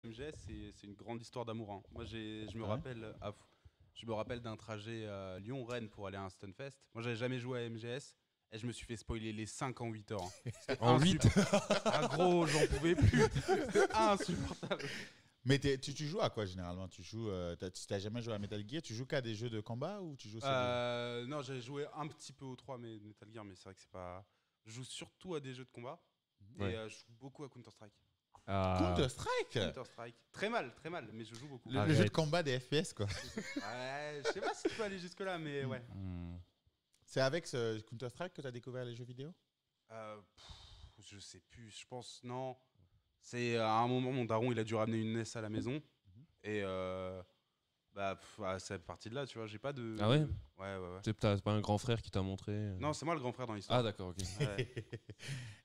MGS, c'est une grande histoire d'amour, hein. Moi, je me Ah ouais. rappelle, je me rappelle d'un trajet Lyon-Rennes pour aller à un Stunfest. Moi, j'avais jamais joué à MGS et je me suis fait spoiler les 5 en 8 heures, hein. C'était En 8. Ah, gros, j'en pouvais plus. C'était insupportable. Mais tu joues à quoi généralement? Tu joues, t'as jamais joué à Metal Gear? Tu joues qu'à des jeux de combat ou tu joues aussi à Non, j'ai joué un petit peu au 3 mais Metal Gear, mais c'est vrai que c'est pas. Je joue surtout à des jeux de combat Ouais. et je joue beaucoup à Counter-Strike. Counter-Strike? Counter-Strike. Très mal, mais je joue beaucoup. Le jeu de combat des FPS, quoi. Ouais, je sais pas si tu peux aller jusque-là, mais ouais. C'est avec ce Counter-Strike que tu as découvert les jeux vidéo? Je sais plus, je pense, non. C'est à un moment, mon daron, il a dû ramener une NES à la maison. Et c'est parti de là, tu vois. J'ai pas de. Ah ouais? Ouais. C'est pas un grand frère qui t'a montré Non, c'est moi le grand frère dans l'histoire. Ah d'accord, ok. Ouais.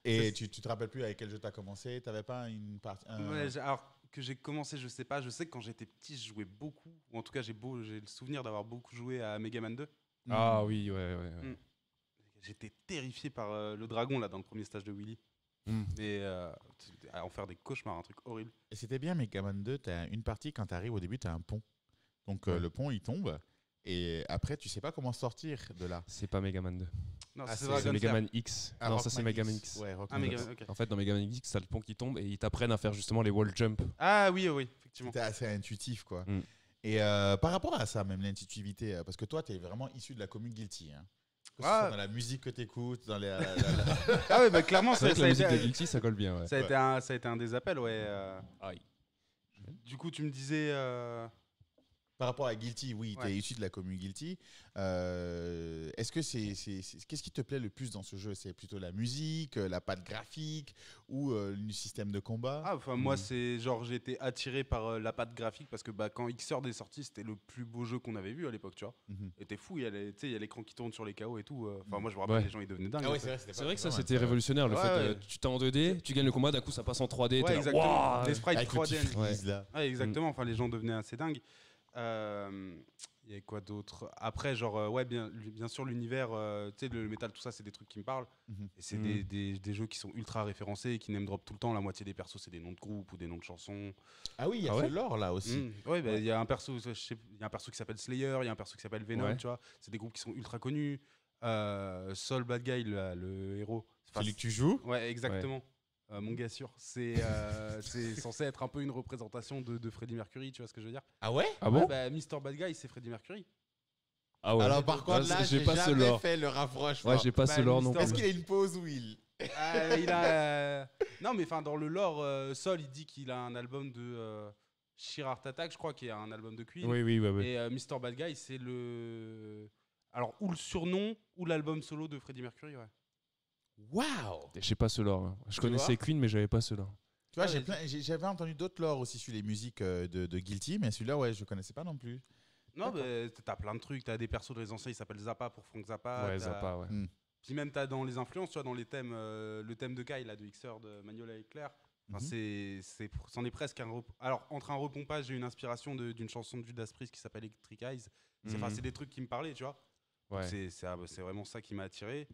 Et tu te rappelles plus avec quel jeu tu as commencé? T'avais pas une partie. Ouais, alors que j'ai commencé, je sais pas. Je sais que quand j'étais petit, je jouais beaucoup. Ou en tout cas, j'ai le souvenir d'avoir beaucoup joué à Mega Man 2. Ah oui, ouais. J'étais terrifié par le dragon, là, dans le premier stage de Willy. Et à en faire des cauchemars, un truc horrible. Et c'était bien Mega Man 2, tu as une partie, quand tu arrives au début, tu as un pont. Donc le pont, il tombe. Et après, tu sais pas comment sortir de là. C'est pas Mega Man 2. Non, Ah, c'est c'est Dragon C'est Mega Slayer. Man X. Ah, Non, ça c'est Rockman Mega Man X. Ouais, Ah, Rockman Mega X. Man, ok. En fait, dans Mega Man X, t'as le pont qui tombe et ils t'apprennent à faire justement les wall jump. Ah oui, effectivement. C'était assez intuitif, quoi. Mm. Et par rapport à ça, même l'intuitivité, parce que toi, tu es vraiment issu de la commune Guilty. Hein. Que ce Ah. soit dans la musique que tu écoutes, dans les. Ah ouais, bah clairement, C'est vrai que la musique a de été, Guilty, ça colle bien, ouais. ça a été un des appels, ouais. Aïe. Du coup, tu me disais. Par rapport à Guilty, oui, tu es Ouais. issu de la commune Guilty. Est-ce que qu'est-ce qui te plaît le plus dans ce jeu? C'est plutôt la musique, la patte graphique ou le système de combat? Ah, enfin, moi, c'est genre, j'ai été attiré par la patte graphique parce que quand Xrd est sorti, c'était le plus beau jeu qu'on avait vu à l'époque, tu vois. Mhm. Et t'es fou, il y a l'écran qui tourne sur les KO et tout. Enfin, Mhm. moi, je me rappelle, Ouais. les gens, ils devenaient dingues. Ah en ouais, fait. C'est vrai que ça pas mal, c'était révolutionnaire le Ouais, fait ouais. tu t'es en 2D, tu gagnes le combat, d'un coup ça passe en 3D, Ouais, t'es là, exactement. waouh. Des sprites Avec le 3D. petit freeze, là. Ouais, exactement. Enfin, les gens devenaient assez dingues. Il y a quoi d'autre? Après, genre, ouais, bien sûr, l'univers, tu sais, le métal, tout ça, c'est des trucs qui me parlent. Mhm. Et c'est Mhm. des jeux qui sont ultra référencés et qui name drop tout le temps. La moitié des persos, c'est des noms de groupes ou des noms de chansons. Ah oui, il y a Ah ouais ce lore là aussi. Ouais, bah, il y a un perso, il y a un perso qui s'appelle Slayer, il y a un perso qui s'appelle Venom, Ouais. tu vois. C'est des groupes qui sont ultra connus. Sol Bad Guy, le héros. Enfin, Celui que tu joues? Ouais, exactement. Mon gars sûr. C'est censé être un peu une représentation de Freddie Mercury, tu vois ce que je veux dire? Ah ouais? Ah bon? Ouais, bah, Mr. Bad Guy, c'est Freddie Mercury. Ah ouais. Alors par contre, là, j'ai j'ai pas ce jamais lore. fait le rapprochement. Ouais, j'ai pas ce Bah, lore non Mister- Est-ce plus. qu'il a une pause où il... Il a. Non, mais enfin, dans le lore, Sol, il dit qu'il a un album de Sheer Heart Attack, je crois, qui est un album de Queen. Oui, ouais. Et Mr. Bad Guy, c'est le. Alors, ou le surnom, ou l'album solo de Freddie Mercury, ouais. Waouh! J'ai pas ce lore. Je Tu connaissais vois Queen, mais j'avais pas ce lore. Tu vois, Ah, j'avais entendu d'autres lores aussi sur les musiques de Guilty, mais celui-là, ouais, je connaissais pas non plus. Non, D'accord. mais t'as plein de trucs. T'as des persos de les anciens, ils s'appellent Zappa pour Frank Zappa. Ouais, t'as- Zappa, ouais. Puis même, t'as dans les influences, tu vois, dans les thèmes, le thème de Kai, là, de Xrd, de Magnolia et Claire. Enfin, c'en est presque un. Alors, entre un repompage et une inspiration d'une chanson de Judas Priest qui s'appelle Electric Eyes. Enfin, c'est des trucs qui me parlaient, tu vois. Ouais. C'est vraiment ça qui m'a attiré.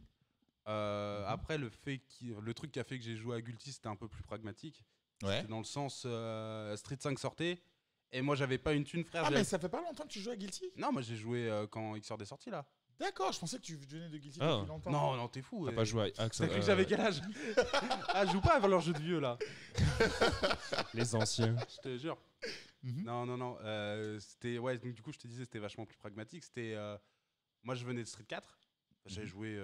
Après, le truc qui a fait que j'ai joué à Guilty, c'était un peu plus pragmatique. Ouais. C'était dans le sens, Street 5 sortait, et moi, j'avais pas une thune, frère. Ah, mais ça fait pas longtemps que tu joues à Guilty? Non, moi, j'ai joué quand Xrd est sorti, là. D'accord, je pensais que tu venais de Guilty Ah. depuis longtemps. Non, t'es fou. T'as pas joué à Axe. T'as cru que j'avais quel âge? Ah, je joue pas avec leurs jeux de vieux, là. Les anciens. Je te jure. Mhm. Non. C'était, ouais, donc du coup, je te disais, c'était vachement plus pragmatique. C'était, moi, je venais de Street 4. J'avais joué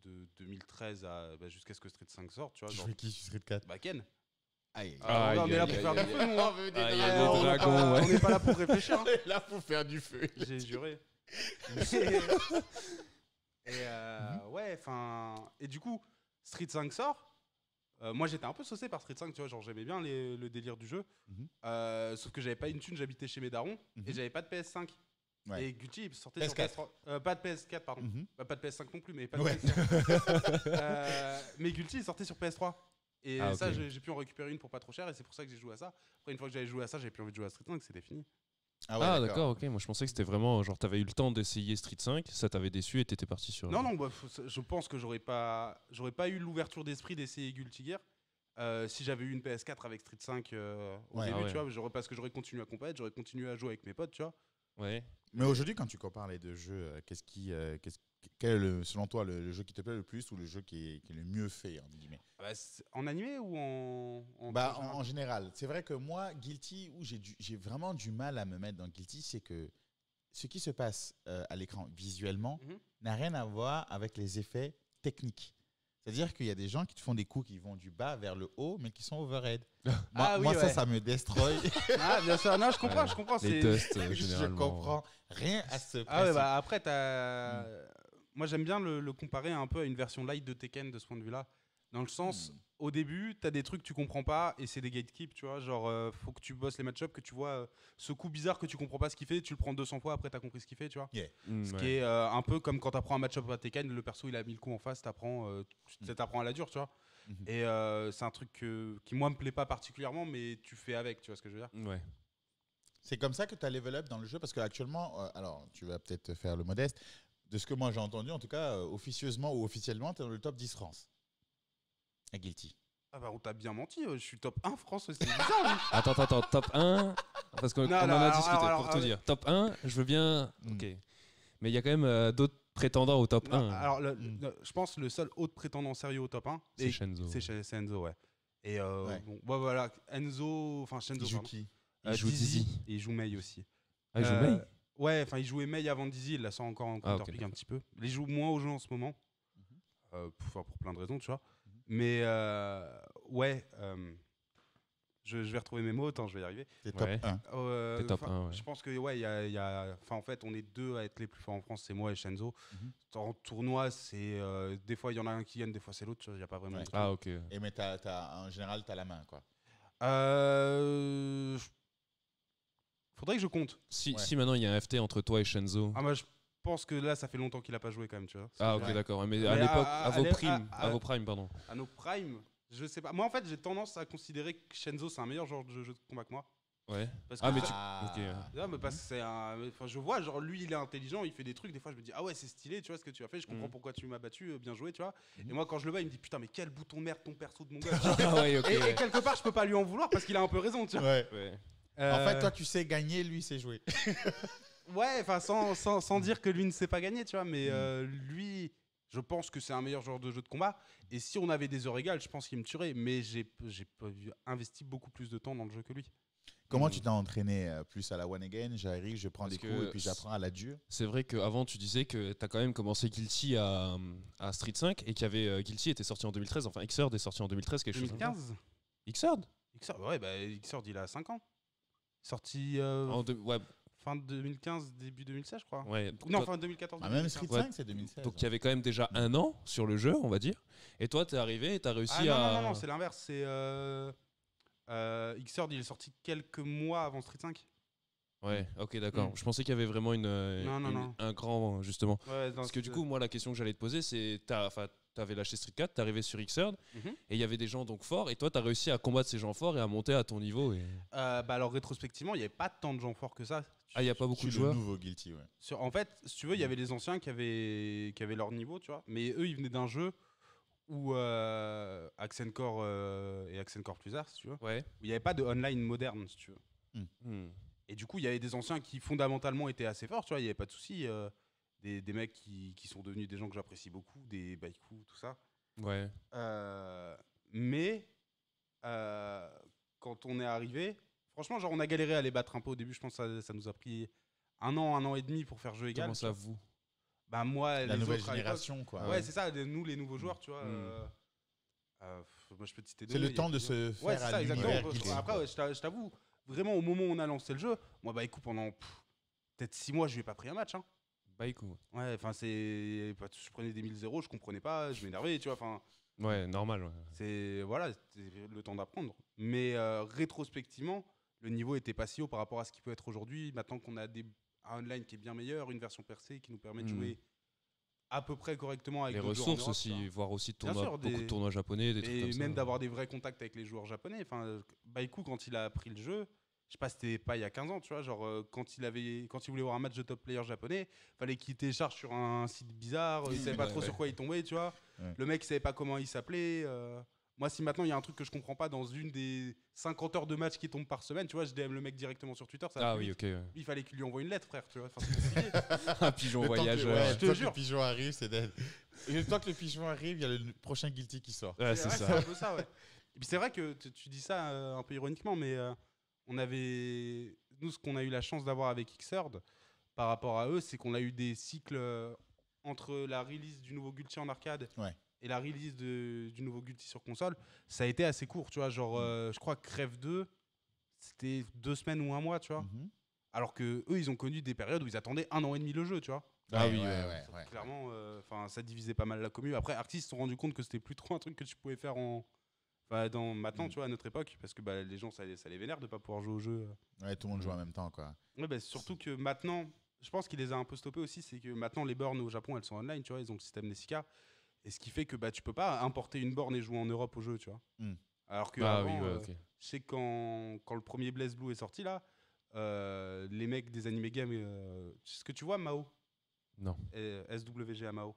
de 2013 jusqu'à ce que Street 5 sorte, tu vois. Tu Genre, jouais qui sur Street 4? bah, Ken. Aïe. Ah, On est là aïe, pour faire aïe, du aïe. feu, nous, hein. veut Ah, il y a des des dragons. dragons, ouais. On n'est pas là pour réfléchir, hein. Là, pour faire du feu. J'ai juré. Ouais, enfin. Et du coup, Street 5 sort. Moi, j'étais un peu saucé par Street 5, tu vois. Genre, j'aimais bien le délire du jeu. Mhm. Sauf que j'avais pas une thune, j'habitais chez mes darons. Mhm. Et j'avais pas de PS5. Ouais. Et Gucci il sortait PS4. sur PS3. Pas de PS4, pardon. Mhm. Pas de PS5 non plus, mais pas de Ouais. PS4. Mais Guilty il sortait sur PS3. Et Ah, ça, ok. j'ai pu en récupérer une pour pas trop cher. Et c'est pour ça que j'ai joué à ça. Après, une fois que j'avais joué à ça, j'avais plus envie de jouer à Street 5, c'était fini. Ah, d'accord, ok. Moi, je pensais que c'était vraiment genre t'avais eu le temps d'essayer Street 5, ça t'avait déçu et t'étais parti sur. Non, bah, je pense que j'aurais pas eu l'ouverture d'esprit d'essayer Guilty Gear. Si j'avais eu une PS4 avec Street 5 au Ouais. début, Ah ouais. tu vois, parce que j'aurais continué à compétir, j'aurais continué à jouer avec mes potes, tu vois. Ouais. Mais aujourd'hui, quand tu compares les deux jeux, quel est selon toi le jeu qui te plaît le plus ou le jeu qui est le mieux fait, entre guillemets? Bah, en animé ou en Bah, général en général, c'est vrai que moi, Guilty, où j'ai vraiment du mal à me mettre dans Guilty, c'est que ce qui se passe à l'écran visuellement Mhm. n'a rien à voir avec les effets techniques. C'est-à-dire qu'il y a des gens qui te font des coups qui vont du bas vers le haut, mais qui sont overhead. Ah oui, moi ouais. ça me destroy. Ah, bien sûr, non, je comprends, Ouais. je comprends. Les c'est- tests, Je généralement. comprends rien à ce principe. Ah ouais, bah après, moi j'aime bien le comparer un peu à une version light de Tekken de ce point de vue-là. Dans le sens, au début, t'as des trucs que tu comprends pas et c'est des gatekeep, tu vois. Genre, faut que tu bosses les match-up, que tu vois ce coup bizarre que tu comprends pas ce qu'il fait, tu le prends 200 fois, après t'as compris ce qu'il fait, tu vois. Ce qui est un peu comme quand t'apprends un match-up à Tekken, le perso il a mis le coup en face, t'apprends à la dure, tu vois. Mhm. Et c'est un truc qui moi me plaît pas particulièrement, mais tu fais avec, tu vois ce que je veux dire. Ouais. C'est comme ça que tu as level up dans le jeu parce qu'actuellement, alors tu vas peut-être te faire le modeste, de ce que moi j'ai entendu, en tout cas, officieusement ou officiellement, tu es dans le top 10 France. À Guilty. Ah bah on t'a bien menti, je suis top 1 France aussi. C'est bizarre, lui. Attends, top 1, parce qu'on Non, on en non, a alors, discuté, alors, pour tout alors, dire. Top 1, je veux bien. Mm. Ok. Mais il y a quand même d'autres prétendants au top Non, 1. alors, Mm. je pense que le seul autre prétendant sérieux au top 1, C'est Shenzo. c'est Enzo, ouais. Et Ouais. bon, bah, voilà, Enzo, enfin Shenzo, Il joue pardon. qui? Il joue Dizzy. Et il joue Mei aussi. Ah, il joue Euh, Mei. Ouais, enfin il jouait Mei avant Dizzy, il la sent encore en Ah, ok, counterpick un d'accord. petit peu. Il joue moins au jeu en ce moment, Mhm. pour plein de raisons, tu vois. Mhm. Mais ouais, je vais retrouver mes mots, attends, je vais y arriver. T'es top Ouais. 1. T'es top 1, ouais. Je pense que ouais, en fait, on est deux à être les plus forts en France, c'est moi et Shenzo. Mhm. En tournoi, c'est des fois il y en a un qui gagne, des fois c'est l'autre. Il n'y a pas vraiment. Ouais. de truc. Ah, ok. Et mais en général, tu as la main, quoi. Faudrait que je compte. Si, Ouais. si maintenant il y a un FT entre toi et Shenzo. Ah, moi, je pense que là, ça fait longtemps qu'il a pas joué quand même, tu vois. Ah, ok, Ouais. d'accord. Mais Mais à l'époque, à- à vos à- primes, à- à vos primes, pardon. À nos primes, je sais pas. Moi, en fait, j'ai tendance à considérer que Shenzo, c'est un meilleur joueur de jeu de combat que moi. Ouais. Parce Ah, que mais ça- tu- ok. Non, mais parce que c'est un. Enfin, je vois, genre, lui, il est intelligent, il fait des trucs. Des fois, je me dis, ah ouais, c'est stylé, tu vois ce que tu as fait, je comprends Mhm. pourquoi tu m'as battu, bien joué, tu vois. Mhm. Et moi, quand je le vois, il me dit, putain, mais quel bouton de merde ton perso de mon gars. Ah, ouais, ok. Et quelque part, je peux pas lui en vouloir parce qu'il a un peu raison, tu vois. Ouais. Ouais. En fait, toi, tu sais gagner, lui, c'est jouer. Ouais, enfin, sans dire que lui ne sait pas gagner, tu vois, mais Mm. lui, je pense que c'est un meilleur joueur de jeu de combat. Et si on avait des heures égales, je pense qu'il me tuerait. Mais j'ai investi beaucoup plus de temps dans le jeu que lui. Comment Mm. tu t'es entraîné plus à la one again? J'arrive, je prends Parce des que coups et puis j'apprends à la dure. C'est vrai qu'avant, tu disais que tu as quand même commencé Guilty à Street 5 et qu'il y avait Guilty était sorti en 2013, enfin Xrd est sorti en 2013, quelque chose comme ça. 2015 Xrd Xrd, ouais, bah, Xrd, il a 5 ans. Sorti Ouais, fin 2015, début 2016, je crois. ouais. Non, Toi- fin 2014. Ah, même Street 2015. 5, c'est 2016. donc il y avait quand même déjà un an sur le jeu, on va dire. Et toi, t'es arrivé et t'as réussi Ah non, à. non, c'est l'inverse. C'est Xrd, il est sorti quelques mois avant Street 5. Ouais, ok, d'accord. Mm. Je pensais qu'il y avait vraiment Non. un grand, justement. Ouais, Parce que du coup, moi, la question que j'allais te poser, c'est t'avais lâché Street 4, t'es arrivé sur Xrd, Mhm. et il y avait des gens donc forts, et toi, t'as réussi à combattre ces gens forts et à monter à ton niveau. Et... Bah alors rétrospectivement, il n'y avait pas tant de gens forts que ça. Ah, il n'y a pas beaucoup Qui de est joueurs. le nouveau Guilty, ouais. En fait, si tu veux, il y avait les anciens qui avaient leur niveau, tu vois. Mais eux, ils venaient d'un jeu où Accencore et Accencore Plus Art, si tu veux, où Ouais. il n'y avait pas de online moderne, si tu veux. Hmm. Et du coup, il y avait des anciens qui fondamentalement étaient assez forts, tu vois. Il n'y avait pas de souci. Des mecs qui sont devenus des gens que j'apprécie beaucoup, des Baikou, tout ça. Ouais. Mais quand on est arrivé, franchement, genre on a galéré à les battre un peu au début. Je pense que ça nous a pris un an et demi pour faire jeu égal. Comment ça, vous Bah moi, La les nouvelle autres à l'époque- génération, quoi. Ouais, c'est ça, nous les nouveaux joueurs, tu vois. Mm. Moi, je peux te citer C'est deux, le il y a temps de plusieurs. se faire Ouais, c'est à ça, exactement. l'univers Guilty. Après, ouais, je t'avoue, vraiment, au moment où on a lancé le jeu, moi, bah écoute, pendant peut-être 6 mois, je lui ai pas pris un match. Hein. Baikou. Ouais, enfin, je prenais des 1000-0, je comprenais pas, je m'énervais, tu vois. Enfin, Ouais, normal. Ouais. voilà, c'était le temps d'apprendre. Mais rétrospectivement, le niveau était pas si haut par rapport à ce qui peut être aujourd'hui. Maintenant qu'on a un online qui est bien meilleur, une version percée qui nous permet de Mm. jouer à peu près correctement avec Les d'autres joueurs en ressources Europe, aussi, tu vois. voir aussi Bien tournois, sûr, beaucoup de tournois japonais, des trucs Et comme ça. même d'avoir des vrais contacts avec les joueurs japonais. Enfin, Baikou, quand il a appris le jeu, je sais pas, c'était pas il y a 15 ans, tu vois, genre quand il voulait voir un match de top player japonais, fallait qu'il télécharge sur un site bizarre, il savait pas Ouais, trop ouais. sur quoi il tombait, tu vois. Ouais. Le mec, il savait pas comment il s'appelait. Moi, si maintenant il y a un truc que je comprends pas dans une des 50 heures de match qui tombent par semaine, tu vois, je DM le mec directement sur Twitter. Ça va Ah plus oui, vite. ok. Ouais. Il fallait qu'il lui envoie une lettre, frère, tu vois. Enfin, c'est compliqué. Un pigeon Le temps que- voyageur. ouais, je le te temps que jure. le pigeon arrive, c'est dead. Et le temps que le pigeon arrive, il y a le prochain Guilty qui sort. Ouais, c'est Ouais, ça. C'est un peu ça, ouais. Et puis c'est vrai que tu dis ça un peu ironiquement, mais on avait. Nous, ce qu'on a eu la chance d'avoir avec Xrd par rapport à eux, c'est qu'on a eu des cycles entre la release du nouveau Guilty en arcade Ouais. et la release du nouveau Guilty sur console. Ça a été assez court, tu vois. Genre, je crois que Crève 2, c'était 2 semaines ou un mois, tu vois. Mhm. Alors que eux, ils ont connu des périodes où ils attendaient 1 an et demi le jeu, tu vois. Ah Ouais, oui, ouais, ouais. ouais. Clairement, ça divisait pas mal la commu. Après, Arctis se sont rendu compte que c'était plus trop un truc que tu pouvais faire maintenant, tu vois, à notre époque, parce que les gens, ça les vénère de pas pouvoir jouer au jeu. Ouais, tout le monde joue en même temps, quoi. Ouais, surtout que maintenant, je pense qu'il les a un peu stoppés aussi, c'est que maintenant, les bornes au Japon, elles sont online, tu vois, ils ont le système Nessica. Et ce qui fait que tu peux pas importer une borne et jouer en Europe au jeu, tu vois. Mm. Alors que Ah avant, oui, ouais, ok. je sais que quand le premier Blaze Blue est sorti, là, les mecs des Anime Games, ce que tu vois, Mao, Non. SWG à Mao.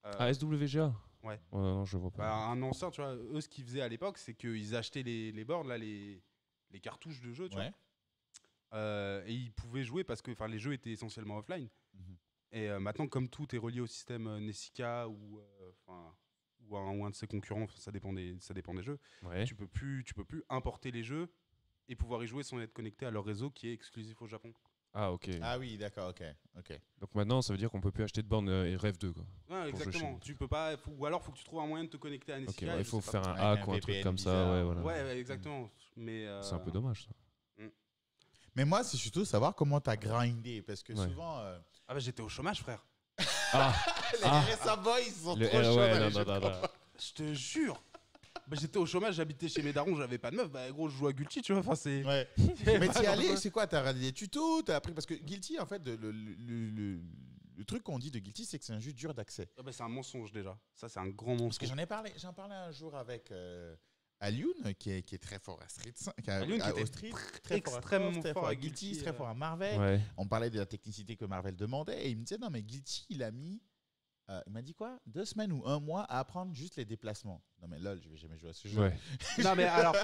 Ah, SWGA. Ouais. Non, je vois pas. Un ancien, tu vois, eux, ce qu'ils faisaient à l'époque, c'est qu'ils achetaient les bornes, là, les cartouches de jeu, tu Ouais. vois. Et ils pouvaient jouer parce que les jeux étaient essentiellement offline. Mhm. Et maintenant, comme tout est relié au système Nessica ou un de ses concurrents, ça dépend des jeux, Ouais. tu peux plus importer les jeux et pouvoir y jouer sans être connecté à leur réseau qui est exclusif au Japon. Ah, ok. Ah oui, d'accord, ok. Donc maintenant, ça veut dire qu'on peut plus acheter de borne et Rêve 2, quoi. Ouais, Pour jeu exactement. chez- Tu peux pas, ou alors faut que tu trouves un moyen de te connecter à Ok, Nessica. ouais, et il je faut sais pas. faire un Avec hack un ou un truc VPN comme ça, bizarre. ouais, voilà. Ouais, exactement. Mais C'est un peu dommage, ça. Mais moi, c'est surtout savoir comment t'as grindé. Parce que Ouais. souvent. Ah j'étais au chômage, frère. Ah, Les Ah. RSA Boys, ils sont le trop chauds ouais, dans non, les jeux non, de non, combat. Je te jure. J'étais au chômage, j'habitais chez mes darons, j'avais pas de meuf. Gros, je joue à Guilty, tu vois. Enfin, c'est. Ouais. Mais t'y es allé, c'est quoi? T'as regardé des tutos? T'as appris? Parce que Guilty, en fait, le truc qu'on dit de Guilty, c'est que c'est un jeu dur d'accès. C'est un mensonge déjà. Ça, c'est un grand Parce que mensonge. j'en parlais un jour avec Alioun, qui est très fort à Street 5, Alioun qui était au Street, très extrêmement très fort fort à à Guilty, Guilty, très fort à Marvel. Ouais. On parlait de la technicité que Marvel demandait, et il me disait, non, mais Guilty, il a mis, il m'a dit quoi? 2 semaines ou 1 mois à apprendre juste les déplacements. Non, mais lol, je vais jamais jouer à ce jeu. Ouais. Non, mais alors,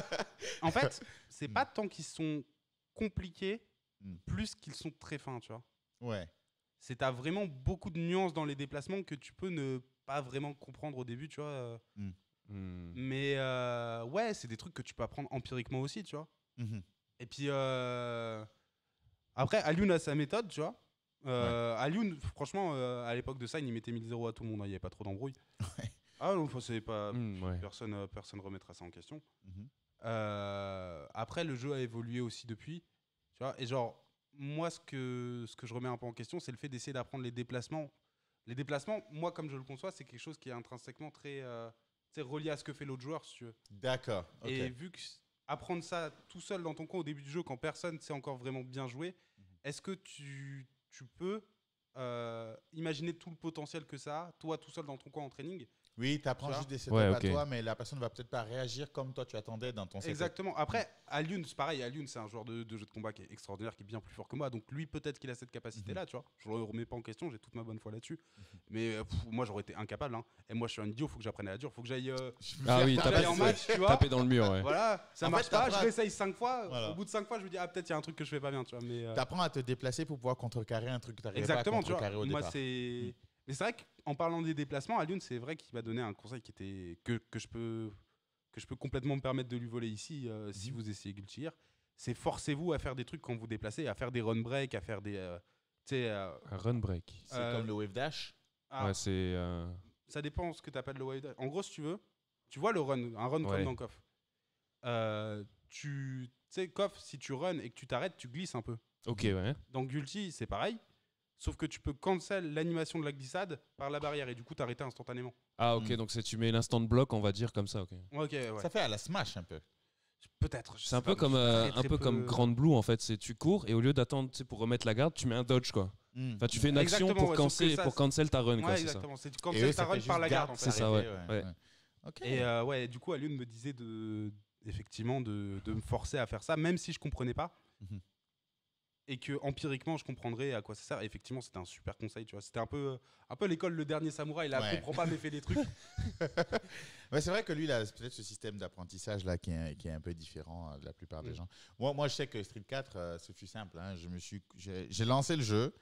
en fait, c'est pas tant qu'ils sont compliqués, plus qu'ils sont très fins, tu vois. Ouais. T'as vraiment beaucoup de nuances dans les déplacements que tu peux ne pas vraiment comprendre au début, tu vois. Hmm. Mais ouais, c'est des trucs que tu peux apprendre empiriquement aussi, tu vois. Mhm. Et puis après, Alioun a sa méthode, tu vois. Alioun, franchement, à l'époque de Sign, il mettait 1000 € à tout le monde, il n'y avait pas trop d'embrouille. Ouais. Ah non, c'est pas. Ouais. Personne remettra ça en question. Mhm. Après, le jeu a évolué aussi depuis. Tu vois, et genre, moi, ce que je remets un peu en question, c'est le fait d'essayer d'apprendre les déplacements. Les déplacements, moi, comme je le conçois, c'est quelque chose qui est intrinsèquement très relié à ce que fait l'autre joueur, si tu veux. D'accord. ok. Et vu que apprendre ça tout seul dans ton coin au début du jeu, quand personne sait encore vraiment bien jouer, est-ce que tu peux imaginer tout le potentiel que ça a, toi tout seul dans ton coin en training? Oui, tu apprends Tu vois juste des setups Ouais, à ok. toi, mais la personne ne va peut-être pas réagir comme toi tu attendais dans ton setup. Exactement. Après, Alioun, c'est pareil. Alioun, c'est un joueur de jeu de combat qui est extraordinaire, qui est bien plus fort que moi. Donc lui, peut-être qu'il a cette capacité-là, tu vois. Je le remets pas en question, j'ai toute ma bonne foi là-dessus. Mais moi, j'aurais été incapable. Hein. Et moi, je suis un idiot, faut que j'apprenne à la dure. Faut que j'aille Ah oui, j'aille en match, tu vois. taper dans le mur, ouais. Voilà, ça En marche fait, pas, t'apprends je à- réessaye 5 fois. Voilà. Au bout de 5 fois, je me dis, peut-être il y a un truc que je fais pas bien, tu vois. Mais, Tu apprends à te déplacer pour pouvoir contrecarrer un truc que tu n'arrivais pas à exactement, tu vois. contrecarrer au Moi, départ. c'est. Mais c'est vrai qu'en parlant des déplacements, Alioun, c'est vrai qu'il m'a donné un conseil qui était que je peux complètement me permettre de lui voler ici si vous essayez Guilty Gear. C'est forcez-vous à faire des trucs quand vous déplacez, à faire des run break, à faire des. Tu sais. Un run break. C'est comme le wave dash. Ouais, c'est. Ça dépend ce que tu appelles le wave dash. En gros, si tu veux, tu vois un run Ouais. comme dans KOF. Tu sais, KOF, si tu run et que tu t'arrêtes, tu glisses un peu. Ok, ouais. Dans Guilty, c'est pareil. Sauf que tu peux cancel l'animation de la glissade par la barrière et du coup t'arrêter instantanément. Ah, ok, donc tu mets l'instant de bloc, on va dire comme ça, ok. Ok, ouais. Ça fait à la Smash un peu. Peut-être. je C'est sais un peu pas, comme, mais je suis un très, peu très comme peu- Grand Blue en fait. C'est tu cours et au lieu d'attendre pour remettre la garde, tu mets un dodge quoi. Enfin, tu fais une action Exactement, pour, ouais, sauf que cancel, ça, pour cancel ta run quoi, Ouais, c'est ça. exactement. C'est tu Et cancel eux, ta ça run fait par juste la garde en fait. C'est ça, ouais. arrêter, Ok. Et ouais, du coup, Alioun me disait effectivement de me forcer à faire ça, même si je comprenais pas. Mhm. et que empiriquement je comprendrais à quoi ça sert. Et effectivement, c'était un super conseil, tu vois. C'était un peu l'école Le Dernier Samouraï. Là, Ouais. comprends pas, mais fais des trucs. Ouais, c'est vrai que lui, il a peut-être ce système d'apprentissage là qui est un peu différent de la plupart des gens. Moi, je sais que Street 4, ce fut simple. Hein. J'ai lancé le jeu.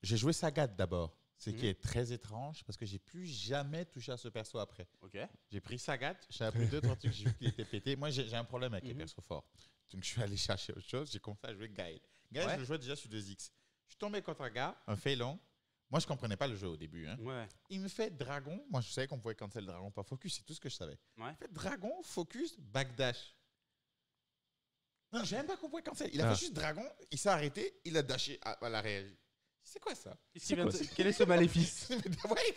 J'ai joué Sagat d'abord, ce qui est très étrange parce que j'ai plus jamais touché à ce perso après. Ok. J'ai pris Sagat, j'ai appris 2-3 trucs, j'ai vu qu'il était pété. Moi, j'ai un problème avec les persos forts. Donc, je suis allé chercher autre chose. J'ai commencé à jouer Gaël. Gaël, je le jouais déjà sur 2X. Je suis tombé contre un gars, un Félon. Moi, je comprenais pas le jeu au début. Hein. Ouais. Il me fait dragon. Moi, je savais qu'on pouvait cancel le dragon, pas focus. C'est tout ce que je savais. Ouais. Il fait dragon, focus, backdash. Non, j'ai même pas qu'on pouvait cancel. Il a fait juste dragon, il s'est arrêté, il a dashé à la réagi. C'est quoi ça? Quel est ce maléfice? Ouais,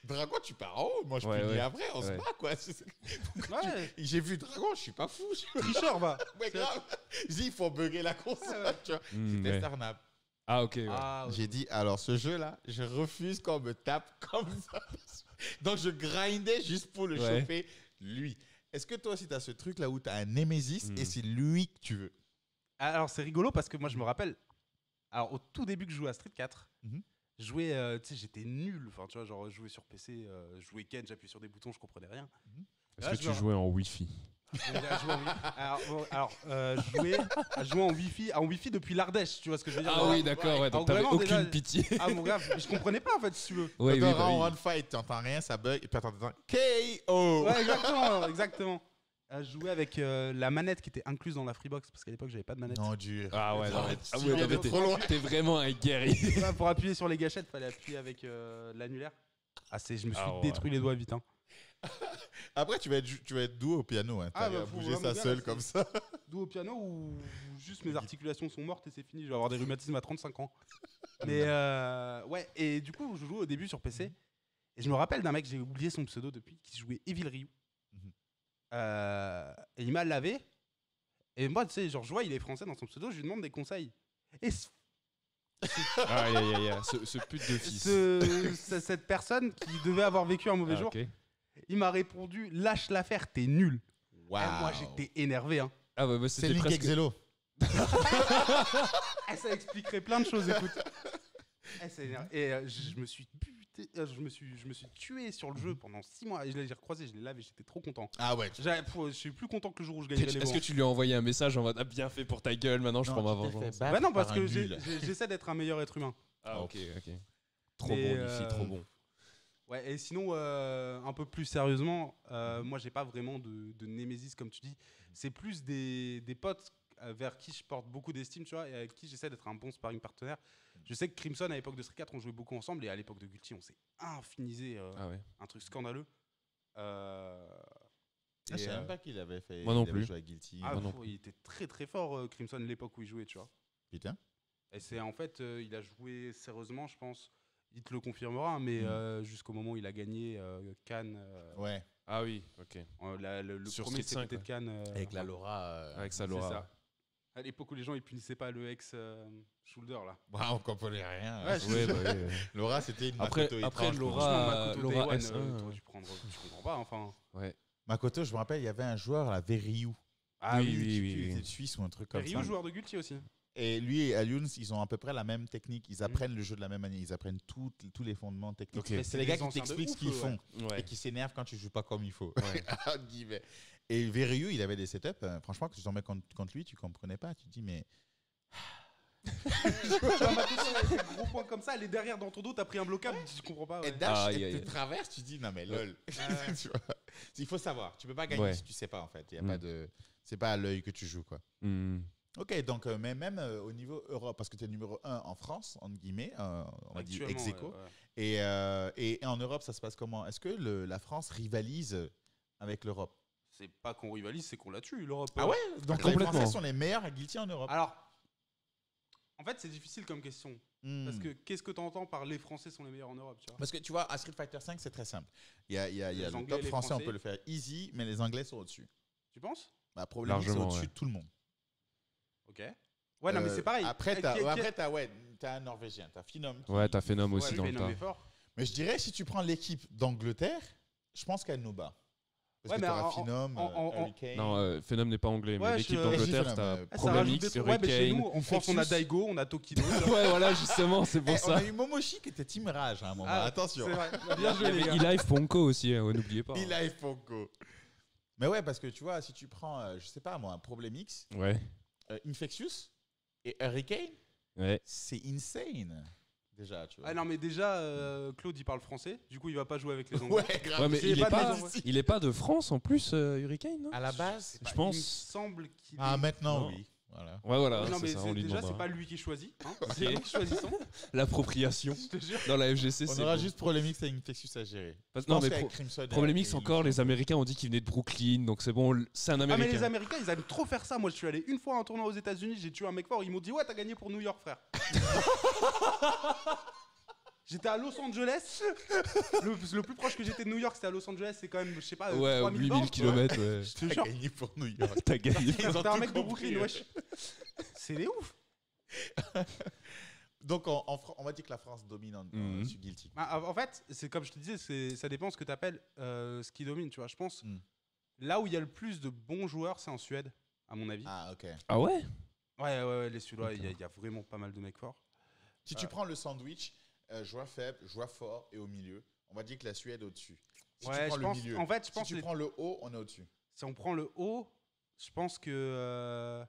dragon, tu pars en haut. Moi, je finis après, on se bat, quoi. Ouais. J'ai vu dragon, je suis pas fou. Tricheur, va. Ouais, grave. Je dis, il faut bugger la console. Tu vois. C'était Starnap. Ah, ok. Ouais. Ah, J'ai dit, alors ce jeu-là, je refuse qu'on me tape comme ça. Donc je grindais juste pour le choper, lui. Est-ce que toi aussi, tu as ce truc-là où tu as un Némésis et c'est lui que tu veux? Alors, c'est rigolo parce que moi, je me rappelle, alors au tout début que je jouais à Street 4, je jouais, tu sais, j'étais nul. Enfin, tu vois, genre, je jouais sur PC, je jouais Ken, j'appuyais sur des boutons, je comprenais rien. Est-ce que tu jouais en Wi-Fi? Je jouais en Wi-Fi depuis l'Ardèche, tu vois ce que je veux dire? Ah oui, d'accord, ouais, donc t'avais aucune pitié. Ah mon gars, je comprenais pas en fait, si tu veux. Oui, donc, oui, en one fight, tu n'entends rien, ça bug, et puis t'entends KO. Ouais, exactement. Je jouais avec la manette qui était incluse dans la Freebox, parce qu'à l'époque, j'avais pas de manette. Non, dur. Ah ouais, non, ouais, t'es vraiment un guerrier. Pour appuyer sur les gâchettes, fallait appuyer avec l'annulaire. Je me suis détruit les doigts vite. Hein. Après, tu vas être doux au piano. Hein. T'as bouger ça seul comme ça. Doux au piano ou juste mes articulations sont mortes et c'est fini. Je vais avoir des rhumatismes à 35 ans. Mais ouais, et du coup, je jouais au début sur PC. Et je me rappelle d'un mec, j'ai oublié son pseudo depuis, qui jouait Evil Ryu. Et il m'a lavé. Et moi, tu sais, genre, je vois, il est français dans son pseudo, je lui demande des conseils. Et ce pute de fils. cette personne qui devait avoir vécu un mauvais jour, il m'a répondu, lâche l'affaire, t'es nul. Wow. Et moi, j'étais énervé. Hein. Ah ouais, c'est Link Exelo. Ça expliquerait plein de choses, écoute. Je me suis buté, je me suis tué sur le jeu pendant 6 mois. Et je l'ai recroisé, je l'ai lavé, j'étais trop content. Ah ouais. Je suis plus content que le jour où je gagnerai les Est-ce que tu lui as envoyé un message en mode ah, bien fait pour ta gueule, maintenant je prends ma vengeance? Bah non, parce que j'essaie d'être un meilleur être humain. Ah ok. Trop bon, Luffy, trop bon. Ouais, et sinon, un peu plus sérieusement, moi j'ai pas vraiment de némésis comme tu dis. C'est plus des potes vers qui je porte beaucoup d'estime, tu vois, et avec qui j'essaie d'être un bon sparring partenaire. Je sais que Crimson, à l'époque de Street 4, on jouait beaucoup ensemble, et à l'époque de Guilty, on s'est infinisé un truc scandaleux. Je savais même pas qu'il avait fait. Moi non plus. Joué à Guilty. Il était très très fort, Crimson, l'époque où il jouait, tu vois. Putain. Et c'est en fait, il a joué sérieusement, je pense. Il te le confirmera, mais jusqu'au moment où il a gagné Cannes. Ouais. Ah oui, ok. Le sur premier Street 5, de Cannes. Avec la Laura. Avec sa Laura. C'est ça. À l'époque où les gens ils punissaient pas le ex-shoulder là. Bah, on comprenait rien. Ouais, Laura, c'était une après étrange, Laura Laura S1. toi, tu comprends pas, enfin. Ouais. Makoto, je me rappelle, il y avait un joueur, la Verryu. Ah oui. Il était suisse ou un truc comme Ryu, ça. joueur de Guilty aussi. Et lui et Aliuns, ils ont à peu près la même technique. Ils apprennent le jeu de la même manière. Ils apprennent tous les fondements techniques. Okay. C'est les gars qui t'expliquent ce qu'ils font et qui s'énervent quand tu joues pas comme il faut. Ouais. Et Veryu, il avait des setups. Franchement, quand tu tombais contre lui, tu comprenais pas. Tu te dis, mais. Gros point comme ça, elle est derrière dans ton dos, t'as pris un blocable, tu comprends pas. Ouais. Et dash, et te traverse, tu te dis, non mais lol. Tu vois, il faut savoir. Tu peux pas gagner si tu sais pas en fait. Il y a pas de. C'est pas à l'œil que tu joues quoi. Ok, donc mais même au niveau Europe, parce que tu es numéro 1 en France, entre guillemets, on va dire ex aequo. Et en Europe, ça se passe comment? Est-ce que la France rivalise avec l'Europe? C'est pas qu'on rivalise, c'est qu'on la tue, l'Europe. Ah ouais? Donc les Français sont les meilleurs à Guilty en Europe? Alors, en fait, c'est difficile comme question. Parce que qu'est-ce que tu entends par les Français sont les meilleurs en Europe, tu vois? Parce que tu vois, à Street Fighter 5, c'est très simple. Il y a le Anglais, top français, on Français. peut le faire easy, mais les Anglais sont au-dessus. Tu penses? Bah, probablement, c'est Largement, au-dessus de tout le monde. Ok. Ouais, non, mais c'est pareil. Après, t'as un Norvégien, t'as Phenom. Ouais, t'as Phenom aussi dans le Phenom tas. est fort. Mais je dirais, si tu prends l'équipe d'Angleterre, je pense qu'elle nous bat. Parce que t'auras Phenom, Hurricane. Non, Phenom n'est pas anglais, mais Ouais, l'équipe je- d'Angleterre, t'as Problemix, Ouais, mais chez nous, Hurricane. en France, on a Daigo, on a Tokido. Ouais, voilà, justement, c'est pour On ça. a eu Momoshi qui était Team Rage à un moment. Attention. C'est vrai. Bien Il y joué, les avait gars. Eli Ponko aussi, ouais, n'oubliez pas. Il a Fonko. Mais ouais, parce que tu vois, si tu prends, je sais pas moi, un Problemix, Ouais, Infectious et Hurricane, ouais. c'est insane. Déjà, tu vois. Ah non, mais déjà, Claude, il parle français. Du coup, il va pas jouer avec les Anglais. Ouais, grave. Ouais, mais c'est il est, pas pas, des- il est pas de France en plus, Hurricane, non À la base, Je Il pense. me semble qu'il ah est- maintenant Non. oui. Voilà. Ouais, voilà, non, c'est mais ça, on lui déjà, c'est demandera. pas lui qui choisit. Hein. C'est nous qui choisissons. L'appropriation Je te jure. dans la FGC, On c'est aura bon. juste Problemix et Infectious à gérer. Parce- Je Non, pense mais qu'avec Crimson, Problemix ils encore, le les font. Américains ont dit qu'il venait de Brooklyn, donc c'est bon, c'est un Ah, mais Américain. les Américains, ils aiment trop faire ça. Moi, je suis allé une fois à un tournoi aux États-Unis, j'ai tué un mec fort. Ils m'ont dit, ouais, t'as gagné pour New York, frère. J'étais à Los Angeles. Le plus proche que j'étais de New York, c'était à Los Angeles. C'est quand même, je sais pas, Ouais, 3000 8000 bornes. km, ouais. Je te T'as jure. gagné pour New York. T'as gagné. Ils ont C'était un tout mec de compris, Brooklyn, wesh. C'est des ouf. Donc on va dire que la France domine Mhm. sur Guilty. Bah, en fait, c'est comme je te disais, ça dépend ce que tu appelles ce qui domine. Tu vois, je pense Mm. là où il y a le plus de bons joueurs, c'est en Suède, à mon avis. Ah ok. Ah ouais Ouais, les Suédois, il y a vraiment pas mal de mecs forts. Si tu prends le sandwich, joueur faible, joueur fort et au milieu, on va dire que la Suède est au-dessus. Si Ouais, tu prends je le pense. milieu, En fait, je si pense tu les- prends le haut, on est au-dessus. si on prend le haut, je pense que.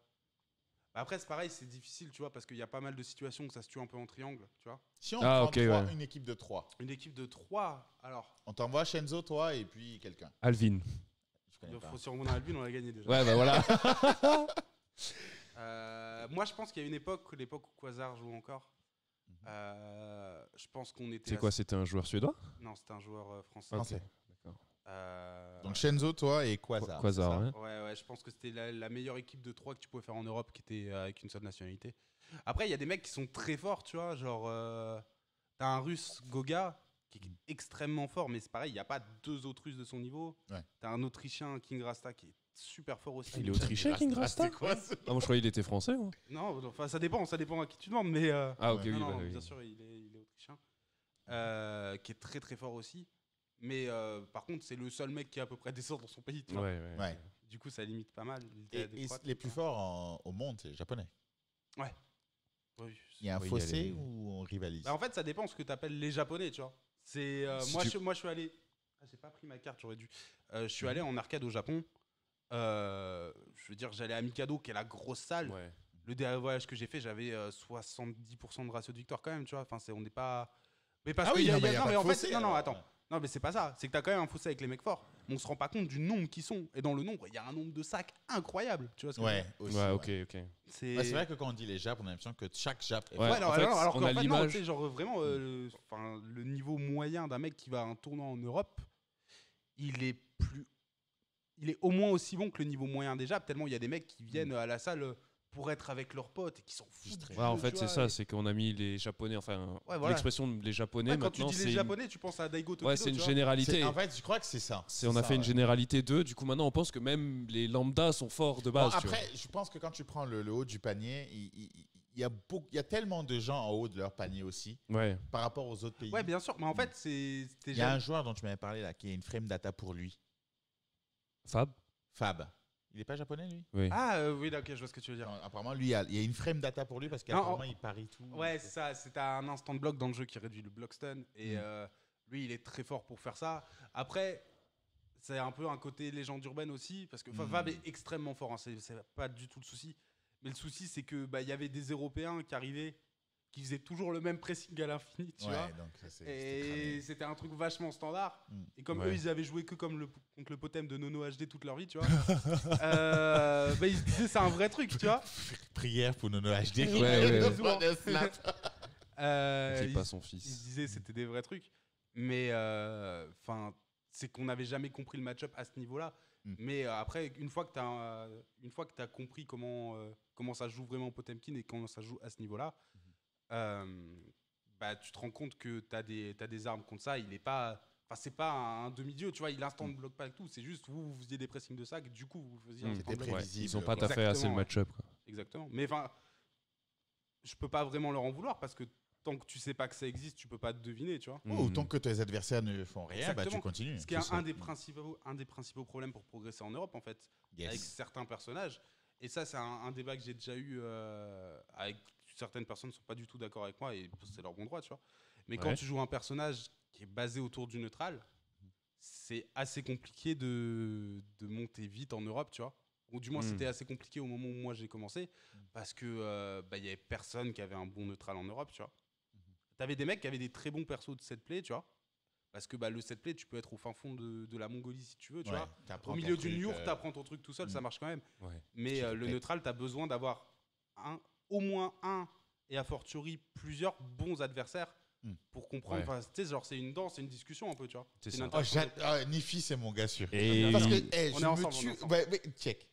Après, c'est pareil, c'est difficile, tu vois, parce qu'il y a pas mal de situations que ça se tue un peu en triangle, tu vois. Si on Ah, prend ok, trois, ouais. une équipe de 3, Une équipe de 3, alors, on t'envoie Shenzo, toi et puis quelqu'un. Alvin. Je connais il pas. faut sur mon Albin, on l'a gagné déjà. Ouais, bah voilà. Moi, je pense qu'il y a une époque, l'époque où Quasar jouait encore. Je pense qu'on était. C'est quoi, c'était un joueur suédois Non, c'était un joueur français. Français. D'accord. Donc Shenzo, toi et Quasar. Quasar, c'est ça ouais. Ouais, je pense que c'était la meilleure équipe de 3 que tu pouvais faire en Europe qui était avec une seule nationalité. Après, il y a des mecs qui sont très forts, tu vois. Genre, t'as un russe, Goga, qui est extrêmement fort, mais c'est pareil, il n'y a pas deux autres russes de son niveau. Ouais. T'as un autrichien, King Rasta, qui est super fort aussi. Il est autrichien, King Rasta C'est quoi ce- Ah, moi je croyais qu'il était français. Moi. Non, enfin, ça dépend à qui tu demandes, mais. Ah, ok, Ouais. oui, non, bah, non, oui. bien sûr, il est autrichien. Qui est très très fort aussi. Mais par contre, c'est le seul mec qui est à peu près descend dans son pays. Tu vois. Ouais. Ouais. Du coup, ça limite pas mal. Et les plus forts au monde, c'est les japonais. Oui. Il y a un Oui, il y a fossé les- ou on rivalise? Bah, en fait, ça dépend ce que tu appelles les japonais, tu vois. C'est Si moi, tu- je suis allé. Ah, j'ai pas pris ma carte, j'aurais dû. Je suis allé en arcade au Japon. Je veux dire, j'allais à Mikado, qui est la grosse salle. Ouais. Le dernier voyage que j'ai fait, j'avais 70% de ratio de victoire quand même, tu vois. Enfin, on n'est pas. Mais parce Ah que oui, y a- non, y mais a- y a non, pas mais de en fossé, fait, non, alors. attends. Non, mais c'est pas ça. C'est que t'as quand même un fossé avec les mecs forts. Mais on se rend pas compte du nombre qui sont. Et dans le nombre, il y a un nombre de sacs incroyable. Tu vois ce que je veux Ouais, dire aussi, Ouais, ok. C'est Ouais, c'est vrai que quand on dit les Japs, on a l'impression que chaque Jap est Ouais, Ouais, alors, en fait, alors on qu'en a fait, non, l'image. tu sais, genre vraiment, le niveau moyen d'un mec qui va à un tournoi en Europe, il est au moins aussi bon que le niveau moyen déjà, tellement il y a des mecs qui viennent à la salle pour être avec leurs potes et qui s'en foutent. du Ouais, en jeu, fait, tu c'est vois, ça, et- c'est qu'on a mis les Japonais, enfin, Ouais, voilà. l'expression les Japonais Ouais, quand tu maintenant, dis c'est. les Japonais, tu penses à Daigo Tokido. Ouais, c'est une tu vois. généralité. En fait, je crois que c'est ça. On a ça, fait une ouais. généralité d'eux, du coup maintenant on pense que même les lambdas sont forts de Bon, base. tu vois. après, je pense que quand tu prends le haut du panier, il y a tellement de gens en haut de leur panier aussi Ouais. par rapport aux autres pays. Ouais, bien sûr, mais en fait, c'était Il y a un joueur dont tu m'avais parlé là qui a une frame data pour lui. Fab Fab. Il n'est pas japonais lui? Oui. Ah, oui, ok, je vois ce que tu veux dire. Non, apparemment, lui, il y a une frame data pour lui parce qu'apparemment, il parie tout. Ouais, c'est ça. C'est un instant de bloc dans le jeu qui réduit le block stun. Et lui, il est très fort pour faire ça. Après, c'est un peu un côté légende urbaine aussi. Parce que Fab est extrêmement fort. Hein, c'est pas du tout le souci. Mais le souci, c'est que il y avait des Européens qui arrivaient, qui faisaient toujours le même pressing à l'infini. Tu vois. donc c'était Et c'était un truc vachement standard. Et comme Ouais. eux, ils avaient joué que contre le potem de Nono HD toute leur vie, tu vois. Ils se disaient, c'est un vrai truc, tu vois. prière pour Nono HD. Ouais. Euh, Crie pas son il se fils. disait c'était des vrais trucs. Mais enfin, c'est qu'on n'avait jamais compris le match-up à ce niveau-là. Mais après, une fois que tu as compris comment ça joue vraiment Potemkin et comment ça joue à ce niveau-là, bah, tu te rends compte que tu as des armes contre ça. Il est pas. Enfin, c'est pas un demi-dieu, tu vois, il instant ne bloque pas avec tout. C'est juste vous faisiez des pressings de sac, du coup vous faisiez un C'était instant block. prévisible. Ils ont pas quoi. taffé assez le Exactement, match-up. Quoi. Exactement. Mais enfin, je peux pas vraiment leur en vouloir parce que tant que tu sais pas que ça existe, tu peux pas te deviner, tu vois. Ou tant que tes adversaires ne font rien, bah, tu continues. Ce qui est un des principaux problèmes pour progresser en Europe, en fait, avec certains personnages. Et ça, c'est un débat que j'ai déjà eu avec certaines personnes qui sont pas du tout d'accord avec moi, et c'est leur bon droit, tu vois. Mais quand tu joues un personnage qui est basé autour du neutral, c'est assez compliqué de monter vite en Europe, tu vois. Ou du moins, c'était assez compliqué au moment où moi j'ai commencé, parce que y avait personne qui avait un bon neutral en Europe, tu vois. T'avais des mecs qui avaient des très bons persos de setplay, tu vois. Parce que le setplay, tu peux être au fin fond de la Mongolie si tu veux, tu vois. Au milieu d'une yourte, t'apprends ton truc tout seul, ça marche quand même. Mais le neutral, t'as besoin d'avoir au moins un, et a fortiori plusieurs bons adversaires pour comprendre. Tu sais, genre, c'est une danse, c'est une discussion un peu, tu vois. Nifi, c'est mon gars sûr. Et parce que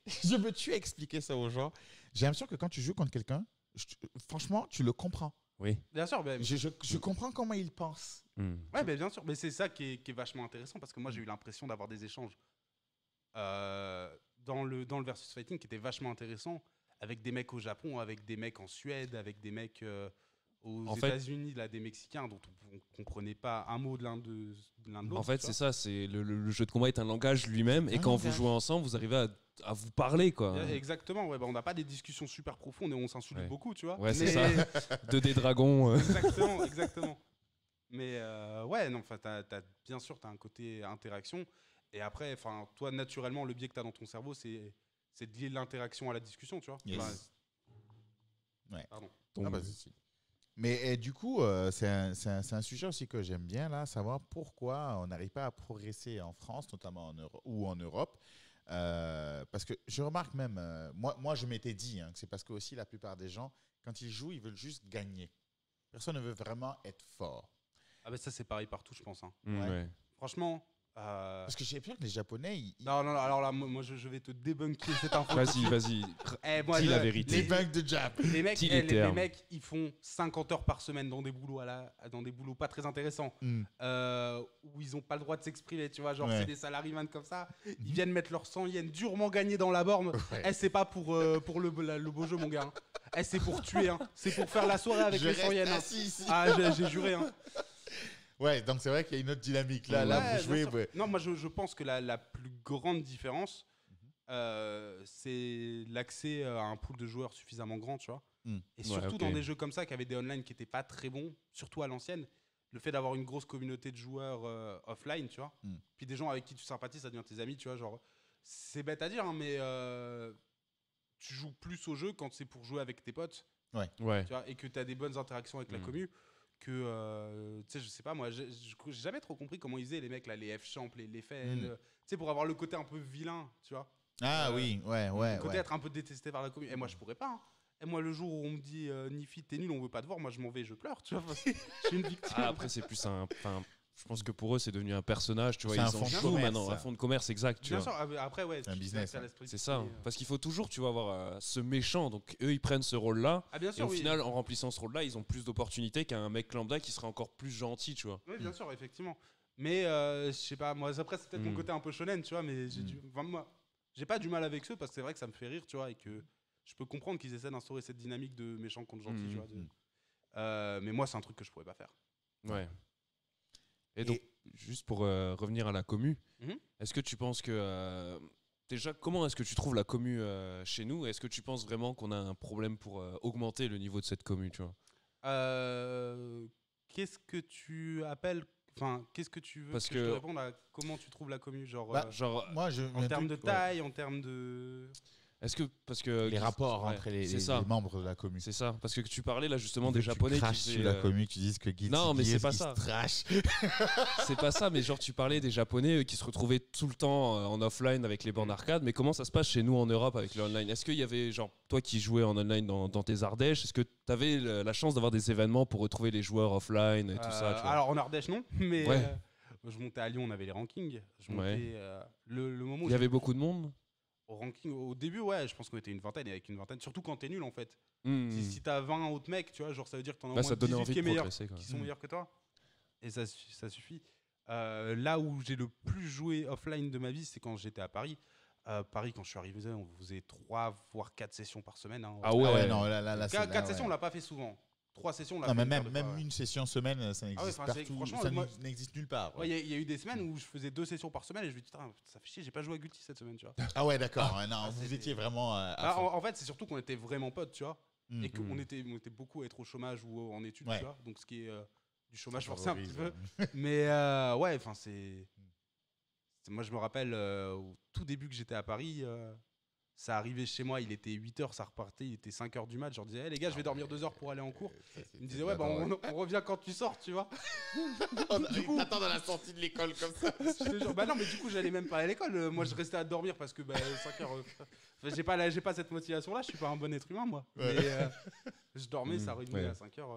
je me tue à expliquer ça aux gens. J'ai l'impression que quand tu joues contre quelqu'un, franchement, tu le comprends. Oui. Bien sûr. Je comprends comment il pense. Ouais, mais bien sûr. Mais c'est ça qui est vachement intéressant, parce que moi, j'ai eu l'impression d'avoir des échanges dans le versus fighting qui étaient vachement intéressants, avec des mecs au Japon, avec des mecs en Suède, avec des mecs aux États-Unis, là, des Mexicains dont on ne comprenait pas un mot de l'un de l'autre. En fait, c'est ça. C'est le jeu de combat est un langage lui-même, et quand vous jouez ensemble, vous arrivez à vous parler, quoi. Exactement. Ouais, on n'a pas des discussions super profondes et on s'insulte beaucoup, tu vois. Ouais, c'est ça. 2D dragons. Exactement. Mais non, bien sûr, tu as un côté interaction. Et après, toi, naturellement, le biais que tu as dans ton cerveau, c'est de lier l'interaction à la discussion, tu vois. Pardon. Mais du coup, c'est un sujet aussi que j'aime bien, là, savoir pourquoi on n'arrive pas à progresser en France, notamment en Europe. Parce que je remarque même, moi je m'étais dit que c'est parce que aussi la plupart des gens, quand ils jouent, ils veulent juste gagner. Personne ne veut vraiment être fort. Ah ben ça c'est pareil partout, je pense. Franchement. Parce que j'ai peur que les Japonais. Non, alors là, moi je vais te débunker cette info. Vas-y. Dis la vérité. Les bugs de Jap. Les mecs, ils font 50 heures par semaine dans des boulots pas très intéressants, où ils n'ont pas le droit de s'exprimer, tu vois. Genre, c'est des salariés comme ça. Ils viennent mettre leurs 100 yens durement gagnés dans la borne. C'est pas pour le beau jeu, mon gars. C'est pour tuer. C'est pour faire la soirée avec les 100 yens. J'ai juré. Ouais, donc c'est vrai qu'il y a une autre dynamique. Là vous jouez. Non, moi je pense que la plus grande différence, c'est l'accès à un pool de joueurs suffisamment grand, tu vois. Et surtout dans des jeux comme ça qui avaient des online qui n'étaient pas très bons, surtout à l'ancienne, le fait d'avoir une grosse communauté de joueurs offline, tu vois. Puis des gens avec qui tu sympathises, ça devient tes amis, tu vois. Genre, c'est bête à dire, mais tu joues plus au jeu quand c'est pour jouer avec tes potes. Ouais. Tu vois, et que tu as des bonnes interactions avec la commu. Que tu sais, je sais pas, moi j'ai jamais trop compris comment ils faisaient les mecs là, les F-champ, les FN, tu sais, pour avoir le côté un peu vilain, tu vois. Le côté être un peu détesté par la commune. Et moi je pourrais pas. Et moi le jour où on me dit Nifi t'es nul, on veut pas te voir, moi je m'en vais, je pleure, tu vois. Je suis une victime. Après c'est plus je pense que pour eux c'est devenu un personnage, tu vois, ils en jouent maintenant, un fonds de commerce, exact, tu vois. sûr, après c'est un business. C'est ça, parce qu'il faut toujours, tu vois, avoir ce méchant, donc eux ils prennent ce rôle-là, et au final en remplissant ce rôle-là, ils ont plus d'opportunités qu'un mec lambda qui serait encore plus gentil, tu vois. Oui, bien sûr, effectivement. Mais je sais pas, moi après c'est peut-être mon côté un peu shonen, tu vois, mais moi j'ai pas du mal avec eux parce que c'est vrai que ça me fait rire, tu vois, et que je peux comprendre qu'ils essaient d'instaurer cette dynamique de méchant contre gentil, tu vois. Mais moi c'est un truc que je pourrais pas faire. Ouais. Et donc, juste pour revenir à la commu, est-ce que tu penses que... déjà, comment est-ce que tu trouves la commu chez nous? Est-ce que tu penses vraiment qu'on a un problème pour augmenter le niveau de cette commu, tu vois? Qu'est-ce que tu appelles... Enfin, qu'est-ce que tu veux que je te réponde à comment tu trouves la commu? Genre moi, en termes de taille, en termes de... Est-ce que parce que les rapports entre les membres de la commu. C'est ça, parce que tu parlais là justement des Japonais qui faisaient la commu, tu dises que Guy non, mais c'est pas ça. Trash. C'est pas ça, mais genre tu parlais des Japonais qui se retrouvaient tout le temps en offline avec les bornes arcade, mais comment ça se passe chez nous en Europe avec le online? Est-ce qu'il y avait genre toi qui jouais en online dans tes Ardèches, est-ce que tu avais la chance d'avoir des événements pour retrouver les joueurs offline et tout ça, tu vois? Alors en Ardèche non, mais je montais à Lyon, on avait les rankings. Je montais le moment où il y avait beaucoup de monde. Au ranking, au début, je pense qu'on était une vingtaine, et avec une vingtaine, surtout quand t'es nul en fait. Si t'as 20 autres mecs, tu vois, genre ça veut dire que t'en as au moins 18 qui sont meilleurs que toi. Et ça suffit. Là où j'ai le plus joué offline de ma vie, c'est quand j'étais à Paris. Paris, quand je suis arrivé, on faisait 3 voire 4 sessions par semaine. Ah ouais, non, là 4 sessions, on l'a pas fait souvent. 3 sessions. On l'a Non, fait mais une paire de même fois, une session semaine, ça n'existe partout. franchement, Ça moi- n'existe nulle part. Ouais, il y a eu des semaines où je faisais 2 sessions par semaine et je me dis, putain, ça fait chier, j'ai pas joué à Guilty cette semaine, tu vois. Ah ouais, d'accord. Non, vous c'était- étiez vraiment à Ah, fond. en fait, c'est surtout qu'on était vraiment potes, tu vois. Mm. Et qu'on était beaucoup à être au chômage ou en études, Ouais. tu vois. Donc, ce qui est du chômage Ça forcé un petit favorise, peu. Mais ouais, enfin, moi, je me rappelle au tout début que j'étais à Paris, ça arrivait chez moi, il était 8h, ça repartait, il était 5h du mat. Je leur disais, hey, les gars, je vais dormir 2 heures pour aller en cours. Ils me disaient, ouais, bah, on revient quand tu sors, tu vois. Du coup, t'attends dans la sortie de l'école comme ça. Je te jure, bah non, mais du coup, j'allais même pas à l'école. Moi, je restais à dormir parce que 5 heures. J'ai pas cette motivation-là. Je suis pas un bon être humain, moi. Ouais. Mais je dormais, ça revenait Ouais. à 5 heures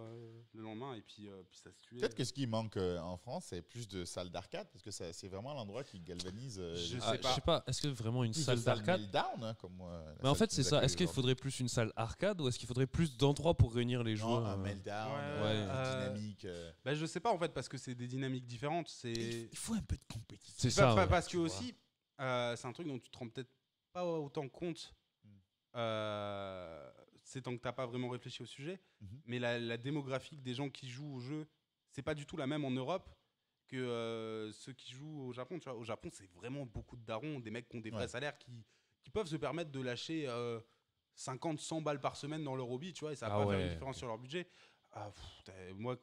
le lendemain, et puis ça se tuait. Peut-être que ce qui manque en France, c'est plus de salles d'arcade, parce que c'est vraiment l'endroit qui galvanise. Je les- sais Je sais pas, est-ce que vraiment une plus de salle salles d'arcade meltdown, hein, comme moi. Mais en fait, c'est ça. Est-ce qu'il faudrait plus une salle arcade ou est-ce qu'il faudrait plus d'endroits pour réunir les joueurs un meltdown, Ouais. dynamique. Bah, je sais pas en fait, parce que c'est des dynamiques différentes. Il faut un peu de compétition. C'est ça. Ouais. Parce que tu vois. aussi, c'est un truc dont tu te rends peut-être pas autant compte. C'est tant que t'as pas vraiment réfléchi au sujet. Mhm. Mais la démographique des gens qui jouent au jeu, c'est pas du tout la même en Europe que ceux qui jouent au Japon. Tu vois. Au Japon, c'est vraiment beaucoup de darons, des mecs qui ont des vrais Ouais. salaires qui peuvent se permettre de lâcher 50, 100 balles par semaine dans leur hobby, tu vois, et ça va Ah pas faire ouais, une différence ok. sur leur budget. Moi,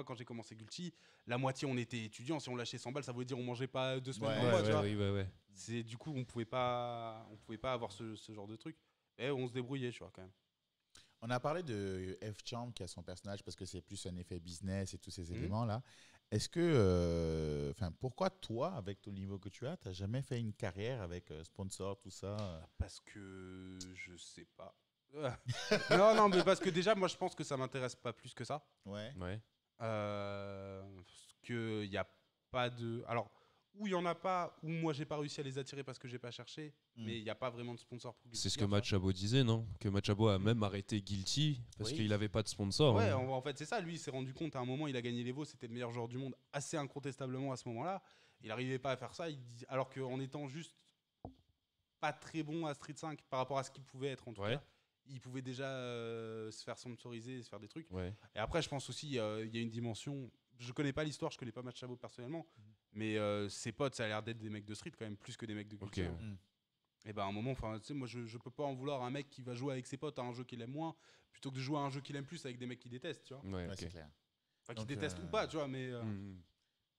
quand j'ai commencé Gulti, la moitié on était étudiants. Si on lâchait 100 balles, ça voulait dire on mangeait pas 2 semaines Ouais. dans le Ouais, mois, tu vois. ouais. C'est du coup on pouvait pas avoir ce genre de truc. Et on se débrouillait, tu vois, quand même. On a parlé de F-Champ qui a son personnage parce que c'est plus un effet business et tous ces éléments-là. Est-ce que, pourquoi toi, avec ton niveau que tu as, t'as jamais fait une carrière avec sponsor, tout ça Parce que je sais pas. non, mais parce que déjà, moi, je pense que ça m'intéresse pas plus que ça. Ouais. Ouais. Parce que y a pas de. Alors, où il y en a pas, où moi j'ai pas réussi à les attirer parce que j'ai pas cherché, mais il y a pas vraiment de sponsor pour Guilty. C'est ce que Machabo disait, non? Que Machabo a même arrêté Guilty parce Oui. qu'il avait pas de sponsor. Ouais, hein. en fait, c'est ça. Lui, il s'est rendu compte à un moment, il a gagné l'Evo, c'était le meilleur joueur du monde, assez incontestablement à ce moment-là. Il n'arrivait pas à faire ça, alors qu'en étant juste pas très bon à Street 5 par rapport à ce qu'il pouvait être en tout Ouais. cas, il pouvait déjà se faire sponsoriser, se faire des trucs. Ouais. Et après, je pense aussi, il y a une dimension. Je connais pas l'histoire, je connais pas Machabo personnellement, mais ses potes, ça a l'air d'être des mecs de Street quand même, plus que des mecs de Ok. culture. Et ben à un moment, enfin, tu sais, moi, je peux pas en vouloir à un mec qui va jouer avec ses potes à un jeu qu'il aime moins, plutôt que de jouer à un jeu qu'il aime plus avec des mecs qu'il déteste, tu vois. Ouais, Ouais, ok. c'est clair. Enfin, Donc, qu'ils détestent ou pas, tu vois, mais. Mm.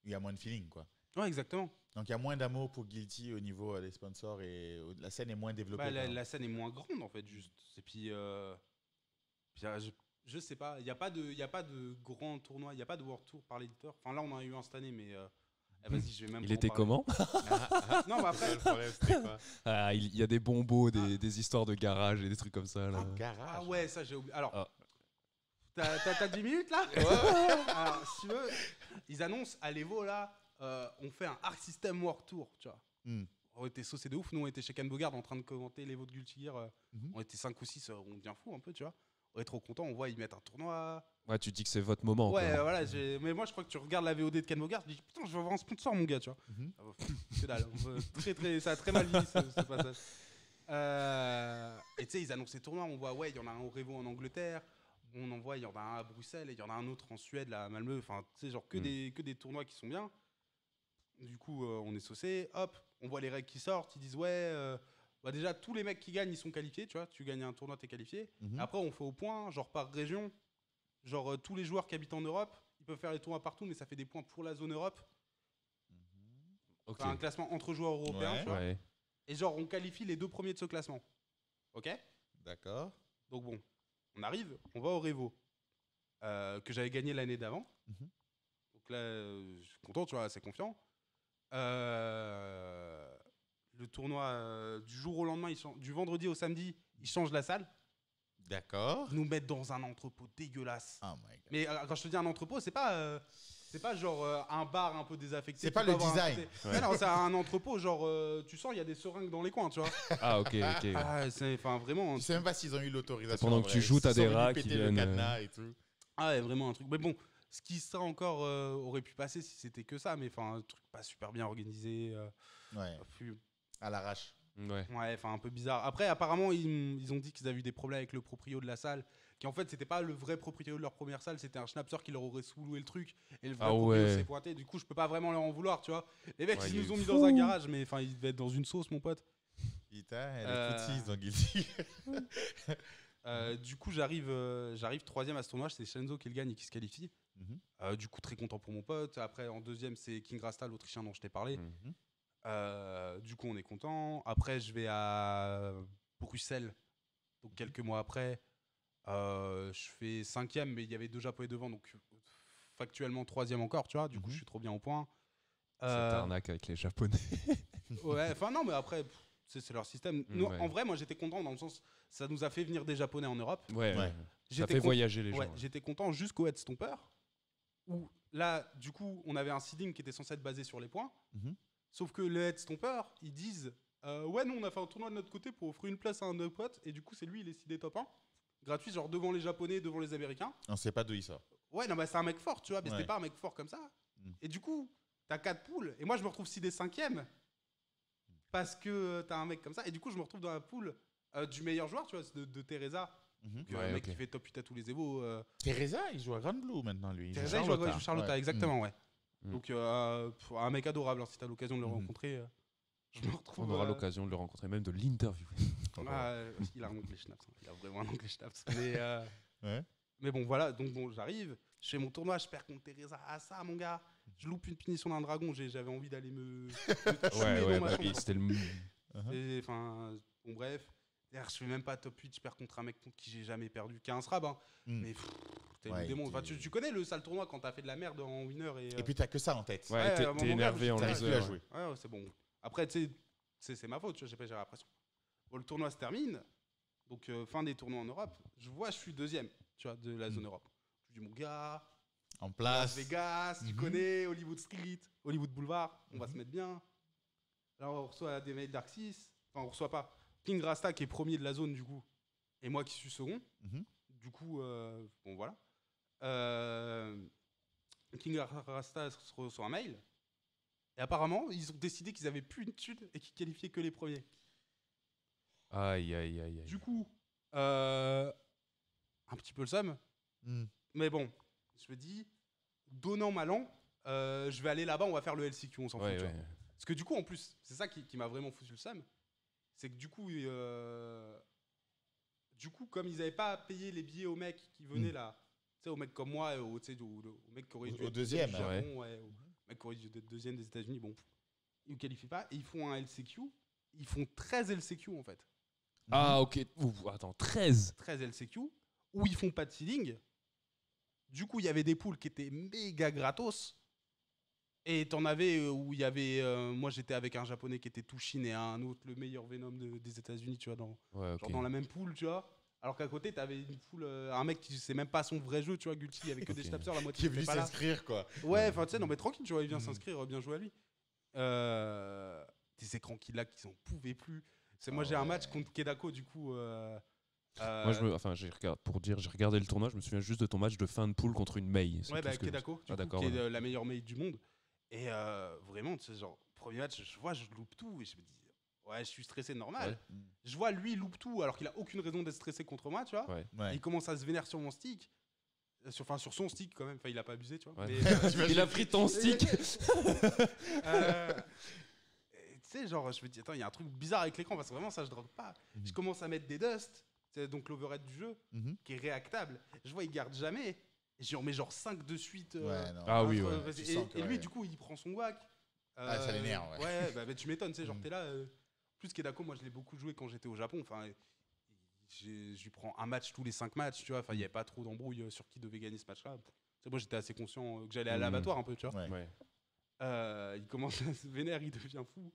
Il y a moins de feeling, quoi. Ouais, exactement. Donc il y a moins d'amour pour Guilty au niveau des sponsors et la scène est moins développée. Bah, par exemple. la scène est moins grande en fait, juste. Et puis, je sais pas, il n'y a pas de grand tournoi, il n'y a pas de World Tour par l'éditeur. Enfin là, on en a eu un cette année, mais vas-y, je vais même. Il pas en était parler. comment? Non, mais après. Le problème, c'était quoi Ah, il y a des bonbons, des histoires de garage et des trucs comme ça. Là. Un garage. Ah ouais, ça j'ai oublié. Alors, Ah. t'as 10 minutes là? Alors, si tu veux, ils annoncent à l'Evo là, on fait un Arc System World Tour, tu vois. On était saucés de ouf. Nous, on était chez Ken Bogard en train de commenter l'Evo de Guilty Gear. On était 5 ou 6, on devient fou un peu, tu vois. On est trop content, on voit ils mettent un tournoi. Ouais, tu dis que c'est votre moment. Ouais, quoi. voilà. Mais moi, je crois que tu regardes la VOD de Ken Bogard, je dis putain, je vais avoir un sponsor, mon gars, tu vois. Que dalle. Ça a très mal vieilli ce passage. Et tu sais, ils annoncent les tournois. On voit, ouais, il y en a un au Revo en Angleterre. On en voit, il y en a un à Bruxelles et il y en a un autre en Suède, là, à Malmö. Enfin, tu sais, genre que des tournois qui sont bien. Du coup, on est saucé. Hop, on voit les règles qui sortent. Ils disent, ouais. Bah déjà, tous les mecs qui gagnent, ils sont qualifiés, tu vois. Tu gagnes un tournoi, t'es qualifié. Après, on fait au point, genre par région. Genre, tous les joueurs qui habitent en Europe, ils peuvent faire les tournois partout, mais ça fait des points pour la zone Europe. Ok. Enfin, un classement entre joueurs européens, Ouais. tu vois. Ouais. Et genre, on qualifie les 2 premiers de ce classement. Ok? D'accord. Donc bon, on arrive, on va au Revo, que j'avais gagné l'année d'avant. Donc là, je suis content, tu vois, assez confiant. Le tournoi, du jour au lendemain, du vendredi au samedi, ils changent la salle. D'accord. Ils nous mettent dans un entrepôt dégueulasse. Oh my God. Mais quand je te dis un entrepôt, c'est pas genre un bar un peu désaffecté. C'est Tu pas peux le avoir design. Ouais, non, c'est un entrepôt, genre, tu sens, il y a des seringues dans les coins, tu vois. Ah, ok, ok. Ah, c'est vraiment. Je sais même pas s'ils ont eu l'autorisation. Pendant en que vrai. tu joues, t'as Ils sont des venus rats qui péter viennent, le cadenas et tout. Ah ouais, vraiment un truc. Mais bon, ce qui serait encore aurait pu passer si c'était que ça, mais enfin un truc pas super bien organisé. Ouais. Plus- À l'arrache. Ouais. Ouais, enfin un peu bizarre. Après, apparemment, ils ont dit qu'ils avaient eu des problèmes avec le proprio de la salle, qui en fait c'était pas le vrai propriétaire de leur première salle, c'était un schnapser qui leur aurait sous-loué le truc et le vrai propriétaire s'est pointé. Du coup, je peux pas vraiment leur en vouloir, tu vois. Les mecs, ils nous ont mis dans un garage, mais enfin, ils devaient être dans une sauce, mon pote. Putain, elle est foutise dans Guilty. Du coup, j'arrive 3ème à ce tournoi, c'est Shenzo qui le gagne et qui se qualifie. Du coup, très content pour mon pote. Après, en 2ème, c'est King Rasta, l'Autrichien dont je t'ai parlé. Du coup, on est content. Après, je vais à Bruxelles. Donc, quelques mois après, je fais 5ème, mais il y avait 2 Japonais devant. Donc, factuellement, 3ème encore, tu vois. Du coup, je suis trop bien au point. Cette arnaque avec les Japonais. Ouais, enfin, non, mais après, c'est leur système. Nous, en vrai, moi, j'étais content dans le sens, ça nous a fait venir des Japonais en Europe. Ça fait voyager les gens. J'étais content jusqu'au Headstomper. Où là, du coup, on avait un seeding qui était censé être basé sur les points. Sauf que le Headstomper, ils disent ouais, nous, on a fait un tournoi de notre côté pour offrir une place à un de nos potes. Et du coup, c'est lui, il est seedé top 1. Gratuit, genre devant les Japonais, devant les Américains. On sait pas d'où il sort. Ouais, non, bah c'est un mec fort, tu vois. Mais c'était pas un mec fort comme ça. Et du coup, t'as 4 poules. Et moi, je me retrouve seedé 5ème. Parce que t'as un mec comme ça. Et du coup, je me retrouve dans la poule du meilleur joueur, tu vois, de Teresa. Un mec qui fait top 8 à tous les Evo. Teresa, il joue à Grand Blue maintenant, lui. Teresa, il joue Charlotta, exactement, ouais. Donc, un mec adorable, hein, si t'as l'occasion de le rencontrer. Je me retrouve. On aura l'occasion de le rencontrer, même de l'interviewer. Il a un oncle Schnaps. Il a vraiment un oncle Schnaps. Mais bon, voilà. Donc, bon, j'arrive. Je fais mon tournoi. Je perds contre Teresa. Ah, ça, mon gars. Je loupe une punition d'un dragon. J'avais envie d'aller me. C'était le. Enfin, bon, bref. D'ailleurs, je fais même pas top 8. Je perds contre un mec contre qui j'ai jamais perdu. Qui a un SRAB. Hein. Mais t'es le démon. Enfin, tu connais le sale tournoi quand t'as fait de la merde en winner. Et puis t'as que ça en tête. Ouais, t'es énervé en loser. Ouais, c'est bon. Après, tu sais, c'est ma faute, j'ai pas géré la pression. Bon, le tournoi se termine, donc fin des tournois en Europe. Je suis 2ème, tu vois, de la zone Europe. Je dis, mon gars, en place. Las Vegas, tu connais, Hollywood Street, Hollywood Boulevard, on va se mettre bien. Alors, on reçoit des mails d'Arxis, enfin, on reçoit pas. King Rasta qui est premier de la zone, du coup, et moi qui suis second. Du coup, bon, voilà. King Rasta reçoit un mail. Et apparemment, ils ont décidé qu'ils avaient plus une thune et qu'ils qualifiaient que les premiers. Aïe. Du coup, un petit peu le seum. Mais bon, je me dis, donnant malin, je vais aller là-bas, on va faire le LCQ, on s'en fout. Parce que du coup, en plus, c'est ça qui m'a vraiment foutu le seum. C'est que du coup, comme ils n'avaient pas payé les billets aux mecs qui venaient là, tu sais, aux mecs comme moi, aux mecs qui auraient dû au deuxième. Mec qui aurait dû être 2ème des États-Unis, bon, ils ne qualifient pas et ils font un LCQ. Ils font 13 LCQ en fait. Ah, ok. Attends, 13 LCQ où ils font pas de seeding. Du coup, il y avait des poules qui étaient méga gratos. Et t'en avais où il y avait. Moi, j'étais avec un japonais qui était Tushin et un autre, le meilleur Venom des États-Unis, tu vois, dans la même poule, tu vois. Alors qu'à côté, t'avais une poule, un mec qui sait même pas son vrai jeu, tu vois, Guilty, il y avait que des schnapsers, la moitié qui est venu s'inscrire, quoi. Ouais, enfin, tu sais, non, mais tranquille, tu vois, il vient s'inscrire, bien joué à lui. Des écrans qui n'en pouvaient plus. Moi, j'ai un match contre Kedako, du coup. Moi, j'ai regardé le tournoi, je me souviens juste de ton match de fin de poule contre une Mei. Ouais, Kedako, qui est la meilleure Mei du monde. Et vraiment, tu sais, genre, premier match, je loupe tout et je me dis. Ouais, je suis stressé, normal. Je vois lui loupe tout alors qu'il a aucune raison d'être stressé contre moi, tu vois. Il commence à se vénérer sur mon stick. Sur son stick quand même. Enfin, il a pas abusé, tu vois. Mais, il a pris ton stick. Tu sais, genre, je me dis, attends, il y a un truc bizarre avec l'écran parce que vraiment, ça, je drogue pas. Je commence à mettre des dust, c'est donc l'overhead du jeu, qui est réactable. Je vois, il garde jamais. Et j'en mets genre 5 de suite. Oui. Et lui, du coup, il prend son whack. Ça l'énerve. Ouais, bah, tu m'étonnes, tu sais, genre, t'es là. Plus Kedako, moi je l'ai beaucoup joué quand j'étais au Japon. Enfin, je lui prends un match tous les 5 matchs, tu vois. Enfin, il n'y avait pas trop d'embrouille sur qui devait gagner ce match-là. Moi j'étais assez conscient que j'allais à l'abattoir un peu, tu vois. Il commence à se vénérer, il devient fou.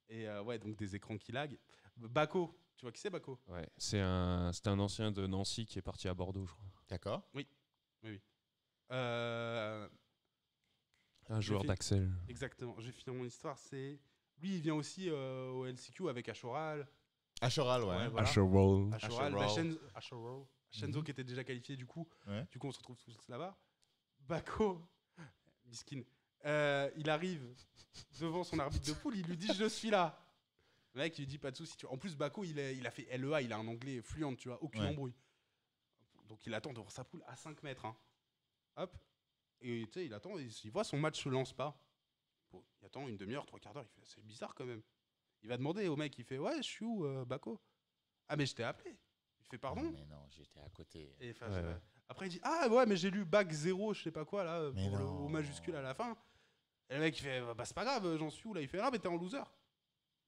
Et donc des écrans qui lag. Bako, tu vois qui c'est Bako? Ouais, c'est un ancien de Nancy qui est parti à Bordeaux, je crois. D'accord. Oui. Un joueur d'Axel. Exactement. Je vais finir mon histoire. Lui, il vient aussi au LCQ avec Ashoral. Ashoral, ouais. Voilà. Ashoral. Shenzo qui était déjà qualifié, du coup. Du coup, on se retrouve tous là-bas. Bako, miskin, il arrive devant son arbitre de poule, il lui dit « Je suis là ». Le mec, il lui dit « Pas de soucis ». En plus, Bako, il a fait LEA, il a un anglais fluent, tu vois, aucune embrouille. Donc il attend devant sa poule à 5 mètres. Hein. Hop. Et tu sais, il attend, il voit son match se lance pas. Bon, il attend une demi-heure, 3/4 d'heure. Il fait, c'est bizarre quand même. Il va demander au mec, il fait, ouais, je suis où, Bako? Ah, mais je t'ai appelé. Il fait, pardon? Mais non, j'étais à côté. Et, après, il dit, ah ouais, mais j'ai lu bac 0, je sais pas quoi, là, Mais pour le non. O majuscule à la fin. Et le mec, il fait, bah c'est pas grave, j'en suis où là? Il fait, ah, mais t'es en loser.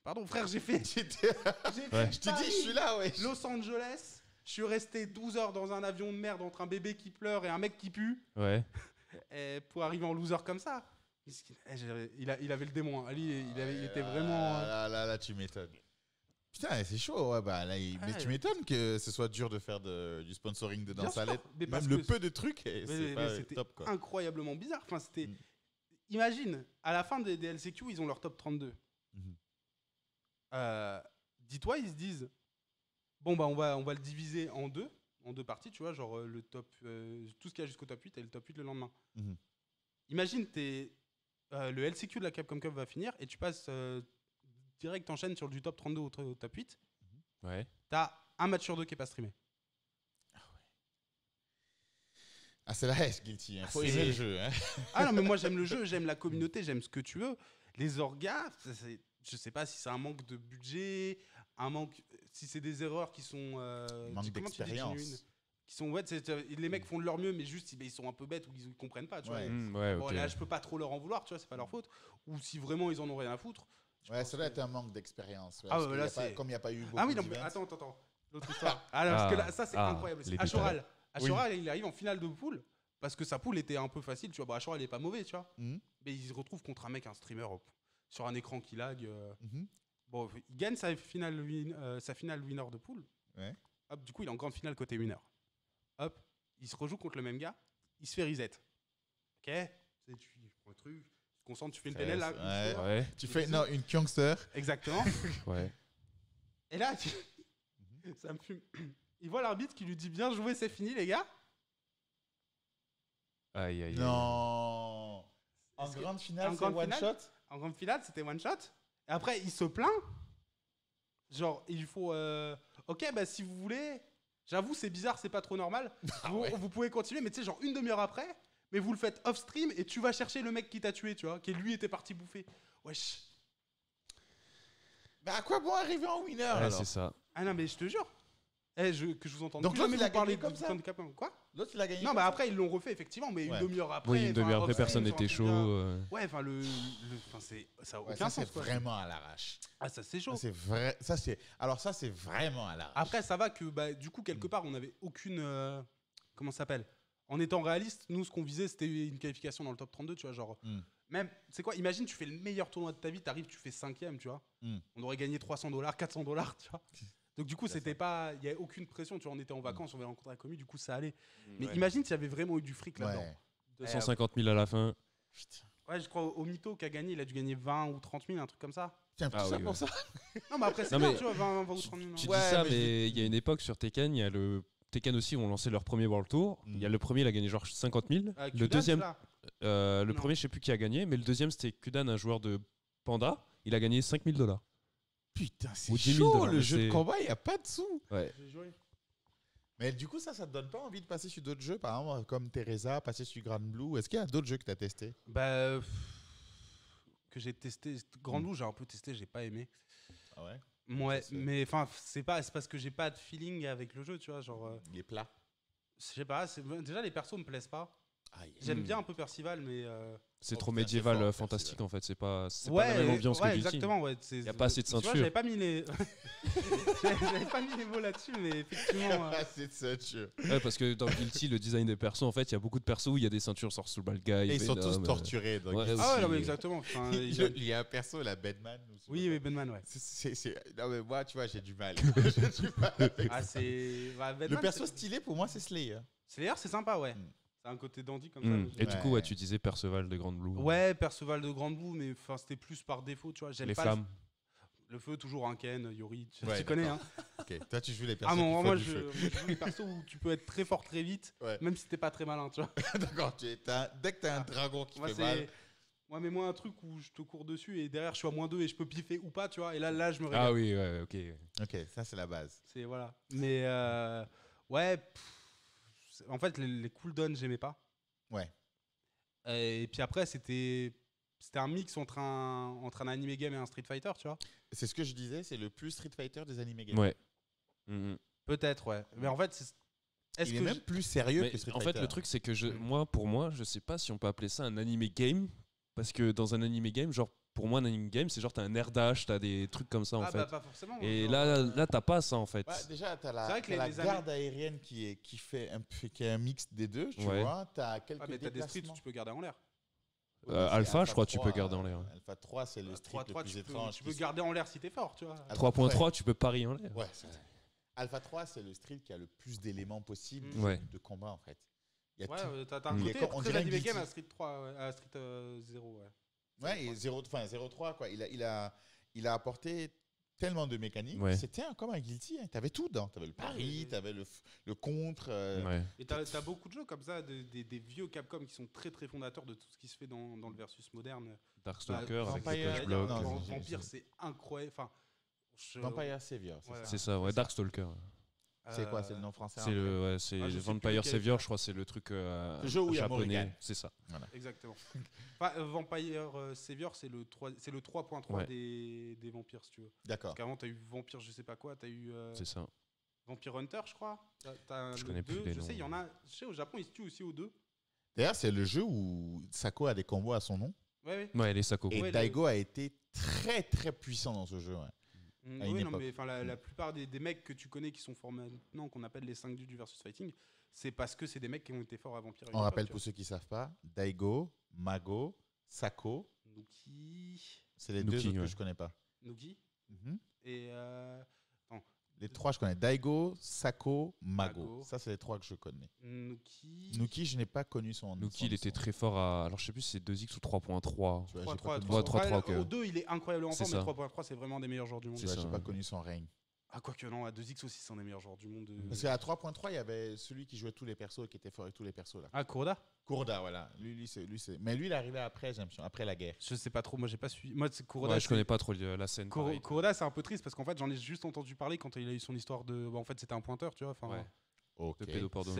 Pardon, frère, j'ai fait. Je t'ai dit, je suis là, ouais. Los Angeles. Je suis resté 12 heures dans un avion de merde entre un bébé qui pleure et un mec qui pue. Ouais. Et pour arriver en loser comme ça. Il avait le démon. Hein. Ali, il était vraiment. Là, tu m'étonnes. Putain, c'est chaud. Ouais, bah, là, mais tu m'étonnes que ce soit dur de faire du sponsoring de danse à l'aide. Même le peu de trucs, c'est top. Quoi. Incroyablement bizarre. Enfin, c'était. Imagine, à la fin des LCQ, ils ont leur top 32. Dis-toi, ils se disent bon, bah, on va le diviser en deux parties, tu vois, genre le top, tout ce qu'il y a jusqu'au top 8 et le top 8 le lendemain. Imagine, le LCQ de la Capcom Cup va finir et tu passes direct, t'enchaînes sur du top 32 au top 8. Ouais. T'as un match sur deux qui est pas streamé. Ah, c'est la hache, Guilty. Faut aimer le jeu. Hein. Ah non, mais moi, j'aime le jeu, j'aime la communauté, j'aime ce que tu veux. Les orgas, je sais pas si c'est un manque de budget, un manque, si c'est des erreurs qui sont manque d'expérience, qui sont les mecs font de leur mieux, mais juste ils sont un peu bêtes ou ils comprennent pas, tu vois. Bon, là je peux pas trop leur en vouloir, tu vois, c'est pas leur faute. Ou si vraiment ils en ont rien à foutre. Ça doit être un manque d'expérience. Ouais, là, comme il n'y a pas eu beaucoup. Ah oui, non, mais attends, l'autre histoire. Parce que là, ça c'est incroyable. Achoral, il arrive en finale de poule parce que sa poule était un peu facile, tu vois. Bah, Achoral il est pas mauvais, tu vois. Mais il se retrouve contre un mec, un streamer sur un écran qui lag. Bon, il gagne sa finale winner de poule. Ouais. Hop, du coup, il est en grande finale côté winner. Hop, il se rejoue contre le même gars. Il se fait reset. Ok, tu prends le truc, tu te concentres, tu fais une PNL là. Ouais. Tu fais une Kongster. Exactement. Ouais. Et là, ça me fume. Il voit l'arbitre qui lui dit bien joué, c'est fini les gars. Aïe. Non. En grande finale, c'est one shot. En grande finale, c'était one shot. Et après, il se plaint. Genre, il faut. Ok, bah si vous voulez. J'avoue, c'est bizarre, c'est pas trop normal. Vous pouvez continuer, mais tu sais, genre une demi-heure après, mais vous le faites off-stream et tu vas chercher le mec qui t'a tué, tu vois, qui lui était parti bouffer. Wesh. Mais à quoi bon arriver en winner alors? C'est ça. Ah non, mais je te jure. Que je vous entende. Donc l'autre, il a gagné comme ça. Quoi? L'autre, il a gagné. Non, bah après, ils l'ont refait, effectivement, mais une demi-heure après. Oui, une demi-heure après, personne n'était chaud. Ouais, enfin, ça a aucun sens. C'est vraiment à l'arrache. Ah, ça, c'est chaud. Ça, c'est vrai. Alors, ça, c'est vraiment à l'arrache. Après, ça va que, bah, du coup, quelque part, on n'avait aucune. Comment ça s'appelle? En étant réaliste, nous, ce qu'on visait, c'était une qualification dans le top 32, tu vois. Genre, même, c'est quoi? Imagine, tu fais le meilleur tournoi de ta vie, t'arrives, tu fais 5e, tu vois. On aurait gagné $300, $400, tu vois. Donc du coup, c'était pas, il y avait aucune pression, tu vois, on était en vacances, on avait rencontré la commu, du coup ça allait. Mais imagine s'il y avait vraiment eu du fric là-dedans. 250 000 à la fin. Putain. Ouais, je crois au mytho qui a gagné, il a dû gagner 20 ou 30 000, un truc comme ça. Tiens, tout ça pour ça. Non, mais après c'est bien, tu vois, 20 ou 30 000. Tu dis ça, mais il y a une époque sur Tekken, il y a le Tekken aussi, ont lancé leur premier World Tour. Il y a le premier, il a gagné genre 50 000. Le deuxième, le premier, je sais plus qui a gagné, mais le deuxième c'était Kudan, un joueur de Panda. Il a gagné $5 000. Putain, c'est chaud, le jeu de combat, il n'y a pas de sous. Ouais. Mais du coup, ça te donne pas envie de passer sur d'autres jeux, par exemple, comme Teresa, passer sur Grand Blue? Est-ce qu'il y a d'autres jeux que tu as testés? Bah, que j'ai testé. Grand Blue, j'ai un peu testé, j'ai pas aimé. Ah ouais? Ouais, mais enfin, c'est parce que j'ai pas de feeling avec le jeu, tu vois. Genre, les plats? Je sais pas, déjà les persos me plaisent pas. J'aime bien un peu Percival, mais. C'est trop médiéval, fantastique en fait. C'est pas la même ambiance que Guilty. Exactement, ouais. Il n'y a pas assez de ceinture. J'avais pas mis les. J'avais pas mis les mots là-dessus, mais effectivement. Pas assez de ceinture. Ouais, parce que dans Guilty, le design des persos, en fait, il y a beaucoup de persos où il y a des ceintures sur Soul Guy. Et ils sont tous torturés. Ouais, ah ouais, non, mais exactement. Enfin, il y a un perso, la Bedman. Oui, Bedman, ouais. Non, mais moi, tu vois, j'ai du mal. Ah, c'est. Le perso stylé, pour moi, c'est Slayer. Slayer, c'est sympa, ouais. C'est un côté dandy comme ça. Et du coup, tu disais Perceval de Grande Blue. Ouais, Perceval de Grande Blue, mais c'était plus par défaut, tu vois. Les flammes. Le feu, toujours un Ken, Yori, tu ouais, connais, hein. Ok, toi tu joues les persos. Ah non, moi je joue les persos où tu peux être très fort très vite, même si t'es pas très malin, tu vois. D'accord, dès que t'as un dragon qui fait mal. Moi, mets-moi un truc où je te cours dessus et derrière je suis à -2 et je peux piffer ou pas, tu vois. Et là je me régale. Ah oui, ouais, ok. Ok, ça c'est la base. C'est voilà. Mais ouais. En fait, les cooldowns, j'aimais pas. Ouais. Et puis après, c'était un mix entre un anime game et un Street Fighter, tu vois. C'est ce que je disais, c'est le plus Street Fighter des anime games. Ouais. Peut-être, ouais. Mais en fait, il est même plus sérieux que Street Fighter. En fait, le truc, c'est que pour moi, je sais pas si on peut appeler ça un anime game. Parce que dans un anime game, genre, pour moi, un anime game, c'est genre, t'as un air dash, t'as des trucs comme ça, en fait. Bah, pas forcément. Et genre, là, t'as pas ça, en fait. Ouais, déjà, t'as la, C'est vrai que t'as les la garde aérienne qui est un mix des deux, tu vois. T'as quelques mais t'as des streets où déplacements. tu peux garder en l'air. Alpha, je crois, tu peux garder en l'air. Alpha 3, c'est le street le plus étrange. Tu peux garder en l'air si t'es fort, tu vois. 3.3, tu peux parier en l'air. Ouais, Alpha 3, c'est le street qui a le plus d'éléments possibles de combat, en fait. Ouais, t'as un côté très anime game à Street 3, à Street 0, ouais. Ouais, et 0.3, quoi. Il a apporté tellement de mécaniques. Ouais. C'était comme un Guilty. Hein. T'avais tout dedans. T'avais le pari, t'avais le contre. Et t'as beaucoup de jeux comme ça, des vieux Capcom qui sont très très fondateurs de tout ce qui se fait dans le versus moderne. Darkstalker, Vampire, c'est incroyable. Enfin, Vampire Savior, c'est ça, ouais, Darkstalker. C'est quoi, c'est le nom français? C'est Vampire Savior, je crois, c'est le truc japonais. C'est ça. Voilà. Exactement. Vampire Savior, c'est le 3.3 des vampires, si tu veux. D'accord. Parce qu'avant, t'as eu Vampire, je sais pas quoi, t'as eu. C'est ça. Vampire Hunter, je crois. Je connais plus les noms. Je sais, il y en a. Je sais, au Japon, ils se tuent aussi aux 2. D'ailleurs, c'est le jeu où Sako a des combos à son nom. Ouais, les Sako. Et Daigo a été très très puissant dans ce jeu. Oui, non, mais la plupart des mecs que tu connais qui sont forts maintenant, qu'on appelle les 5 du versus fighting, c'est parce que c'est des mecs qui ont été forts à Vampire. On rappelle pour ceux qui ne savent pas, Daigo, Mago, Sako. Nuki. C'est les deux autres que je ne connais pas. Nuki. Et. Les trois, je connais. Daigo, Sako, Mago. Ça, c'est les trois que je connais. Nuki, je n'ai pas connu son nom. Nuki, il était très fort à. Alors, je sais plus si c'est 2X ou 3.3. 3.3. Au 2, il est incroyablement fort, mais 3.3, c'est vraiment des meilleurs joueurs du monde. Je n'ai pas connu son règne. Ah, quoique non, à 2X aussi, c'est un des meilleurs joueurs du monde. Parce qu'à 3.3, il y avait celui qui jouait tous les persos, qui était fort avec tous les persos. Là. Ah, Kuroda. Kuroda, voilà. Lui, c'est. Mais lui, il est arrivé après, j'ai l'impression, après la guerre. Je sais pas trop, moi, j'ai pas suivi. Moi, c'est Kuroda. Ouais, je connais pas trop la scène. Kuroda, c'est un peu triste parce qu'en fait, j'en ai juste entendu parler quand il a eu son histoire de. Bah, en fait, c'était un pointeur, tu vois. Enfin, de pédoporno.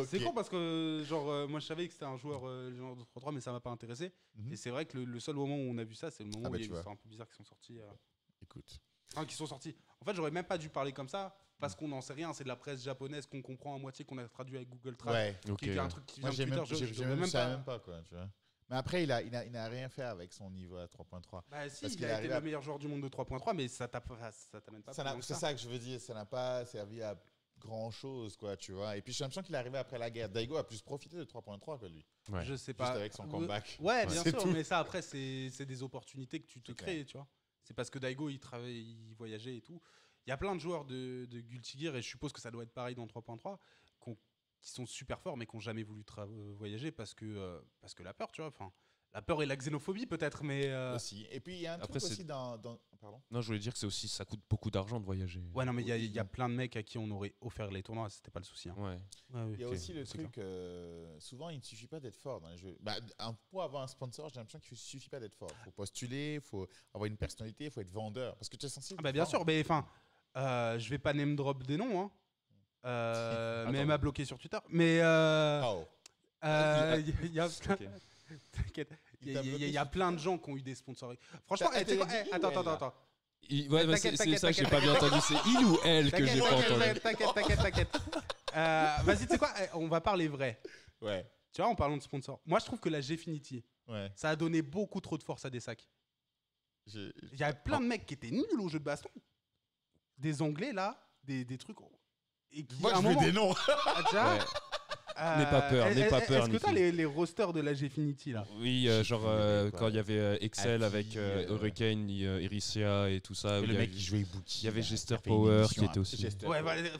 C'est con parce que, genre, moi, je savais que c'était un joueur genre de 3.3, mais ça m'a pas intéressé. Et c'est vrai que le seul moment où on a vu ça, c'est le moment où il y a des histoires un peu bizarres qui sont sorties. Écoute. Qui sont sortis. En fait, j'aurais même pas dû parler comme ça parce qu'on n'en sait rien. C'est de la presse japonaise qu'on comprend à moitié, qu'on a traduit avec Google Trad. Ouais. Qui est un truc qui vient de Twitter. Je même pas quoi, tu vois. Mais après, il n'a rien fait avec son niveau à 3.3. Bah si, il a été le meilleur joueur du monde de 3.3, mais ça t'amène pas. C'est ça que je veux dire. Ça n'a pas servi à grand chose, quoi, tu vois. Et puis j'ai l'impression qu'il est arrivé après la guerre. Daigo a plus profité de 3.3 que lui. Ouais. Je sais pas. Juste avec son comeback. Ouais, bien sûr. Mais ça, après, c'est des opportunités que tu te crées, tu vois. C'est parce que Daigo, il voyageait et tout. Il y a plein de joueurs de Guilty Gear, et je suppose que ça doit être pareil dans 3.3, qui sont super forts, mais qui n'ont jamais voulu voyager parce que la peur, tu vois. Enfin, la peur et la xénophobie, peut-être, mais... Aussi. Et puis, il y a un truc aussi dans... Pardon. Non, je voulais dire que ça coûte beaucoup d'argent de voyager. Ouais, non, mais il y a plein de mecs à qui on aurait offert les tournois, c'était pas le souci. Hein. Ouais. Il y a aussi le truc, souvent, il ne suffit pas d'être fort dans les jeux. Pour avoir un sponsor, j'ai l'impression qu'il ne suffit pas d'être fort. Il faut postuler, il faut avoir une personnalité, il faut être vendeur. Parce que tu es censé... bien sûr, mais enfin, je vais pas name drop des noms, hein. Mais elle m'a bloqué sur Twitter. Mais il y a plein de gens qui ont eu des sponsors. Franchement, attends. C'est ça que j'ai pas bien entendu. C'est il ou elle que j'ai pas entendu. T'inquiète. Vas-y, tu sais quoi? On va parler vrai. Ouais. Tu vois, en parlant de sponsors. Moi, je trouve que la Gfinity, ça a donné beaucoup trop de force à des sacs. Il y a plein de mecs qui étaient nuls au jeu de baston. Des Anglais, là, des trucs. Et moi, je veux des noms. N'aie pas peur. Est-ce que t'as les rosters de la Gfinity là? Oui, quand il y avait Excel avec Hurricane, Iricia et tout ça. Et le mec qui jouait Ibuki. Il y avait Jester Power qui était aussi.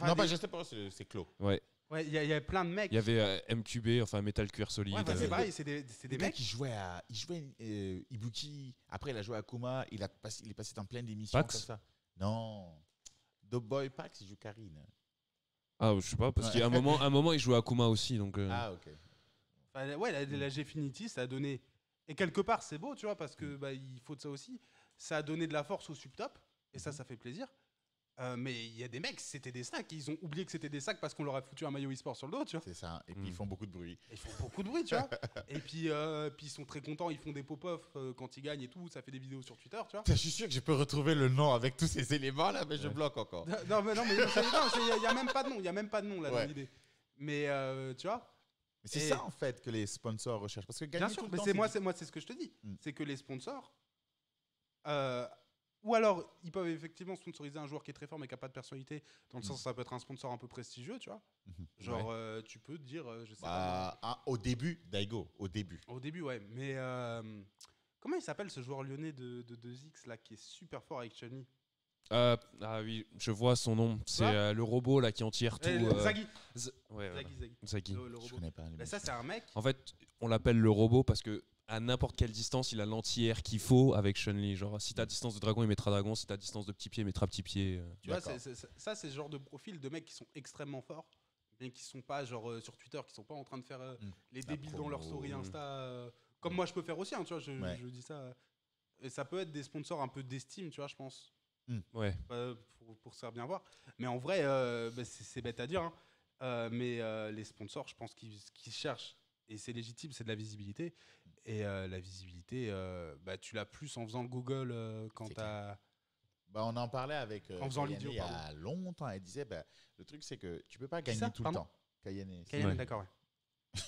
Non, pas Jester Power, c'est Claw. Ouais. Ouais, il y avait plein de mecs. Il y avait MQB, enfin Metal Cuir Solid. Ouais, c'est pareil, c'est des mecs qui jouaient Ibuki. Après, il a joué à Akuma. Il est passé dans plein d'émissions comme ça. Non. Dope Boy Pax, il joue Karine. Ah, je sais pas, parce qu'à un moment, il jouait à Akuma aussi. Donc, Ah, ok. Enfin, ouais, la Gfinity, ça a donné. Et quelque part, c'est beau, tu vois, parce que il faut de ça aussi. Ça a donné de la force au subtop, et ça fait plaisir. Mais il y a des mecs, c'était des sacs. Ils ont oublié que c'était des sacs parce qu'on leur a foutu un maillot e-sport sur le dos, tu vois. C'est ça. Et puis ils font beaucoup de bruit. Ils font beaucoup de bruit, tu vois. Et puis ils sont très contents. Ils font des pop-off quand ils gagnent et tout. Ça fait des vidéos sur Twitter, tu vois. Je suis sûr que je peux retrouver le nom avec tous ces éléments là, mais je bloque encore. Non, mais il y a même pas de nom. Il y a même pas de nom là dans l'idée. Mais tu vois. Mais c'est ça en fait que les sponsors recherchent. Parce que gagner bien sûr, tout le mais temps, c'est ce que je te dis. C'est que les sponsors. Ou alors, ils peuvent effectivement sponsoriser un joueur qui est très fort mais qui n'a pas de personnalité, dans le sens où ça peut être un sponsor un peu prestigieux, tu vois. Genre, tu peux te dire, je sais pas. Au début, Daigo, au début. Au début, ouais. Mais comment il s'appelle ce joueur lyonnais de 2X là, qui est super fort avec Chun-Li? Ah oui, je vois son nom. C'est le robot là qui en tire tout. Zaggy. Zaggy. Le robot. Je connais pas. Ça, c'est un mec. En fait, on l'appelle le robot parce que à n'importe quelle distance, il a l'anti-air qu'il faut avec Chun-Li. Genre, si t'as distance de dragon, il mettra dragon. Si t'as distance de petit pied, il mettra petit pied. Tu vois, ça, c'est ce genre de profil de mecs qui sont extrêmement forts, mais qui sont pas, genre, sur Twitter, qui sont pas en train de faire les débiles dans leur story Insta. Comme moi, je peux faire aussi, hein, tu vois, je dis ça. Et ça peut être des sponsors un peu d'estime, tu vois, je pense. Ouais. Pour se faire bien voir. Mais en vrai, c'est bête à dire, hein. Mais les sponsors, je pense qu'ils cherchent, et c'est légitime, c'est de la visibilité. Et la visibilité, tu l'as plus en faisant le Google quand t'as... on en parlait avec en faisant Kayane il y a longtemps. Elle disait, le truc, c'est que tu peux pas gagner tout le temps. Kayane, d'accord, ouais.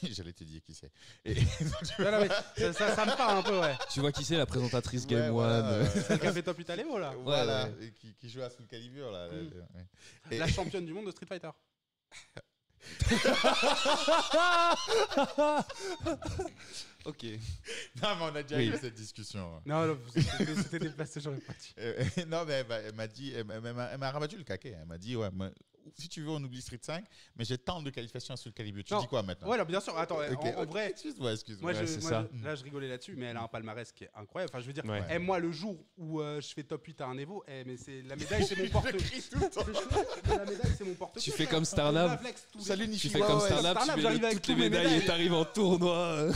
J'allais te dire qui c'est. Non, mais ça me parle un peu, ouais. Tu vois qui c'est, la présentatrice Game One Celle qui a fait Top 8 à l'Evo, là. Voilà, qui joue à Soul Calibur, là. La championne du monde de Street Fighter. Ok. Non, mais on a déjà eu cette discussion. Non, c'était déplacé, j'aurais pas dit. Non, mais elle m'a dit, elle m'a rabattu le caquet. Elle m'a dit, ouais, si tu veux, on oublie Street 5, mais j'ai tant de qualifications sur le Calibur. Tu dis quoi maintenant? Ouais, bien sûr. Attends, en vrai. Excuse-moi. Moi, là, je rigolais là-dessus, mais elle a un palmarès qui est incroyable. Enfin, je veux dire, moi, le jour où je fais top 8 à un Evo, mais c'est la médaille, c'est mon porte-clés. La médaille, c'est mon porte-clés. Tu fais comme Starnab. Salut Nifi. Tu fais comme Starnab, tu mets toutes les médailles et t'arrives en tournoi.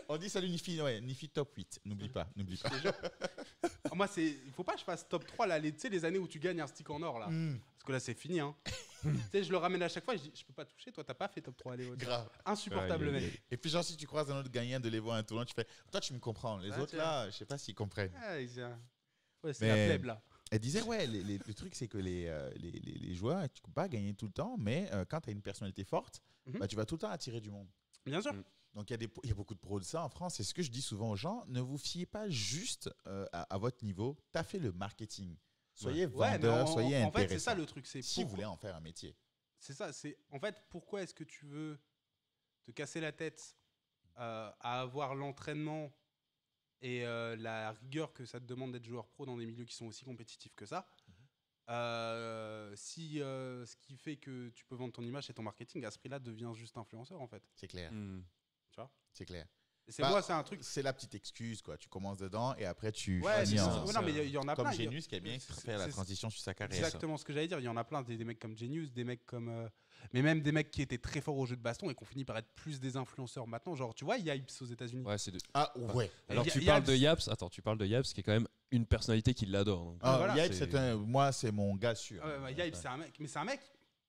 On dit salut Nifi, Nifi top 8. N'oublie pas. Moi, il faut pas que je fasse top 3 là, les années où tu gagnes un stick en or là. Parce que là, c'est fini. Hein. Tu sais, je le ramène à chaque fois, je dis, je peux pas toucher, toi, t'as pas fait top 3 à l'Evo. Grave. Insupportable, mec. Et puis, genre, si tu croises un autre gagnant de l'Evo à un tournoi, tu fais, toi, tu me comprends. Les autres là, je sais pas s'ils comprennent. Ouais, c'est la plèbe là. Elle disait, le truc, c'est que les joueurs, tu peux pas gagner tout le temps, mais quand tu as une personnalité forte, tu vas tout le temps attirer du monde. Bien sûr. Donc, il y a beaucoup de pros de ça en France. C'est ce que je dis souvent aux gens. Ne vous fiez pas juste à votre niveau. Taffez le marketing. Soyez vendeur, soyez intéressant. En fait, c'est ça le truc. Si vous voulez en faire un métier. C'est ça. En fait, pourquoi est-ce que tu veux te casser la tête à avoir l'entraînement et la rigueur que ça te demande d'être joueur pro dans des milieux qui sont aussi compétitifs que ça si ce qui fait que tu peux vendre ton image et ton marketing, à ce prix-là, devient juste influenceur, en fait. C'est clair. Tu vois? C'est clair. Moi, c'est un truc. C'est la petite excuse, quoi. Tu commences dedans et après tu. Ouais, non, mais il y en a comme plein. Comme Genius qui a bien fait la transition sur sa carrière. Exactement ce que j'allais dire. Il y en a plein, des mecs comme Genius, des mecs comme. Mais même des mecs qui étaient très forts au jeu de baston et qui ont fini par être plus des influenceurs maintenant. Genre, tu vois, Yipes aux États-Unis. Ouais, c'est de... Ah, ouais. Alors, tu parles de Yaps. Attends, tu parles de Yaps qui est quand même une personnalité qui l'adore. Donc. Yipes, moi, c'est mon gars sûr. Yipes, c'est un mec. Mais c'est un mec.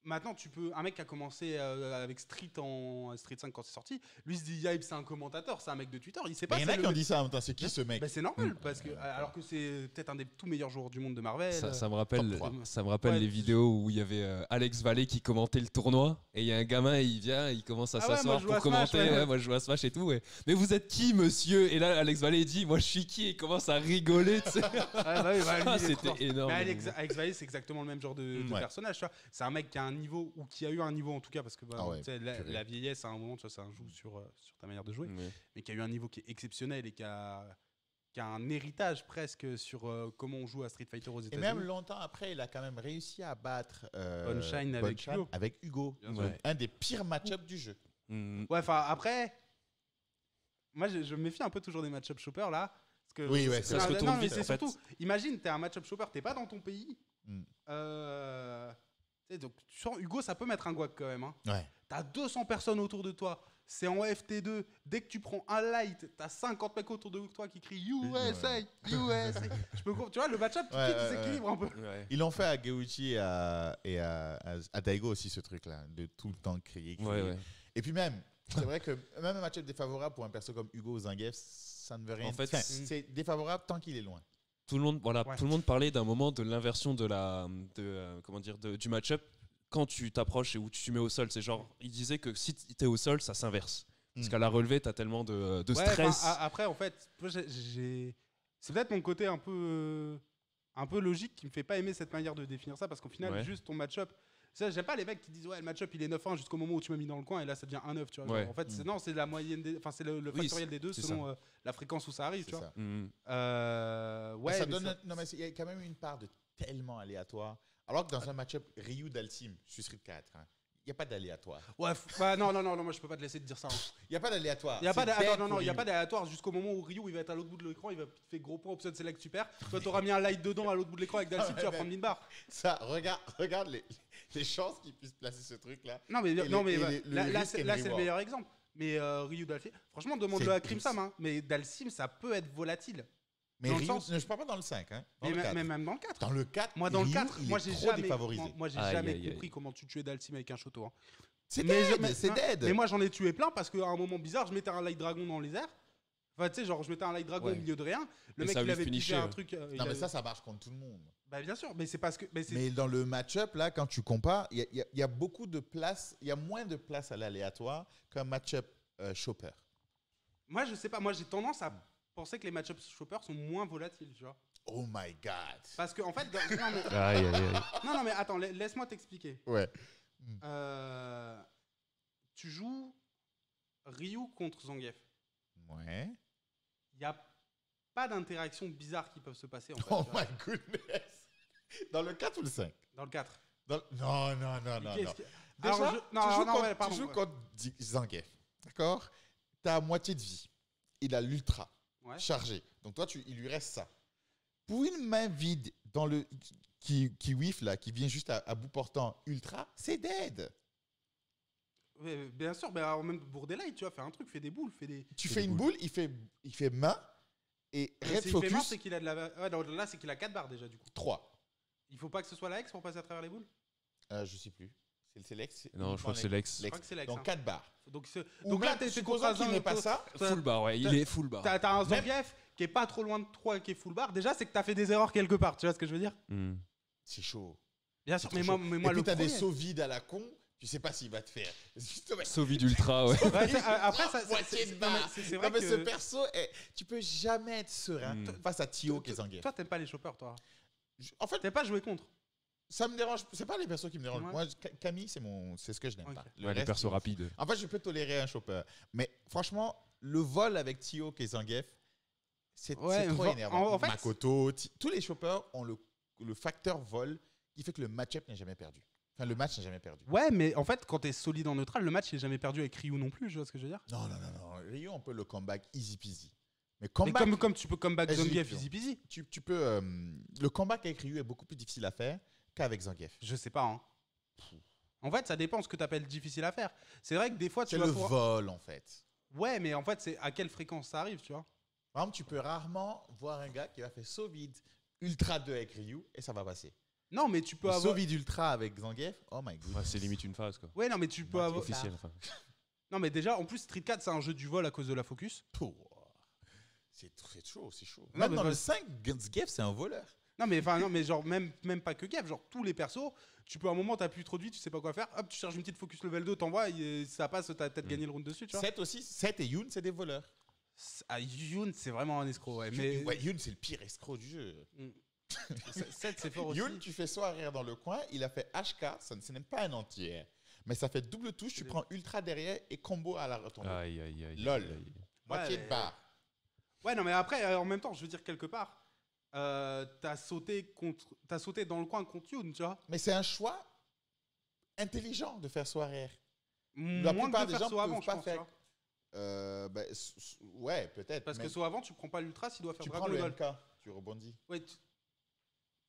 Maintenant, un mec qui a commencé avec Street 5 quand c'est sorti, lui se dit Yipes, c'est un commentateur, c'est un mec de Twitter, il sait pas. Il y en a qui ont dit ça en même temps, c'est qui ce mec? C'est normal, parce que, alors que c'est peut-être un des tout meilleurs joueurs du monde de Marvel. Ça me rappelle les vidéos où il y avait Alex Vallée qui commentait le tournoi, et il y a un gamin, il vient, il commence à s'asseoir pour commenter. Moi je joue à Smash et tout. Mais vous êtes qui, monsieur? Et là, Alex Vallée dit, moi je suis qui? Et il commence à rigoler. C'était énorme. Mais Alex Vallée, c'est exactement le même genre de personnage. C'est un mec qui a un niveau, ou qui a eu un niveau en tout cas, parce que la vieillesse à un moment, ça joue sur ta manière de jouer, mais qui a eu un niveau qui est exceptionnel et qui a un héritage presque sur comment on joue à Street Fighter aux États-Unis. Et même longtemps après, il a quand même réussi à battre Sunshine avec Hugo. Un des pires match-ups du jeu. Ouais, enfin après, moi je me méfie un peu toujours des match-up shoppers là. Parce que ça se retourne vite. C'est surtout, imagine, t'es un match-up shopper, t'es pas dans ton pays. Donc, Hugo, ça peut mettre un guac quand même. Hein. Ouais. T'as 200 personnes autour de toi. c'est en FT2. Dès que tu prends un light, t'as 50 mecs autour de toi qui crient USA, USA. Tu vois, le match-up, tout de suite, il s'équilibre un peu. Ouais. Ils l'ont fait à Geuchi et à Daigo aussi, ce truc-là, de tout le temps crier. Ouais. Et puis même, c'est vrai que même un match-up défavorable pour un perso comme Hugo ou Zangief, ça ne veut rien dire. Enfin, c'est défavorable tant qu'il est loin. Tout le monde parlait d'un moment de l'inversion du match-up quand tu t'approches et où tu mets au sol. C'est genre, il disait que si tu es au sol, ça s'inverse. Parce qu'à la relevée, tu as tellement de stress. Après, en fait, c'est peut-être mon côté un peu logique qui me fait pas aimer cette manière de définir ça, parce qu'au final, juste ton match-up. J'aime pas les mecs qui disent le match-up il est 9-1 jusqu'au moment où tu m'as mis dans le coin et là ça devient 1-9. Tu vois, genre, en fait, c'est la moyenne, c'est le factoriel des deux selon la fréquence où ça arrive. Tu vois. Ça donne. Non, mais il y a quand même une part de tellement aléatoire. Alors que dans un match-up Ryu d'Altim, je suis Street 4, il n'y a pas d'aléatoire. Ouais, non, moi je peux pas te laisser te dire ça. Il n'y a pas d'aléatoire. Il n'y a pas d'aléatoire jusqu'au moment où Ryu il va être à l'autre bout de l'écran, il va faire gros point, option select super. Toi, tu auras mis un light dedans à l'autre bout de l'écran avec Dalsim, tu vas prendre mine barre. Ça, regarde les chances qu'il puisse placer ce truc-là. Non, mais là, c'est le meilleur exemple. Mais Ryu Dalsim, franchement, demande-le à Crimson, mais Dalsim, ça peut être volatile. Mais Ryu, je parle pas dans le 5, hein. Mais même dans le 4. Dans le 4, moi, dans le 4, j'ai jamais défavorisé. Moi, j'ai jamais compris comment tu tuais Dalsim avec un Shoto. Hein. C'est dead. Mais moi, j'en ai tué plein parce qu'à un moment bizarre, je mettais un Light Dragon dans les airs. Enfin, tu sais, genre, je mettais un Light Dragon au milieu de rien. Le mec, il avait piqué un truc. Non, mais ça marche contre tout le monde. Bah, bien sûr, mais c'est parce que. Mais dans le match-up, là, quand tu compares, il y a beaucoup de place, il y a moins de place à l'aléatoire qu'un match-up Chopper. Moi, je sais pas, moi, j'ai tendance à penser que les match-ups Chopper sont moins volatiles, tu vois. Oh my god. Parce que en fait, non mais attends, laisse-moi t'expliquer. Ouais. Tu joues Ryu contre Zangief. Ouais. Il n'y a pas d'interactions bizarres qui peuvent se passer en fait. Oh my goodness. Dans le 4 ou le 5? Dans le 4. Non. Déjà, tu joues contre Zangief. D'accord? Tu as moitié de vie. Il a l'ultra. Chargé. Donc toi, il lui reste ça. Pour une main vide dans le qui whiff là, qui vient juste à bout portant ultra, c'est dead. Ouais, bien sûr, mais alors même pour des lights, tu vois, fais un truc, fais des boules, Tu fais une boule, il fait main et red focus. Il fait main, c'est qu'il a de la. Ouais, là, c'est qu'il a 4 barres déjà du coup. 3. Il faut pas que ce soit la X pour passer à travers les boules. Je sais plus. C'est l'ex. Non, je crois que c'est l'ex. Donc 4 barres. Donc là, t'es contre un qui n'est pas ça. Full bar, ouais, il est full bar. T'as un Zangief qui est pas trop loin de 3 qui est full bar. Déjà, c'est que t'as fait des erreurs quelque part. Tu vois ce que je veux dire? C'est chaud. Bien sûr, mais moi, et puis t'as des sauts vides à la con. Tu sais pas s'il va te faire. Sauts vides ultra, ouais. Après, c'est vrai que ce perso, tu peux jamais être serein face à Tio qui est Zangief. Toi, t'aimes pas les choppers, toi. En fait, t'aimes pas jouer contre. Ça me dérange. C'est pas les persos qui me dérangent. Moi, Camille, c'est ce que je n'aime pas. Les persos rapides. En fait, je peux tolérer un chopper. Mais franchement, le vol avec Tio qui est Zangief, c'est trop énervant. En fait, Makoto, tous les choppers ont le facteur vol qui fait que le match-up n'est jamais perdu. Enfin, le match n'est jamais perdu. Ouais, mais en fait, quand t'es solide en neutral, le match n'est jamais perdu avec Ryu non plus, je vois ce que je veux dire. Non. Ryu, on peut le comeback easy peasy. Mais comme tu peux comeback Zangief easy peasy. Tu peux. Le comeback avec Ryu est beaucoup plus difficile à faire qu'avec Zangief. Je sais pas. Hein. En fait, ça dépend ce que tu appelles difficile à faire. C'est vrai que des fois, tu vas. C'est le vol, en fait. Ouais, mais en fait, c'est à quelle fréquence ça arrive, tu vois. Par exemple, tu peux rarement voir un gars qui va faire saut vide ultra 2 avec Ryu et ça va passer. Non, mais tu peux avoir. Saut vide ultra avec Zangief, oh my god. Ouais, c'est limite une phase, quoi. Ouais, non, mais tu peux avoir. Officiel, enfin. Non, mais déjà, en plus, Street 4, c'est un jeu du vol à cause de la focus. C'est chaud, c'est chaud. Même dans le 5, Zangief, c'est un voleur. Non, mais genre, même pas que Gef, genre tous les persos, tu peux à un moment, t'as plus trop de vie, tu sais pas quoi faire, hop, tu charges une petite focus level 2, t'envoies, ça passe, t'as peut-être gagné le round dessus, tu vois. 7 aussi, 7 et Yoon, c'est des voleurs. Yoon, c'est vraiment un escroc, ouais. Yoon, c'est le pire escroc du jeu. 7, c'est fort aussi. Yoon, tu fais soit arrière dans le coin, il a fait HK, ça ne c'est même pas un entier. Mais ça fait double touche, tu prends ultra derrière et combo à la retombée. Aïe. LOL. Moitié de barre. Ouais, non, mais après, en même temps, je veux dire, quelque part, t'as sauté dans le coin contre Yoon, tu vois. Mais c'est un choix intelligent de faire saut arrière. La plupart des gens ne peuvent pas faire. Ouais, peut-être. Parce que saut avant, tu prends pas l'ultra s'il doit faire tu prends le MK, tu rebondis. Ouais,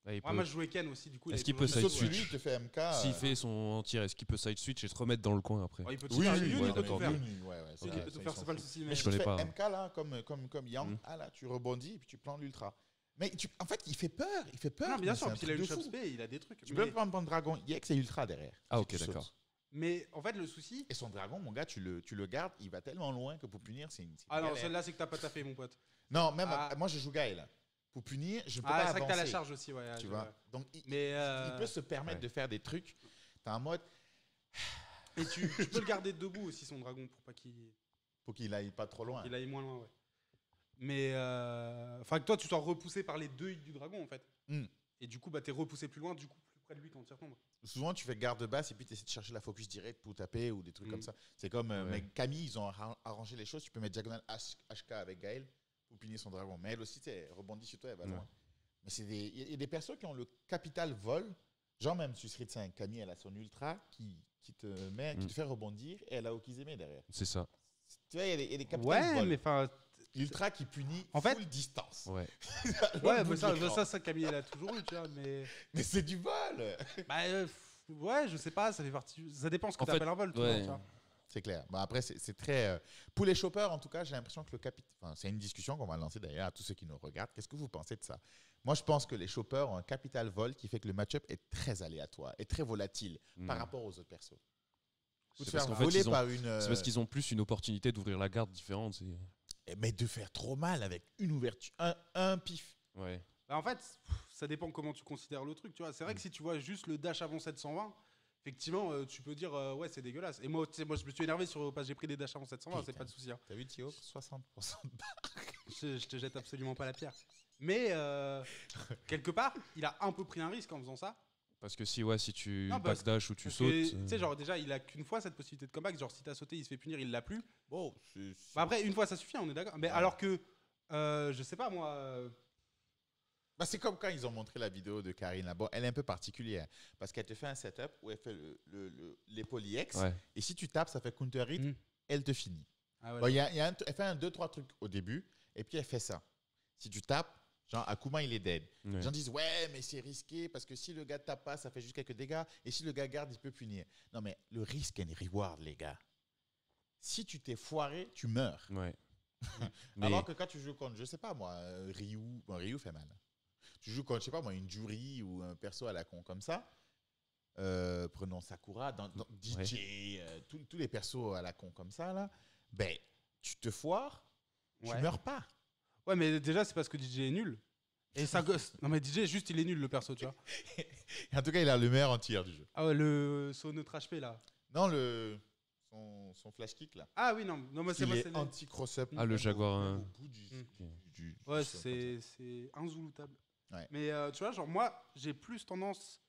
Moi, je jouais Ken aussi, du coup. Est-ce qu'il peut side switch? Lui, il te fait MK. S'il fait son tir, est-ce qu'il peut side switch et se remettre dans le coin après? Il peut tout faire. Il peut tout faire. Il peut tout faire, c'est pas le souci. Mais je connais pas. MK là, comme Yang, là, tu rebondis et puis tu plants l'ultra. Mais en fait, il fait peur. Non, bien sûr, puis il a une shop spé, il a des trucs. Tu peux pas prendre Dragon EX et Ultra derrière. Ah, ok, d'accord. Mais en fait, le souci. Et son dragon, mon gars, tu le gardes, il va tellement loin que pour punir, c'est une. Ah non, celle-là, c'est que t'as pas taffé, mon pote. Non, même moi, je joue Gaël. Pour punir, je peux pas avancer. C'est vrai que t'as la charge aussi, ouais. Tu vois. Donc, il peut se permettre de faire des trucs. T'as un mode. Et tu peux le garder debout aussi, son dragon, pour pas qu'il. Pour qu'il aille pas trop loin. Il aille moins loin, ouais. Mais. Enfin, que toi, tu sois repoussé par les deux hits du dragon, en fait. Et du coup, t'es repoussé plus loin, du coup, plus près de lui quand il retombe. Souvent, tu fais garde basse et puis tu essaies de chercher la focus direct pour taper ou des trucs comme ça. C'est comme mais Camille, ils ont arrangé les choses. Tu peux mettre diagonale HK avec Gaël pour punir son dragon. Mais elle aussi, elle rebondit sur toi, elle va loin. Mais il y a des persos qui ont le capital vol. Genre même sur Street 5, Camille, elle a son ultra qui te fait rebondir et elle a Okizeme derrière. C'est ça. Tu vois, il y a des capitales vol. Mais enfin. L'ultra qui punit full distance. Ouais. Mais ça, Camille, elle a toujours eu, tu vois. Mais c'est du vol. Ouais, je sais pas, ça fait partie. Ça dépend ce que t'appelles un vol, tu vois. C'est clair. Bon, après, c'est très. Pour les choppers, en tout cas, j'ai l'impression que c'est une discussion qu'on va lancer d'ailleurs à tous ceux qui nous regardent. Qu'est-ce que vous pensez de ça? Moi, je pense que les choppers ont un capital vol qui fait que le match-up est très aléatoire et très volatile par rapport aux autres persos. C'est parce qu'ils ont plus une opportunité d'ouvrir la garde différente. Mais de faire trop mal avec une ouverture, un pif. Ouais. En fait, ça dépend comment tu considères le truc. Tu vois, c'est vrai que si tu vois juste le dash avant 720. Effectivement, tu peux dire ouais, c'est dégueulasse. Et moi, je me suis énervé parce que j'ai pris des dashs avant 720, c'est pas de souci. Hein. T'as vu Thio 60% de barre. Je te jette absolument pas la pierre. Mais quelque part, il a un peu pris un risque en faisant ça. Parce que si tu backdash ou tu sautes. Tu sais, genre déjà, il a qu'une fois cette possibilité de comeback. Genre, si t'as sauté, il se fait punir, il l'a plus. Bon, après, une fois, ça suffit, on est d'accord. Mais alors que, je sais pas moi. C'est comme quand ils ont montré la vidéo de Karine là-bas. Elle est un peu particulière parce qu'elle te fait un setup où elle fait l'épaule IX. Ouais. Et si tu tapes, ça fait counter hit, elle te finit. Ah ouais, elle fait 2-3 trucs au début et puis elle fait ça. Si tu tapes, genre Akuma il est dead. Ouais. Les gens disent ouais, mais c'est risqué parce que si le gars tape pas, ça fait juste quelques dégâts. Et si le gars garde, il peut punir. Non, mais le risque and reward, les gars. Si tu t'es foiré, tu meurs. Ouais. Alors que quand tu joues contre, je sais pas moi, Ryu fait mal. Tu joues contre, je sais pas moi, une Jury ou un perso à la con comme ça. Prenons Sakura, dans DJ, tous les persos à la con comme ça, là. Ben, tu te foires, tu meurs pas. Ouais, mais déjà, c'est parce que DJ est nul. Et ça non, mais DJ, juste, il est nul, le perso, tu vois. En tout cas, il a le meilleur en tir du jeu. Ah ouais, son neutre HP, là. Non, son flash kick, là. Ah oui, non mais c'est anti-cross-up. Ah, le Jaguar. Ouais, c'est inzoulutable. Ouais. Mais tu vois, genre moi, j'ai plus tendance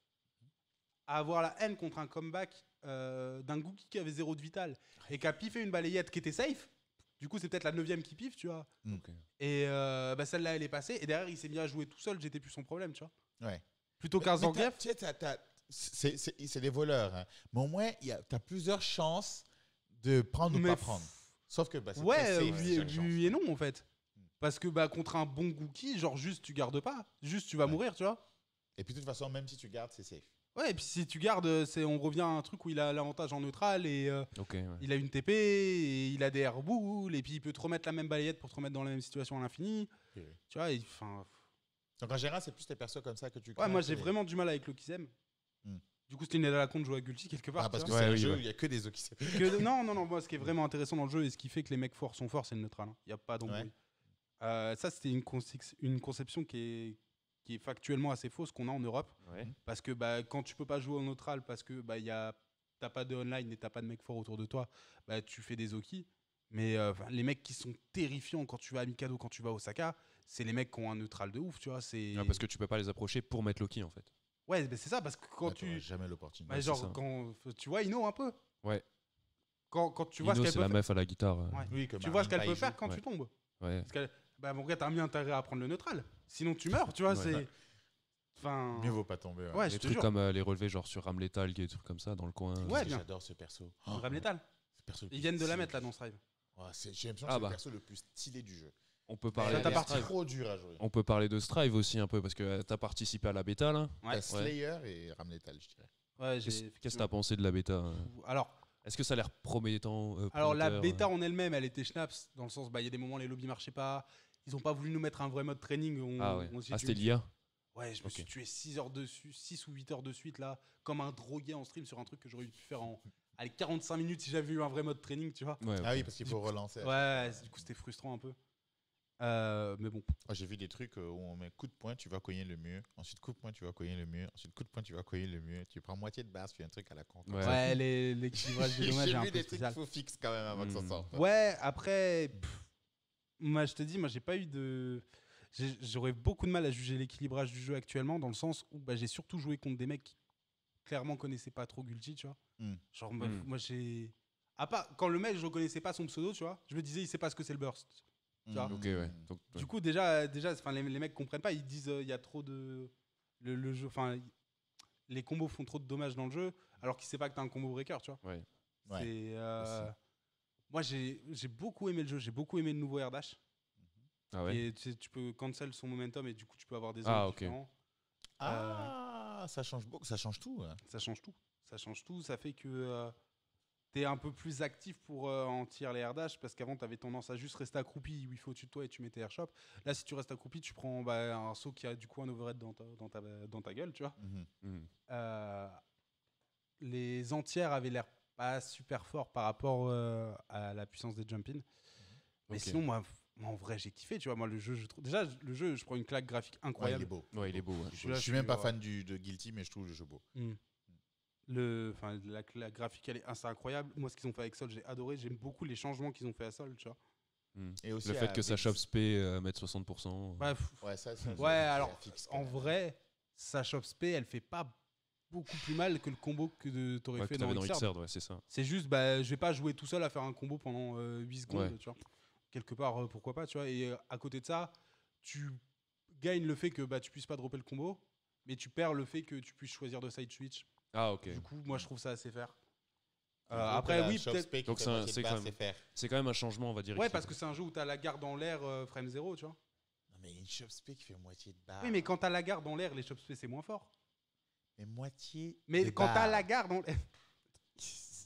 à avoir la haine contre un comeback d'un Gookie qui avait 0 de vital et qui a piffé une balayette qui était safe. Du coup, c'est peut-être la 9ème qui piffe, tu vois. Okay. Et celle-là, elle est passée. Et derrière, il s'est mis à jouer tout seul. J'étais plus son problème, tu vois. Ouais. Plutôt qu'un Zangief. C'est des voleurs. Hein. Mais au moins, tu as plusieurs chances de prendre ou pas prendre. Sauf que c'est oui et non, en fait. Parce que contre un bon Gookie, genre juste tu gardes pas. Juste tu vas mourir, tu vois. Et puis de toute façon, même si tu gardes, c'est safe. Ouais, et puis si tu gardes, on revient à un truc où il a l'avantage en neutral et il a une TP, et il a des airboules, et puis il peut te remettre la même balayette pour te remettre dans la même situation à l'infini. Okay. Tu vois, donc en général, c'est plus des persos comme ça que tu Ouais, moi j'ai vraiment du mal avec l'Okizem. Du coup, c'était une aide à la con de jouer à Gulti quelque part. Parce que c'est un jeu où il n'y a que des Okizem. Non, moi ce qui est vraiment intéressant dans le jeu et ce qui fait que les mecs forts sont forts, c'est le neutral. Il n'y a pas d'embrouille. Ça, c'était une conception qui est factuellement assez fausse qu'on a en Europe. Ouais. Parce que quand tu peux pas jouer au neutral, parce que t'as pas de online et t'as pas de mecs forts autour de toi, tu fais des Oki. Mais les mecs qui sont terrifiants quand tu vas à Mikado, quand tu vas à Osaka, c'est les mecs qui ont un neutral de ouf, tu vois. Parce que tu peux pas les approcher pour mettre Loki, en fait. Ouais, c'est ça, parce que quand tu... jamais l'opportunité. Quand tu vois Ino un peu. Ouais. Quand tu vois Ino, ce qu'elle c'est peut la meuf à la guitare. Ouais. Oui, tu vois ce qu'elle peut faire quand tu tombes. Ouais. Parce mon gars, t'as bien intérêt à prendre le neutral. Sinon, tu meurs, tu vois. C'est... Enfin... Mieux vaut pas tomber. Ouais, des trucs comme les relevés, genre sur Ram Lethal, des trucs comme ça dans le coin. Ouais, j'adore ce perso. Ram Lethal. Ils viennent de la mettre là dans ce drive. J'ai l'impression que c'est le perso le plus stylé du jeu. On peut parler Ça, t'as de parti Strive. trop dur à jouer. On peut parler de Strive aussi un peu parce que tu as participé à la bêta là. Ouais. Slayer et Ramlethal, je dirais. Ouais, Qu'est-ce que tu as pensé de la bêta Alors, Est-ce que ça a l'air promettant Alors la prometteur, bêta en elle-même, elle était schnaps, dans le sens, il y a des moments les lobbies marchaient pas, ils ont pas voulu nous mettre un vrai mode training. Ah ouais. s'est C'était tué. l'IA. Ouais, je me suis tué 6 heures dessus, 6 ou 8 heures de suite là, comme un drogué en stream sur un truc que j'aurais pu faire en 45 minutes si j'avais eu un vrai mode training, tu vois. Ouais, Ah oui, parce qu'il faut relancer. Ouais, du coup c'était frustrant un peu. Mais bon. J'ai vu des trucs où on met coup de poing, tu vas cogner le mur. Ensuite, coup de poing, tu vas cogner le mur. Ensuite, coup de poing, tu vas cogner le mur. Tu prends moitié de base, tu fais un truc à la con. Ouais, l'équilibrage des dommages est J'ai un vu peu des trucs spécial. qu'il faut fixer quand même avant que ça sorte. Ouais, après, moi je te dis, moi j'ai pas eu de. J'aurais beaucoup de mal à juger l'équilibrage du jeu actuellement, dans le sens où j'ai surtout joué contre des mecs qui clairement connaissaient pas trop Gulchi, tu vois. Genre, moi j'ai. À part, quand le mec, je reconnaissais pas son pseudo, tu vois, je me disais, il sait pas ce que c'est le burst. Tu vois. Ok, ouais. Donc, Du coup, déjà les mecs comprennent pas, ils disent il y a trop de. Le jeu, enfin, les combos font trop de dommages dans le jeu, alors qu'il sait pas que t'as un combo breaker, tu vois. Ouais. C'est. Moi, j'ai beaucoup aimé le jeu, j'ai beaucoup aimé le nouveau air dash. Ah ouais. Et tu peux cancel son momentum et du coup, tu peux avoir des Ah, angles ok. différents. Ça change beaucoup, ça change tout. Hein. Ça change tout. Ça change tout. Ça fait que tu es un peu plus actif pour en tirer les air dash parce qu'avant, tu avais tendance à juste rester accroupi où il faut au-dessus de toi et tu mettais air shop. Là, si tu restes accroupi, tu prends un saut qui a du coup un overhead dans ta gueule, tu vois. Les entières avaient l'air pas super fort par rapport à la puissance des jump-in. Mais sinon, moi, en vrai, j'ai kiffé, tu vois. Moi, le jeu, je trouve. Déjà, le jeu, je prends une claque graphique incroyable. Ouais, il est beau. Ouais, il est beau. Ouais. Je suis même pas fan de Guilty, mais je trouve le jeu beau. La graphique, c'est incroyable. Moi, ce qu'ils ont fait avec Sol, j'ai adoré. J'aime beaucoup les changements qu'ils ont fait à Sol, tu vois. Et aussi le fait que sa shop spé mette 60%. Alors, en vrai, sa shop spé, elle fait pas beaucoup plus mal que le combo que t'aurais fait dans Xrd. Ouais, c'est ça. C'est juste, je vais pas jouer tout seul à faire un combo pendant 8 secondes, tu vois. Quelque part, pourquoi pas, tu vois. Et à côté de ça, tu gagnes le fait que tu puisses pas dropper le combo, mais tu perds le fait que tu puisses choisir de side switch. Ah, ok. Du coup, moi, je trouve ça assez fair. Après, oui, peut-être. Donc, c'est quand même un changement, on va dire. Ouais, parce que c'est un jeu où tu as la garde en l'air frame 0, tu vois. Non, mais une shop spé qui fait moitié de barre. Oui, mais quand tu as la garde en l'air, les shop spé, c'est moins fort. Mais moitié. Mais quand tu as la garde en l'air.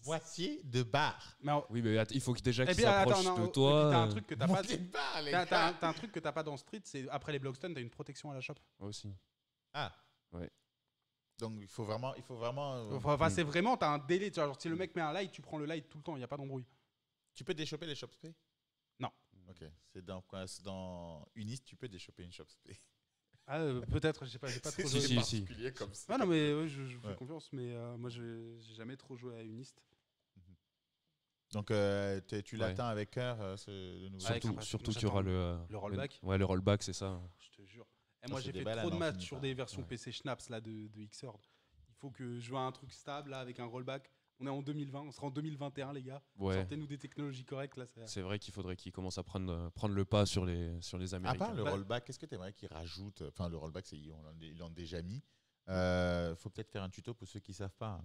Moitié de barre. Oui, mais il faut déjà qu'il s'approche s'approche de toi. T'as un truc que t'as pas. Moitié de barre, les T'as gars. un truc que t'as pas dans Street, c'est après les blockstun, t'as une protection à la shop. Aussi. Ah. Ouais. Donc il faut vraiment. Enfin, c'est vraiment, t'as un délai. Tu vois, genre, si le mec met un light, tu prends le light tout le temps, il n'y a pas d'embrouille. Tu peux déchoper les shop spé? Non. Ok. C'est dans Unist, tu peux déchoper une shop spé. Ah, peut-être, j'ai pas trop joué. C'est particulier comme ça. Ah non, mais ouais, je vous fais confiance, mais moi, j'ai jamais trop joué à Unist. Donc tu l'attends avec cœur, le nouveau. Surtout qu'il y aura le rollback. Ouais, le rollback, c'est ça. Je te jure. Et moi, j'ai fait trop de matchs sur des versions PC Schnaps là, de Xrd. Il faut que je joue à un truc stable là, avec un rollback. On est en 2020, on sera en 2021, les gars. Sortez-nous des technologies correctes. Là, c'est vrai qu'il faudrait qu'ils commencent à prendre le pas sur les Américains. À part le rollback, qu'est-ce que tu aimerais qu'ils rajoutent? Enfin, le rollback, ils l'ont déjà mis. Faut peut-être faire un tuto pour ceux qui ne savent pas.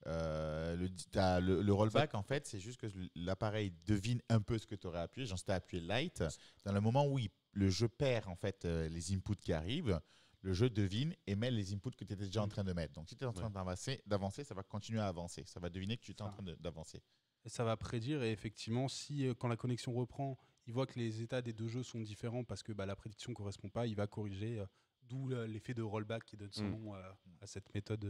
Le rollback, en fait, c'est juste que l'appareil devine un peu ce que tu aurais appuyé. Genre, si tu as appuyé light, dans le moment où le jeu perd en fait, les inputs qui arrivent, le jeu devine et met les inputs que tu étais déjà en train de mettre. Donc, si tu es en train d'avancer, ça va continuer à avancer. Ça va deviner que tu es en train d'avancer. Et ça va prédire. Et effectivement, si quand la connexion reprend, il voit que les états des deux jeux sont différents parce que la prédiction ne correspond pas, il va corriger. D'où l'effet de rollback qui donne son nom à cette méthode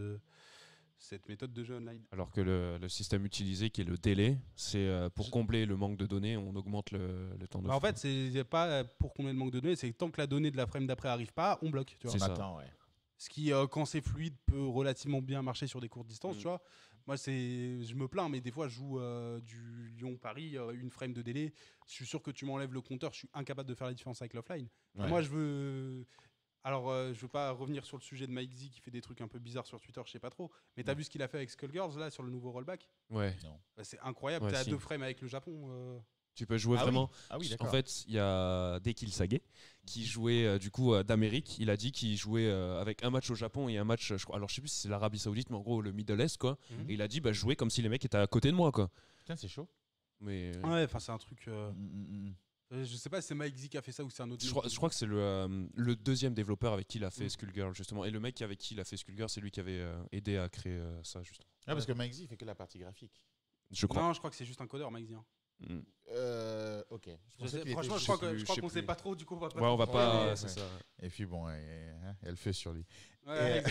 de jeu online. Alors que le système utilisé, qui est le délai, c'est pour combler le manque de données, on augmente le temps de en fait, c'est pas pour combler le manque de données, c'est que tant que la donnée de la frame d'après arrive pas, on bloque. Tu vois. C'est ça. Attends, ouais. Ce qui, quand c'est fluide, peut relativement bien marcher sur des courtes distances. Tu vois. Moi, je me plains, mais des fois, je joue du Lyon-Paris, une frame de délai. Je suis sûr que tu m'enlèves le compteur, je suis incapable de faire la différence avec l'offline. Ouais. Moi, je veux... Alors, je veux pas revenir sur le sujet de Mike Z qui fait des trucs un peu bizarres sur Twitter, je sais pas trop. Mais t'as vu ce qu'il a fait avec Skullgirls là sur le nouveau rollback? Ouais. Non. C'est incroyable. T'as 2 frames avec le Japon. Tu peux jouer vraiment. Oui. Ah oui, d'accord. En fait, il y a Dekil Sage qui jouait d'Amérique. Il a dit qu'il jouait avec un match au Japon et un match. Alors je sais plus si c'est l'Arabie Saoudite, mais en gros le Middle East quoi. Et il a dit je jouais comme si les mecs étaient à côté de moi quoi. Putain, c'est chaud. Mais ouais, enfin c'est un truc. Je sais pas si c'est Mike Z qui a fait ça ou c'est un autre. Je crois que c'est le deuxième développeur avec qui il a fait Skullgirl, justement. Et le mec avec qui il a fait Skullgirl, c'est lui qui avait aidé à créer ça, justement. Ah, parce que Mike Z, il fait que la partie graphique. Je crois. Non, je crois que c'est juste un codeur, Mike Z. Ok. Franchement, je crois qu'on sait pas trop, du coup, on va pas. Ouais, on va pas. C'est ça. Et puis bon, elle le fait sur lui. Ouais,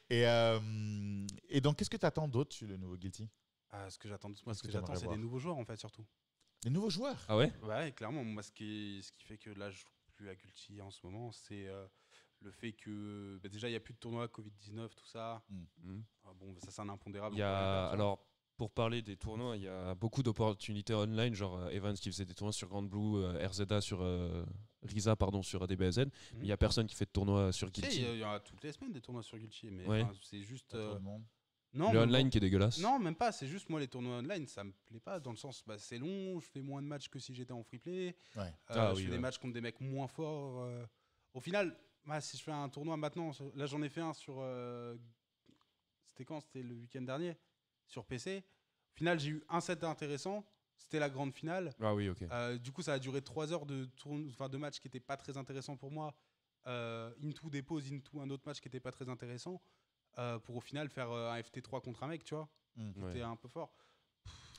Et donc, qu'est-ce que tu attends d'autre sur le nouveau Guilty? Ce que j'attends, Qu'est-ce que c'est t'aimerais des nouveaux joueurs, en fait, surtout. Les nouveaux joueurs? Ah ouais? Ouais, clairement. Moi, ce qui fait que là, je joue plus à Guilty en ce moment, c'est le fait que déjà, il n'y a plus de tournois Covid-19, tout ça. Bon, ça, c'est un impondérable. Alors, pour parler des tournois, il y a beaucoup d'opportunités online, genre Evans qui faisait des tournois sur Grand Blue, RZA sur Risa, pardon, sur ADBZ. Il n'y a personne qui fait de tournois sur Guilty. Il y a toutes les semaines des tournois sur Guilty, mais Ouais. c'est juste. Non, le online qui est dégueulasse. Non, même pas. C'est juste moi les tournois online, ça me plaît pas dans le sens, c'est long. Je fais moins de matchs que si j'étais en free play. Je fais des matchs contre des mecs moins forts. Au final, si je fais un tournoi maintenant, là j'en ai fait un sur. C'était quand? C'était le week-end dernier sur PC. Au final, j'ai eu un set intéressant. C'était la grande finale. Ah oui, ok. Du coup, ça a duré 3 heures de matchs qui n'étaient pas très intéressants pour moi. Into des pauses, into un autre match qui n'était pas très intéressant. Pour au final faire un FT3 contre un mec, tu vois. C'était un peu fort.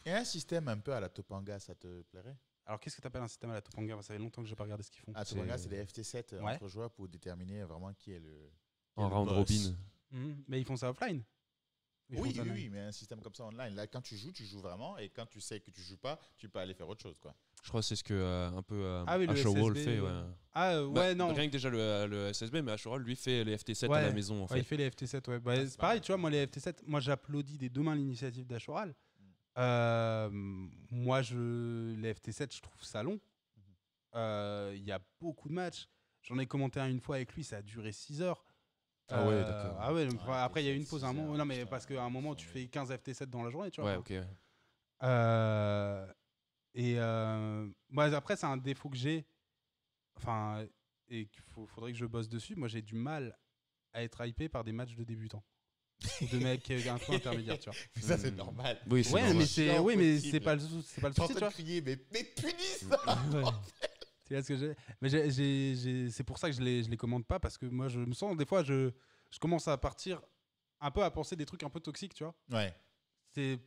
Et un système un peu à la Topanga, ça te plairait? Alors, qu'est-ce que tu appelles un système à la Topanga? Ça fait longtemps que je n'ai pas regardé ce qu'ils font. Topanga, c'est des FT7 entre joueurs pour déterminer vraiment qui est le. En round robin. Mais ils font ça offline. Oui, mais un système comme ça online. Là, quand tu joues vraiment. Et quand tu sais que tu joues pas, tu peux aller faire autre chose, quoi. Je crois que c'est ce que un peu le Ashowall SSB, fait. Non. Rien que déjà le SSB, mais Ashowall, lui, fait les FT7 à la maison. En fait. Il fait les FT7, ouais. C'est pareil, tu vois, moi, les FT7, moi, j'applaudis des deux mains l'initiative d'Ashowall. Moi, les FT7, je trouve ça long. Il y a beaucoup de matchs. J'en ai commenté un une fois avec lui, ça a duré 6 heures. Ah ouais, d'accord. Après, il y a eu une pause à un moment. Non, mais parce qu'à un moment, tu fais 15 FT7 dans la journée, tu vois. Ouais, ok. Après, c'est un défaut que j'ai. Enfin, et qu'il faudrait que je bosse dessus. Moi, j'ai du mal à être hypé par des matchs de débutants. Ou de mecs un peu intermédiaires, tu vois. Ça, c'est normal. Oui, c'est normal. mais c'est pas le souci, tu vois. Crier, mais punis ça. C'est ce que j'ai. Mais c'est pour ça que je les commande pas, parce que moi, je me sens, des fois, je commence à partir un peu à penser des trucs un peu toxiques, tu vois. Ouais. C'est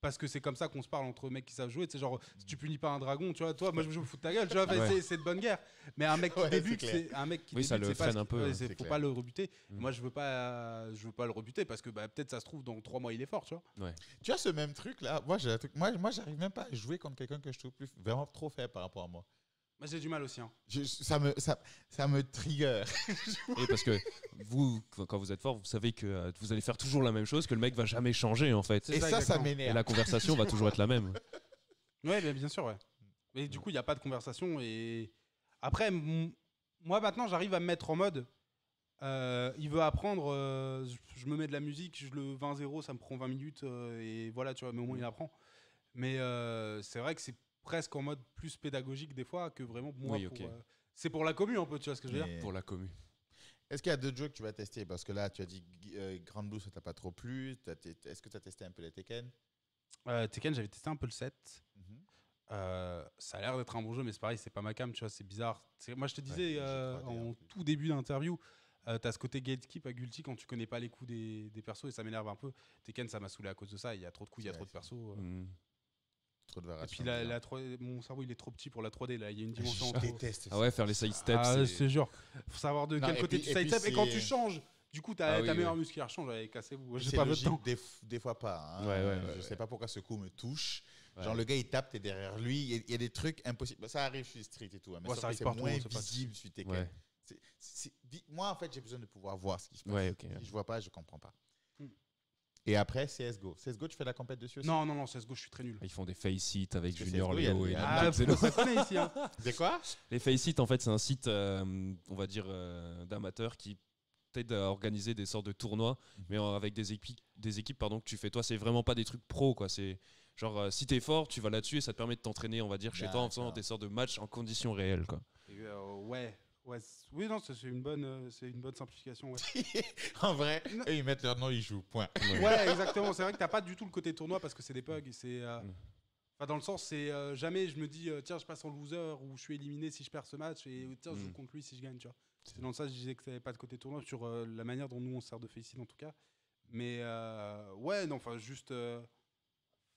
parce que c'est comme ça qu'on se parle entre mecs qui savent jouer. Tu sais, genre, si tu punis pas un dragon, tu vois, toi, moi, je me fous de ta gueule, tu vois, c'est de bonne guerre. Mais un mec qui débute, c'est un mec qui débute, ça le freine un peu. Faut pas le rebuter. Moi, je veux pas le rebuter parce que peut-être ça se trouve dans 3 mois il est fort, tu vois. Ouais. Tu as ce même truc là. Moi, j'arrive même pas à jouer contre quelqu'un que je trouve vraiment trop faible par rapport à moi. Moi, j'ai du mal aussi. Hein. Ça me trigger. Et parce que vous, quand vous êtes fort, vous savez que vous allez faire toujours la même chose, que le mec va jamais changer en fait. Et ça m'énerve. Et la conversation va toujours être la même. Ouais, bien sûr, ouais. Mais du coup, il n'y a pas de conversation. Et après, moi maintenant, j'arrive à me mettre en mode. Il veut apprendre, je me mets de la musique, le 20-0, ça me prend 20 minutes. Et voilà, tu vois, mais au moins il apprend. Mais c'est vrai que c'est presque en mode plus pédagogique des fois que vraiment moi. Oui, okay. C'est pour la commu un peu, tu vois ce que je veux dire. Pour la commu. Est-ce qu'il y a d'autres jeux que tu vas tester? Parce que là, tu as dit Grand Blue, ça t'a pas trop plu. Est-ce que tu as testé un peu les Tekken? Tekken, j'avais testé un peu le 7. Ça a l'air d'être un bon jeu, mais c'est pareil, c'est pas ma cam, tu vois, c'est bizarre. Moi, je te disais en tout début d'interview, t'as ce côté gatekeep à Guilty quand tu connais pas les coups des persos et ça m'énerve un peu. Tekken, ça m'a saoulé à cause de ça. Il y a trop de coups, il y a trop de persos. Trop de variations. Et puis mon cerveau il est trop petit pour la 3D là, il y a une dimension. Je déteste ça. Ah ouais, faire les side steps. C'est dur. Faut savoir de quel côté tu side step et quand tu changes, du coup ta meilleure musculaire change. Allez, cassez-vous. J'ai pas votre temps. Des fois pas. Hein. Je sais pas pourquoi ce coup me touche. Genre le gars il tape, t'es derrière lui. Il y a des trucs impossibles. Ça arrive sur Street et tout, mais ça c'est moins visible sur Tekken. Moi en fait j'ai besoin de pouvoir voir ce qui se passe. Si je vois pas, je comprends pas. Et après, CSGO. CSGO, tu fais la compète dessus aussi? Non, CSGO, je suis très nul. Ils font des face-it avec Junior Léo et ça connaît ici. Hein. C'est quoi? Les face-it, en fait, c'est un site, on va dire, d'amateurs qui t'aide à organiser des sortes de tournois, mais avec des équipes que tu fais toi. C'est vraiment pas des trucs pro, quoi. C'est genre, si t'es fort, tu vas là-dessus et ça te permet de t'entraîner, on va dire, chez toi en faisant des sortes de matchs en conditions réelles, quoi. Oui, non, c'est une bonne simplification. Ouais. En vrai, ils mettent leur nom, ils jouent, point. Ouais, exactement. C'est vrai que t'as pas du tout le côté tournoi parce que c'est des pugs. Enfin, dans le sens, c'est jamais je me dis tiens, je passe en loser ou je suis éliminé si je perds ce match et tiens, je joue contre lui si je gagne, tu vois. C'est dans ça que je disais que ça n'avait pas de côté tournoi sur la manière dont nous on se sert de Faceit en tout cas. Mais ouais, non, enfin, juste.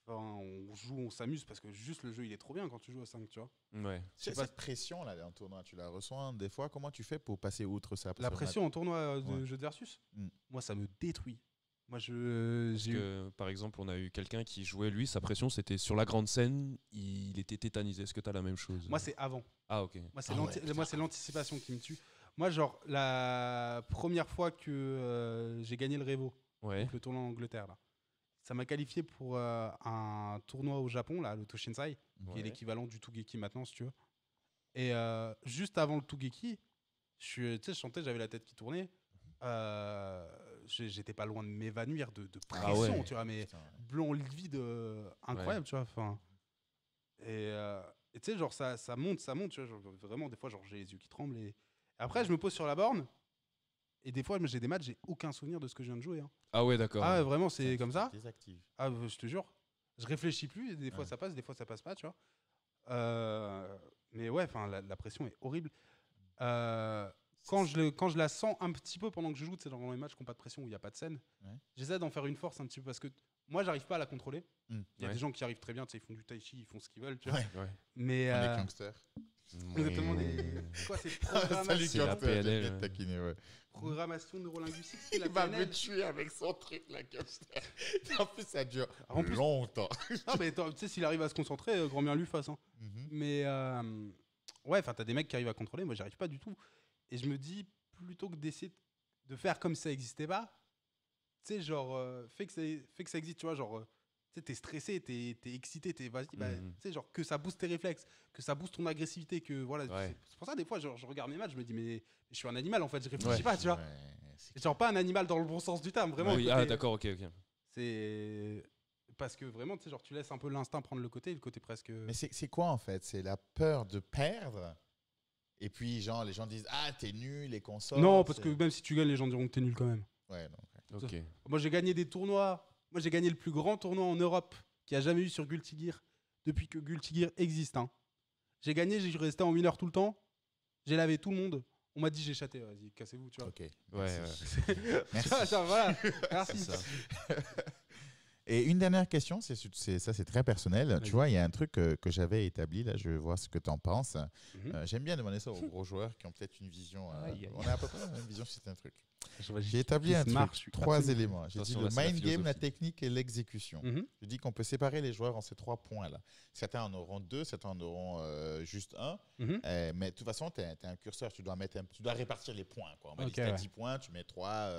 On joue, on s'amuse parce que juste le jeu il est trop bien quand tu joues à 5, tu vois. Ouais. Cette pression là en tournoi, tu la reçois des fois. Comment tu fais pour passer outre ça? La pression en tournoi de jeu de versus, moi ça me détruit. Moi par exemple, on a eu quelqu'un qui jouait, lui, sa pression c'était sur la grande scène, il était tétanisé. Est-ce que tu as la même chose? Moi c'est avant. Ah, ok. Moi c'est l'anticipation qui me tue. Moi, genre, la première fois que j'ai gagné le Revo, donc le tournoi en Angleterre, là, ça m'a qualifié pour un tournoi au Japon, là, le Toshinsai, qui est l'équivalent du Tougeki maintenant, si tu veux. Et juste avant le Tougeki, je chantais, j'avais la tête qui tournait. J'étais pas loin de m'évanouir de pression, tu vois, mais blanc livide, incroyable, tu vois. Enfin, et tu sais, genre, ça monte, tu vois. Genre, vraiment, des fois, genre, j'ai les yeux qui tremblent. Et après, je me pose sur la borne. Et des fois, j'ai des matchs, j'ai aucun souvenir de ce que je viens de jouer. Hein. Ah ouais, d'accord. Ah, vraiment, c'est comme ça. Désactive. Ah, je te jure. Je réfléchis plus. Et des fois, ça passe, des fois, ça passe pas, tu vois. Mais ouais, la pression est horrible. Quand je la sens un petit peu pendant que je joue, c'est dans les matchs qui n'ont pas de pression, où il n'y a pas de scène, j'essaie d'en faire une force un petit peu parce que moi, j'arrive pas à la contrôler. Il y a des gens qui arrivent très bien, ils font du tai chi, ils font ce qu'ils veulent, tu vois. Mais les gangsters. Exactement. Quoi, c'est programmation. La PNL. Programmation neurolinguistique. Il va me tuer avec son truc, la gangster. En plus, ça dure longtemps. Non, mais tu sais, s'il arrive à se concentrer, grand bien lui fasse. Hein. Mais ouais, t'as des mecs qui arrivent à contrôler, moi, j'arrive pas du tout. Et je me dis, plutôt que d'essayer de faire comme si ça n'existait pas, tu sais, genre, fais que ça existe, tu vois, genre, tu sais, t'es stressé, t'es excité, vas-y, tu sais, genre, que ça booste tes réflexes, que ça booste ton agressivité, que voilà. C'est pour ça, des fois, genre, je regarde mes matchs, je me dis, mais je suis un animal, en fait, je réfléchis pas, tu vois. Genre, pas un animal dans le bon sens du terme, vraiment. Oui, d'accord, ok. C'est. Parce que vraiment, tu sais, genre, tu laisses un peu l'instinct prendre le côté presque. Mais c'est quoi, en fait? C'est la peur de perdre? Et puis, genre, les gens disent ah, t'es nul, les consoles. Non, parce que même si tu gagnes, les gens diront que t'es nul quand même. Ouais, non. Ok. Moi, j'ai gagné des tournois. Moi, j'ai gagné le plus grand tournoi en Europe qu'il y a jamais eu sur Guilty Gear depuis que Guilty Gear existe. Hein. J'ai gagné, j'ai resté en winner tout le temps. J'ai lavé tout le monde. On m'a dit j'ai chaté. Vas-y, cassez-vous, tu vois. Ok. Ouais. Merci. Voilà. Merci. Ça. Et une dernière question, c'est très personnel. Tu vois, il y a un truc que j'avais établi, là, je veux voir ce que tu en penses. J'aime bien demander ça aux gros joueurs qui ont peut-être une vision. On a à peu près la même vision sur un truc. J'ai établi trois éléments. J'ai dit le mind game, la technique et l'exécution. Je dis qu'on peut séparer les joueurs en ces 3 points-là. Certains en auront 2, certains en auront juste 1. Mais de toute façon, tu es un curseur. Tu dois répartir les points. Quoi. On m'a dit que tu as 10 points, tu mets 3.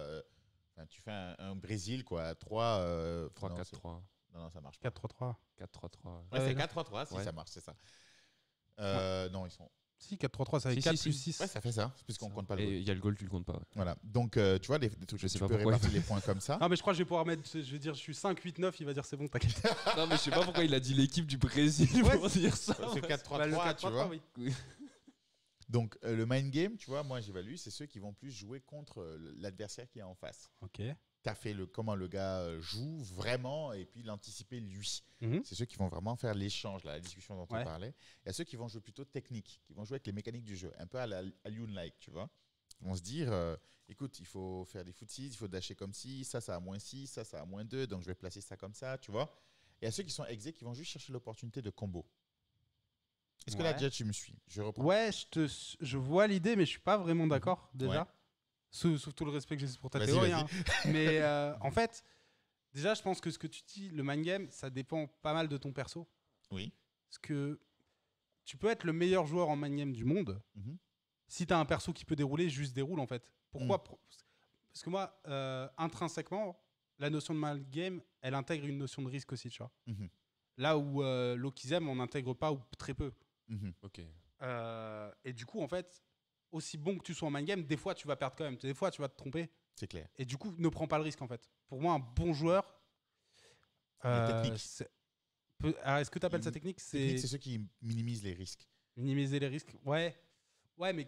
Tu fais un Brésil, quoi. 3, 3-4-3. Non, ça marche pas. 4-3-3. 4-3-3. Ouais, c'est 4-3-3, si ça marche, c'est ça. Non, ils sont. Si, 4-3-3, ça fait 4 plus 6. Ouais, ça fait ça, puisqu'on compte pas le goal. Et il y a le goal, tu le comptes pas. Ouais. Voilà. Donc, tu vois, des trucs, je sais tu pas peux pourquoi répartir les points comme ça. Non, mais je crois que je vais pouvoir mettre. Je vais dire, je suis 5, 8, 9. Il va dire, c'est bon, t'inquiète. Non, mais je sais pas pourquoi il a dit l'équipe du Brésil pour dire ça. C'est 4-3-3, tu vois. Oui. Donc, le mind game, tu vois, moi, j'évalue, c'est ceux qui vont plus jouer contre l'adversaire qui est en face. Ok. Tu as fait comment le gars joue vraiment et puis l'anticiper lui. C'est ceux qui vont vraiment faire l'échange, la discussion dont on parlait. Il y a ceux qui vont jouer plutôt technique, qui vont jouer avec les mécaniques du jeu, un peu à Alien-like, tu vois. Ils vont se dire, écoute, il faut faire des footsies, il faut dasher comme ci, ça a moins 6, ça a moins 2, donc je vais placer ça comme ça, tu vois. Et il y a ceux qui sont exés, qui vont juste chercher l'opportunité de combo. Est-ce que là, déjà, tu me suis? Je reprends. Ouais, je vois l'idée, mais je suis pas vraiment d'accord, déjà. Sauf tout le respect que j'ai pour ta théorie. Hein. Mais en fait, déjà, je pense que ce que tu dis, le mind game, ça dépend pas mal de ton perso. Oui. Parce que tu peux être le meilleur joueur en mind game du monde. Si tu as un perso qui peut dérouler, juste déroule en fait. Pourquoi Parce que moi, intrinsèquement, la notion de mind game, elle intègre une notion de risque aussi, tu vois. Là où l'Okizem, on n'intègre pas ou très peu. Ok. Et du coup, en fait, aussi bon que tu sois en mind game, des fois tu vas perdre quand même, des fois tu vas te tromper. C'est clair. Et du coup, ne prends pas le risque en fait. Pour moi, un bon joueur. Technique. Alors, est-ce que tu appelles ça technique? C'est ceux qui minimisent les risques. Minimiser les risques. Ouais, mais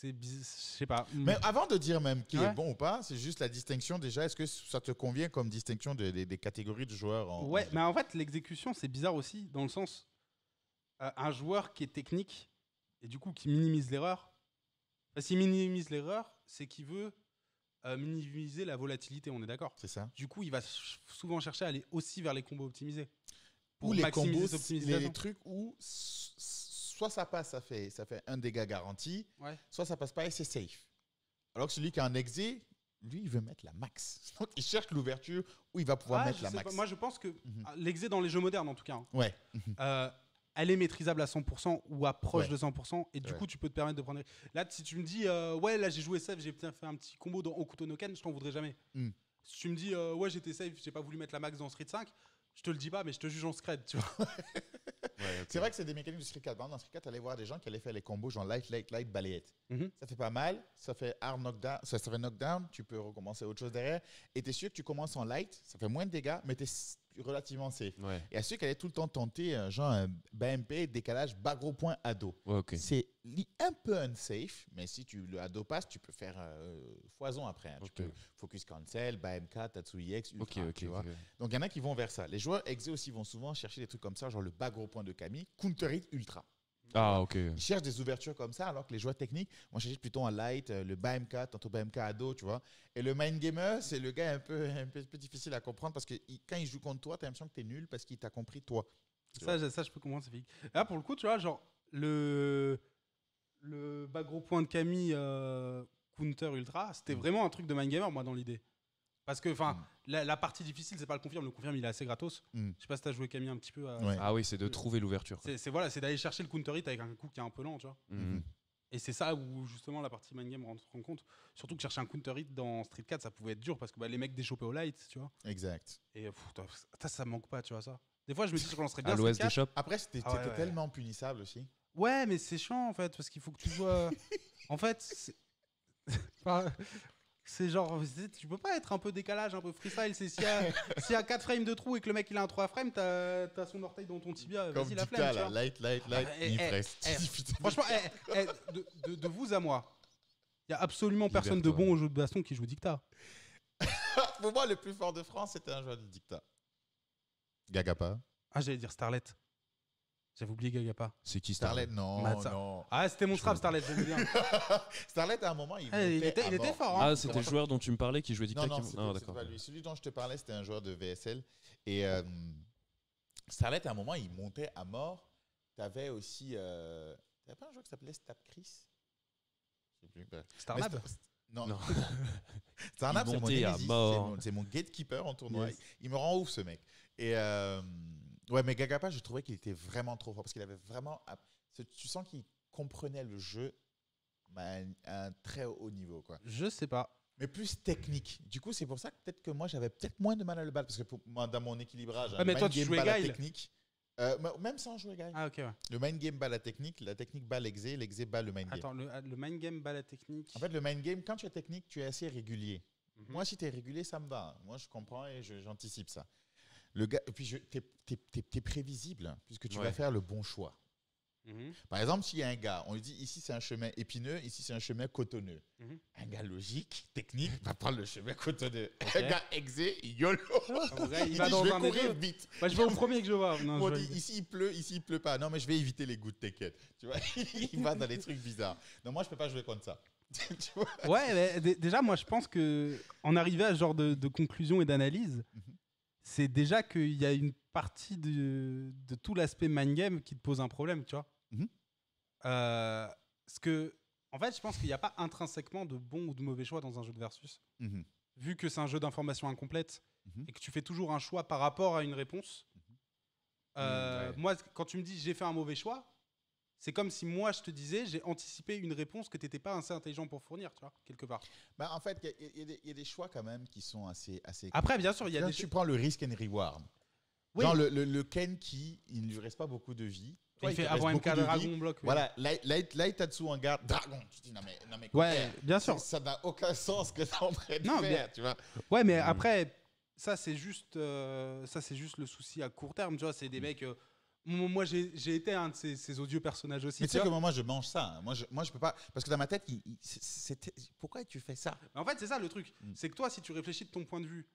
je sais pas. Mais avant de dire même qui est bon ou pas, c'est juste la distinction déjà. Est-ce que ça te convient comme distinction des catégories de joueurs Ouais, mais en fait, l'exécution, c'est bizarre aussi, dans le sens, un joueur qui est technique et du coup qui minimise l'erreur, s'il minimise l'erreur, c'est qu'il veut minimiser la volatilité, on est d'accord. C'est ça. Du coup, il va souvent chercher à aller aussi vers les combos optimisés. Pour les combos, les trucs où soit ça passe, ça fait un dégât garanti, soit ça passe pas et c'est safe. Alors que celui qui a un exé, lui, il veut mettre la max. Donc, il cherche l'ouverture où il va pouvoir mettre la max. Moi, je pense que l'exé dans les jeux modernes, en tout cas, ouais. Elle est maîtrisable à 100% ou approche de 100%. Et du coup, tu peux te permettre de prendre... Là, si tu me dis, là, j'ai joué safe, j'ai fait un petit combo dans Hokuto no Ken, je t'en voudrais jamais. Si tu me dis, j'étais safe, j'ai pas voulu mettre la max dans Street 5, je te le dis pas, mais je te juge en scred, tu vois. C'est vrai que c'est des mécaniques du Street 4. Dans Street 4, tu allais voir des gens qui allaient faire les combos genre light, balayette. Ça fait pas mal, ça fait hard knockdown, ça fait knockdown, tu peux recommencer autre chose derrière. Et tu es sûr que tu commences en light, ça fait moins de dégâts, mais tu es relativement safe. Et à ceux qui allaient tout le temps tenter genre un BMP, décalage, bas gros point, ado. C'est un peu unsafe, mais si le ado passe, tu peux faire foison après. Tu peux focus cancel, BMK, Tatsui X, ultra. Tu vois. Donc il y en a qui vont vers ça. Les joueurs exé aussi vont souvent chercher des trucs comme ça, genre le bas gros point de Kami, counter hit ultra. Ils cherchent des ouvertures comme ça, alors que les joueurs techniques vont chercher plutôt en light, le BMK, tantôt BMK ado, tu vois. Et le mind gamer, c'est le gars un peu difficile à comprendre parce que quand il joue contre toi, tu as l'impression que tu es nul parce qu'il t'a compris toi. Ça, je peux comprendre, c'est fake. Là, pour le coup, tu vois, genre, le bas gros point de Camille counter ultra, c'était vraiment un truc de mind gamer, moi, dans l'idée. Parce que la partie difficile, c'est pas le confirme. Le confirme, il est assez gratos. Je sais pas si t'as joué Camille un petit peu. Ah oui, c'est de trouver l'ouverture. C'est d'aller chercher le counter hit avec un coup qui est un peu lent, tu vois. Et c'est ça où justement la partie mind game rentre en compte. Surtout que chercher un counter hit dans Street 4, ça pouvait être dur parce que les mecs déchoppaient au light, tu vois. Exact. Et ça manque pas, tu vois ça. Des fois, je me dis que je relancerais bien. À l'ouest des shops. Après, c'était tellement punissable aussi. Ouais, mais c'est chiant en fait parce qu'il faut que tu joues. En fait, c'est genre, tu peux pas être un peu décalage, un peu freestyle. C'est s'il y a 4 frames de trou et que le mec il a un 3 frames, t'as son orteil dans ton tibia. Vas-y, la flemme. Comme light, il reste. Franchement, de vous à moi, il y a absolument personne de bon au jeu de baston qui joue Dicta. Pour moi, le plus fort de France, c'était un joueur de Dicta. Gagapa. Ah, j'allais dire Starlet. J'avais oublié Gagapa. C'est qui Starlet? Non. Ah, c'était mon strap, Starlet, j'aime bien. Starlet, à un moment, il était fort. Ah, c'était le joueur dont tu me parlais qui jouait Dicta. Non, d'accord. Pas lui. Celui dont je te parlais, c'était un joueur de VSL. Et Starlet, à un moment, il montait à mort. T'avais aussi... T'avais pas un joueur qui s'appelait Stab Chris? Je sais plus. Starnab? Non. Starnab, c'est mon Nemesis. C'est mon gatekeeper en tournoi. Yes. Il me rend ouf, ce mec. Et... ouais, mais Gagapa, je trouvais qu'il était vraiment trop fort parce qu'il avait vraiment. Tu sens qu'il comprenait le jeu à un très haut niveau, quoi. Je sais pas. Mais plus technique. Du coup, c'est pour ça que peut-être que moi, j'avais peut-être moins de mal à le battre parce que moi, dans mon équilibrage, mais toi, tu jouais Guile. Technique. Même sans jouer Guile. Ah, ok, ouais. Le mind game bat la technique bat l'exé bat le mind game. Attends, le mind game bat la technique. En fait, le mind game, quand tu es technique, tu es assez régulier. Moi, si tu es régulier, ça me va. Moi, je comprends et j'anticipe ça. Le gars, et puis, t'es prévisible puisque tu vas faire le bon choix. Par exemple, s'il y a un gars, on lui dit ici c'est un chemin épineux, ici c'est un chemin cotonneux. Un gars logique, technique, va prendre le chemin cotonneux. Un gars exé, YOLO. Il va dans je vais courir vite. Je vais au premier que je vois. On dit ici il pleut pas. Non, mais je vais éviter les gouttes, t'inquiète. Tu vois, il va dans des trucs bizarres. Non, moi je peux pas jouer contre ça. Tu vois. Ouais, mais déjà moi je pense que en arriver à ce genre de conclusion et d'analyse. C'est déjà qu'il y a une partie de tout l'aspect mind game qui te pose un problème, tu vois. Parce que, en fait, je pense qu'il n'y a pas intrinsèquement de bon ou de mauvais choix dans un jeu de versus. Vu que c'est un jeu d'information incomplète et que tu fais toujours un choix par rapport à une réponse. Moi, quand tu me dis j'ai fait un mauvais choix, c'est comme si moi je te disais j'ai anticipé une réponse que tu n'étais pas assez intelligent pour fournir, tu vois, quelque part. Bah, en fait, il y a des choix quand même qui sont assez... Après, bien sûr, il y a tu prends le risk and reward. Oui. Genre le Ken il ne lui reste pas beaucoup de vie. Toi, il fait avant MK Dragon bloc. Oui. Voilà, Laitatsu en garde Dragon. Tu te dis non mais ouais, bien sûr. Ça n'a aucun sens que tu es en train de faire, tu vois. Ouais, mais après, ça c'est juste le souci à court terme, tu vois, c'est des mecs... Moi, j'ai été un de ces odieux personnages aussi. Mais tu sais que moi, je mange ça. Hein. Moi, je peux pas. Parce que dans ma tête, pourquoi tu fais ça? En fait, c'est ça le truc. C'est que toi, si tu réfléchis de ton point de vue,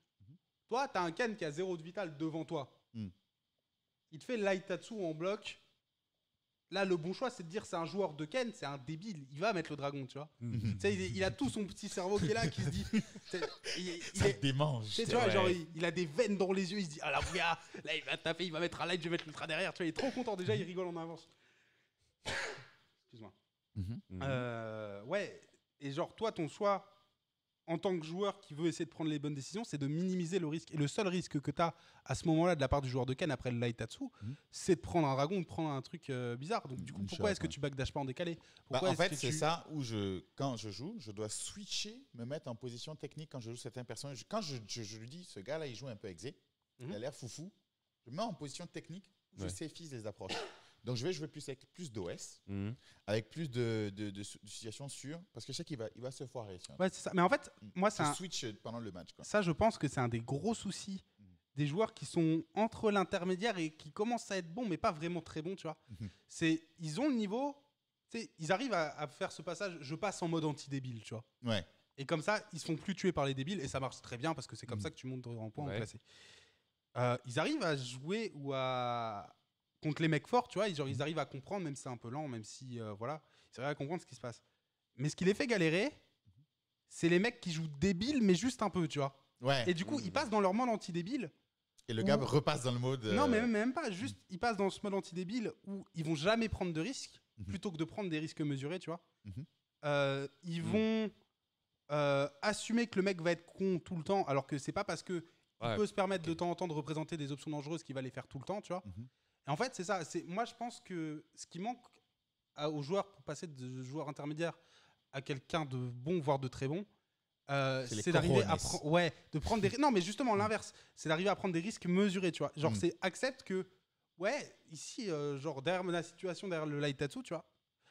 toi, t'as un Ken qui a 0 de vital devant toi. Il te fait Laitatsu en bloc. Là, le bon choix, c'est de dire c'est un joueur de Ken, c'est un débile. Il va mettre le dragon, tu vois. Tu sais, il a tout son petit cerveau qui est là, qui se dit. Ça démange. Tu vois, genre, il a des veines dans les yeux. Il se dit ah là, regarde, là, il va taper, il va mettre un light, je vais mettre l'ultra derrière. Tu vois, il est trop content déjà, il rigole en avance. Excuse-moi. Ouais, et genre, toi, ton choix en tant que joueur qui veut essayer de prendre les bonnes décisions, c'est de minimiser le risque. Et le seul risque que tu as à ce moment-là de la part du joueur de Ken après le Laitatsu, c'est de prendre un dragon, de prendre un truc bizarre. Donc, du coup, pourquoi est-ce que tu backdash pas en décalé? En fait, c'est ça où quand je joue, je dois switcher, me mettre en position technique quand je joue certains personnages. Quand je lui dis, ce gars-là, il joue un peu exé, il a l'air foufou, je me mets en position technique, je séfise les approches. Donc, je vais jouer plus avec plus d'OS, avec plus de situations sûres, parce que je sais qu'il va se foirer. Ouais, c'est ça. Mais en fait, moi, c'est un switch pendant le match. Quoi. Ça, je pense que c'est un des gros soucis des joueurs qui sont entre l'intermédiaire et qui commencent à être bons, mais pas vraiment très bons, tu vois. Ils ont le niveau, ils arrivent à faire ce passage, je passe en mode anti-débile, tu vois. Ouais. Et comme ça, ils se font plus tuer par les débiles, et ça marche très bien, parce que c'est comme ça que tu montes en point en classé. Ils arrivent à jouer contre les mecs forts, tu vois, ils arrivent à comprendre, même si c'est un peu lent, même si, voilà, ils arrivent à comprendre ce qui se passe. Mais ce qui les fait galérer, c'est les mecs qui jouent débiles, mais juste un peu, tu vois. Ouais. Et du coup, ils passent dans leur mode anti-débile. Et le gars repasse dans le mode... Non, mais même pas. Juste, ils passent dans ce mode anti-débile où ils vont jamais prendre de risques, plutôt que de prendre des risques mesurés, tu vois. Ils vont assumer que le mec va être con tout le temps, alors que c'est pas parce que il peut se permettre de temps en temps de représenter des options dangereuses qu'il va les faire tout le temps, tu vois. Et en fait, c'est ça. Moi, je pense que ce qui manque aux joueurs pour passer de joueur intermédiaire à quelqu'un de bon, voire de très bon, c'est d'arriver à de prendre des... Non, mais justement, l'inverse. C'est d'arriver à prendre des risques mesurés, tu vois. Genre, c'est accepte que, ici, genre, derrière la situation, derrière le Laitatsu, tu vois,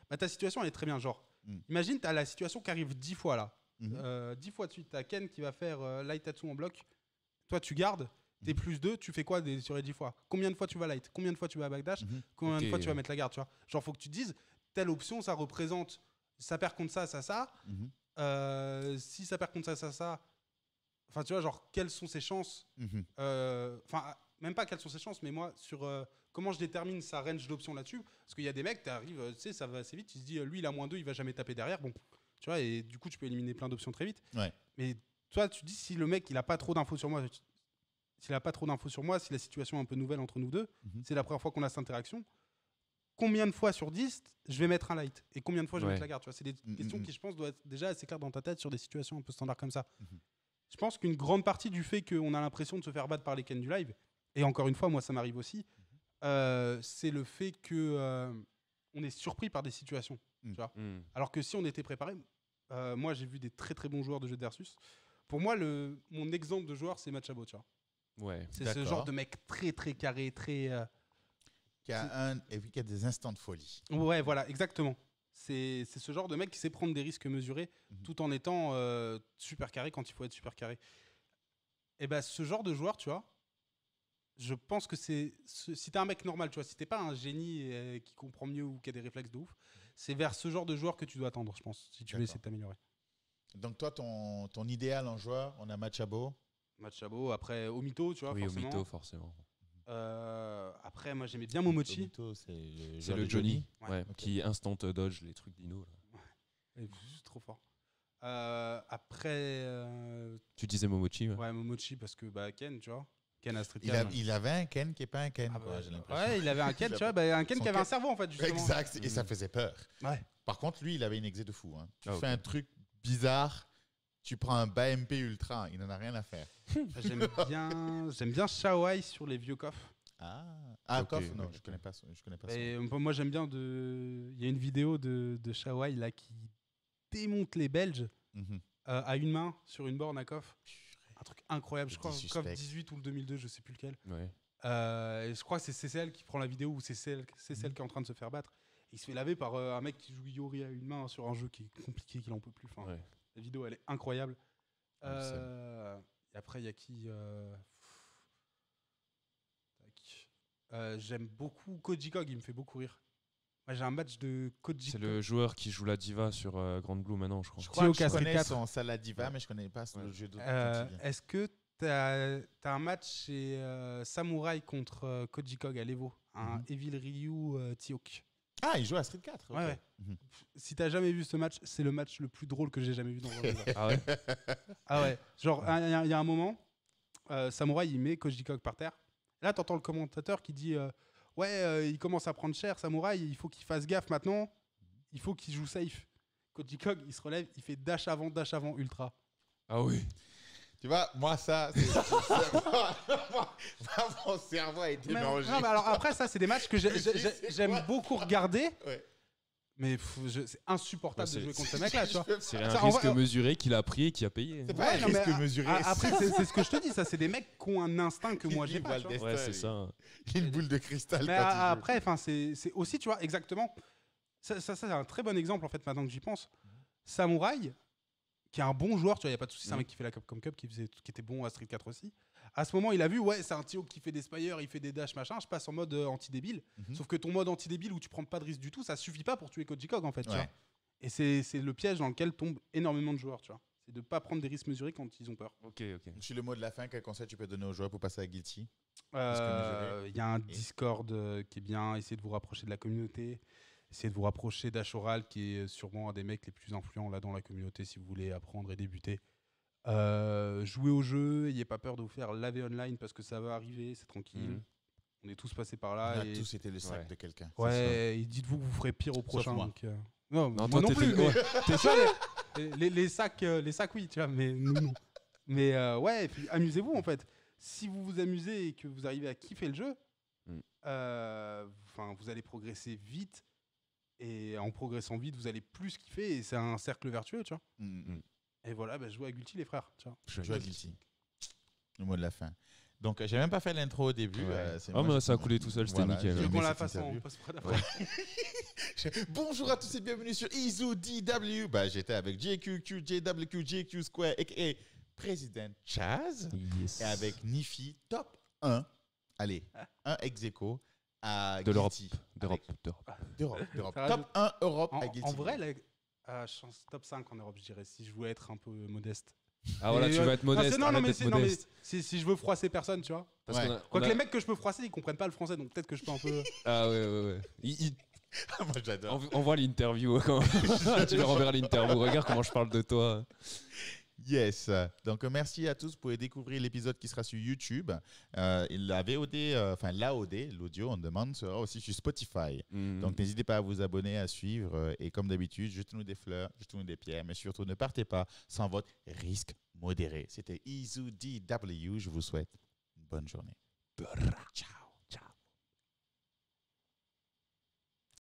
bah, ta situation, elle est très bien. Genre, imagine, tu as la situation qui arrive 10 fois, là. 10 fois de suite, tu as Ken qui va faire Laitatsu en bloc. Toi, tu gardes. T'es plus 2, tu fais quoi sur les 10 fois? Combien de fois tu vas light? Combien de fois tu vas backdash? Combien de fois tu vas mettre la garde, tu vois? Genre, faut que tu te dises, telle option, ça représente, ça perd contre ça, ça. Si ça perd contre ça. Enfin, tu vois, genre, quelles sont ses chances? Enfin, même pas quelles sont ses chances, mais moi, sur comment je détermine sa range d'options là-dessus. Parce qu'il y a des mecs, t'arrives, tu sais, ça va assez vite, tu te dis, lui, il a -2, il va jamais taper derrière. Bon, tu vois, et du coup, tu peux éliminer plein d'options très vite. Ouais. Mais toi, tu te dis, si le mec, il a pas trop d'infos sur moi, s'il a pas trop d'infos sur moi, si la situation est un peu nouvelle entre nous deux, c'est la première fois qu'on a cette interaction, combien de fois sur 10 je vais mettre un light et combien de fois je vais mettre la garde, tu vois, c'est des questions qui, je pense, doivent être déjà assez claires dans ta tête sur des situations un peu standards comme ça. Je pense qu'une grande partie du fait qu'on a l'impression de se faire battre par les Ken du live, et encore une fois, moi ça m'arrive aussi, c'est le fait que on est surpris par des situations, tu vois. Alors que si on était préparé, moi j'ai vu des très très bons joueurs de jeux de versus. Pour moi, mon exemple de joueur, c'est Machabo, tu vois. Ouais. C'est ce genre de mec très très carré, très... qui a des instants de folie. Ouais, voilà, exactement. C'est ce genre de mec qui sait prendre des risques mesurés tout en étant super carré quand il faut être super carré. Et ben ce genre de joueur, tu vois, je pense que si t'es un mec normal, tu vois, si t'es pas un génie qui comprend mieux ou qui a des réflexes de ouf, c'est vers ce genre de joueur que tu dois tendre, je pense, si tu veux essayer de t'améliorer. Donc toi, ton idéal en joueur, on a Machabo. Après Omito, tu vois, oui, forcément. Omito, forcément. Après, moi, j'aimais bien Momochi. Omito, c'est le Johnny, okay. Qui instant dodge les trucs d'Ino. C'est trop fort. Après... Tu disais Momochi. Ouais, Momochi, parce que Ken, tu vois. Ken a Street il avait un Ken qui n'est pas un Ken. J'ai l'impression. Ouais, il avait un Ken, tu vois, un Ken qui avait un cerveau, en fait, justement. Exact, et ça faisait peur. Ouais. Par contre, lui, il avait une exé de fou. Hein. Tu fais un truc bizarre, tu prends un bas MP ultra, il n'en a rien à faire. J'aime bien Shawai sur les vieux coffres. Koff, non, je connais pas ça. Moi, j'aime bien il y a une vidéo de Shawai là qui démonte les Belges à une main sur une borne à Koff. Un truc incroyable. Je crois Koff 18 ou le 2002, je sais plus lequel. Ouais. Et je crois que c'est CCL qui prend la vidéo ou c'est CCL qui est en train de se faire battre. Il se fait laver par un mec qui joue Yori à une main sur un jeu qui est compliqué, qu'il en peut plus. Enfin, la vidéo, elle est incroyable. Et après, il y a qui j'aime beaucoup Cody Cog, il me fait beaucoup rire. Moi, j'ai un match de Cody C'est Cog. le joueur qui joue la diva sur Grand Blue maintenant, je crois. Je crois que je Castle connais 4. son Saladiva, mais je connais pas le jeu de. Est-ce que t'as un match chez Samurai contre Cody Cog à l'Evo, un Evil Ryu Tiok. Ah, il joue à Street 4. Okay. Ouais. Si t'as jamais vu ce match, c'est le match le plus drôle que j'ai jamais vu dans le jeu. Ah ouais. Ah ouais. Genre, il y a un moment, Samurai, il met Cody Cog par terre. Là, t'entends le commentateur qui dit il commence à prendre cher, Samurai, il faut qu'il fasse gaffe maintenant. Il faut qu'il joue safe. Cody Cog, il se relève, il fait dash avant, ultra. Ah oui. Tu vois, moi, ça, mon cerveau a été mélangé. Non, mais alors après, ça, c'est des matchs que j'aime beaucoup regarder. Ouais. Mais c'est insupportable de jouer contre ce mec-là, tu vois. C'est un risque mesuré qu'il a pris et qu'il a payé. C'est pas un risque mesuré. Après, c'est ce que je te dis, ça, c'est des mecs qui ont un instinct que moi, j'ai pas. Ouais, c'est ça. Une boule de cristal. Mais après, c'est aussi, tu vois, exactement. Ça, c'est un très bon exemple, en fait, maintenant que j'y pense. Samurai, qui est un bon joueur, tu vois, il n'y a pas de souci, c'est un mec qui fait la Capcom Cup, qui était bon à Street 4 aussi. À ce moment, il a vu, c'est un Tio qui fait des spires, il fait des dash, machin, je passe en mode anti-débile. Sauf que ton mode anti-débile où tu prends pas de risque du tout, ça suffit pas pour tuer Cody Cog, en fait. Tu vois. Et c'est le piège dans lequel tombent énormément de joueurs, tu vois. C'est de pas prendre des risques mesurés quand ils ont peur. Ok. Sur le mot de la fin, quel conseil tu peux donner aux joueurs pour passer à Guilty? Il y a un Discord qui est bien, essayez de vous rapprocher de la communauté. Essayez de vous rapprocher d'Ashoral, qui est sûrement un des mecs les plus influents là dans la communauté si vous voulez apprendre et débuter. Jouez au jeu, n'ayez pas peur de vous faire laver online parce que ça va arriver, c'est tranquille. On est tous passés par là. On a tous été le sac de quelqu'un. Ouais, et dites-vous que vous ferez pire au prochain. Moi. Donc, non, moi non plus. T'es sûr, les sacs, oui, tu vois, mais nous non. Mais et puis amusez-vous en fait. Si vous vous amusez et que vous arrivez à kiffer le jeu, vous allez progresser vite. Et en progressant vite, vous allez plus kiffer et c'est un cercle vertueux, tu vois. Et voilà, jouez à Guilty, les frères. Tu vois. Jouez à Guilty. Le mot de la fin. Donc, j'ai même pas fait l'intro au début. Mais ça a coulé tout seul, c'était nickel. Je vais qu'on la fasse en post-prod après. Bonjour à tous et bienvenue sur Izu DW. J'étais avec JQQ, JWQ, JQ Square, a.k.a. Président Chaz. Yes. Et avec Nifi, top 1. Allez, un ex-écho. D'Europe. Top 1 Europe à Guilty. En vrai, chance top 5 en Europe, je dirais, si je voulais être un peu modeste. Ah voilà, tu vas être modeste. Non, mais si je veux froisser personne, tu vois. Quoique les mecs que je peux froisser, ils comprennent pas le français, donc peut-être que je peux un peu. Ah ouais. Moi j'adore. Envoie l'interview. Tu leur enverras l'interview. Regarde comment je parle de toi. Yes. Donc, merci à tous. Vous pouvez découvrir l'épisode qui sera sur YouTube. La VOD, l'AOD, l'audio, on demande, sera aussi sur Spotify. Donc, n'hésitez pas à vous abonner, à suivre. Et comme d'habitude, jetez-nous des fleurs, jetez-nous des pierres. Mais surtout, ne partez pas sans votre risque modéré. C'était Izu DW. Je vous souhaite une bonne journée. Ciao.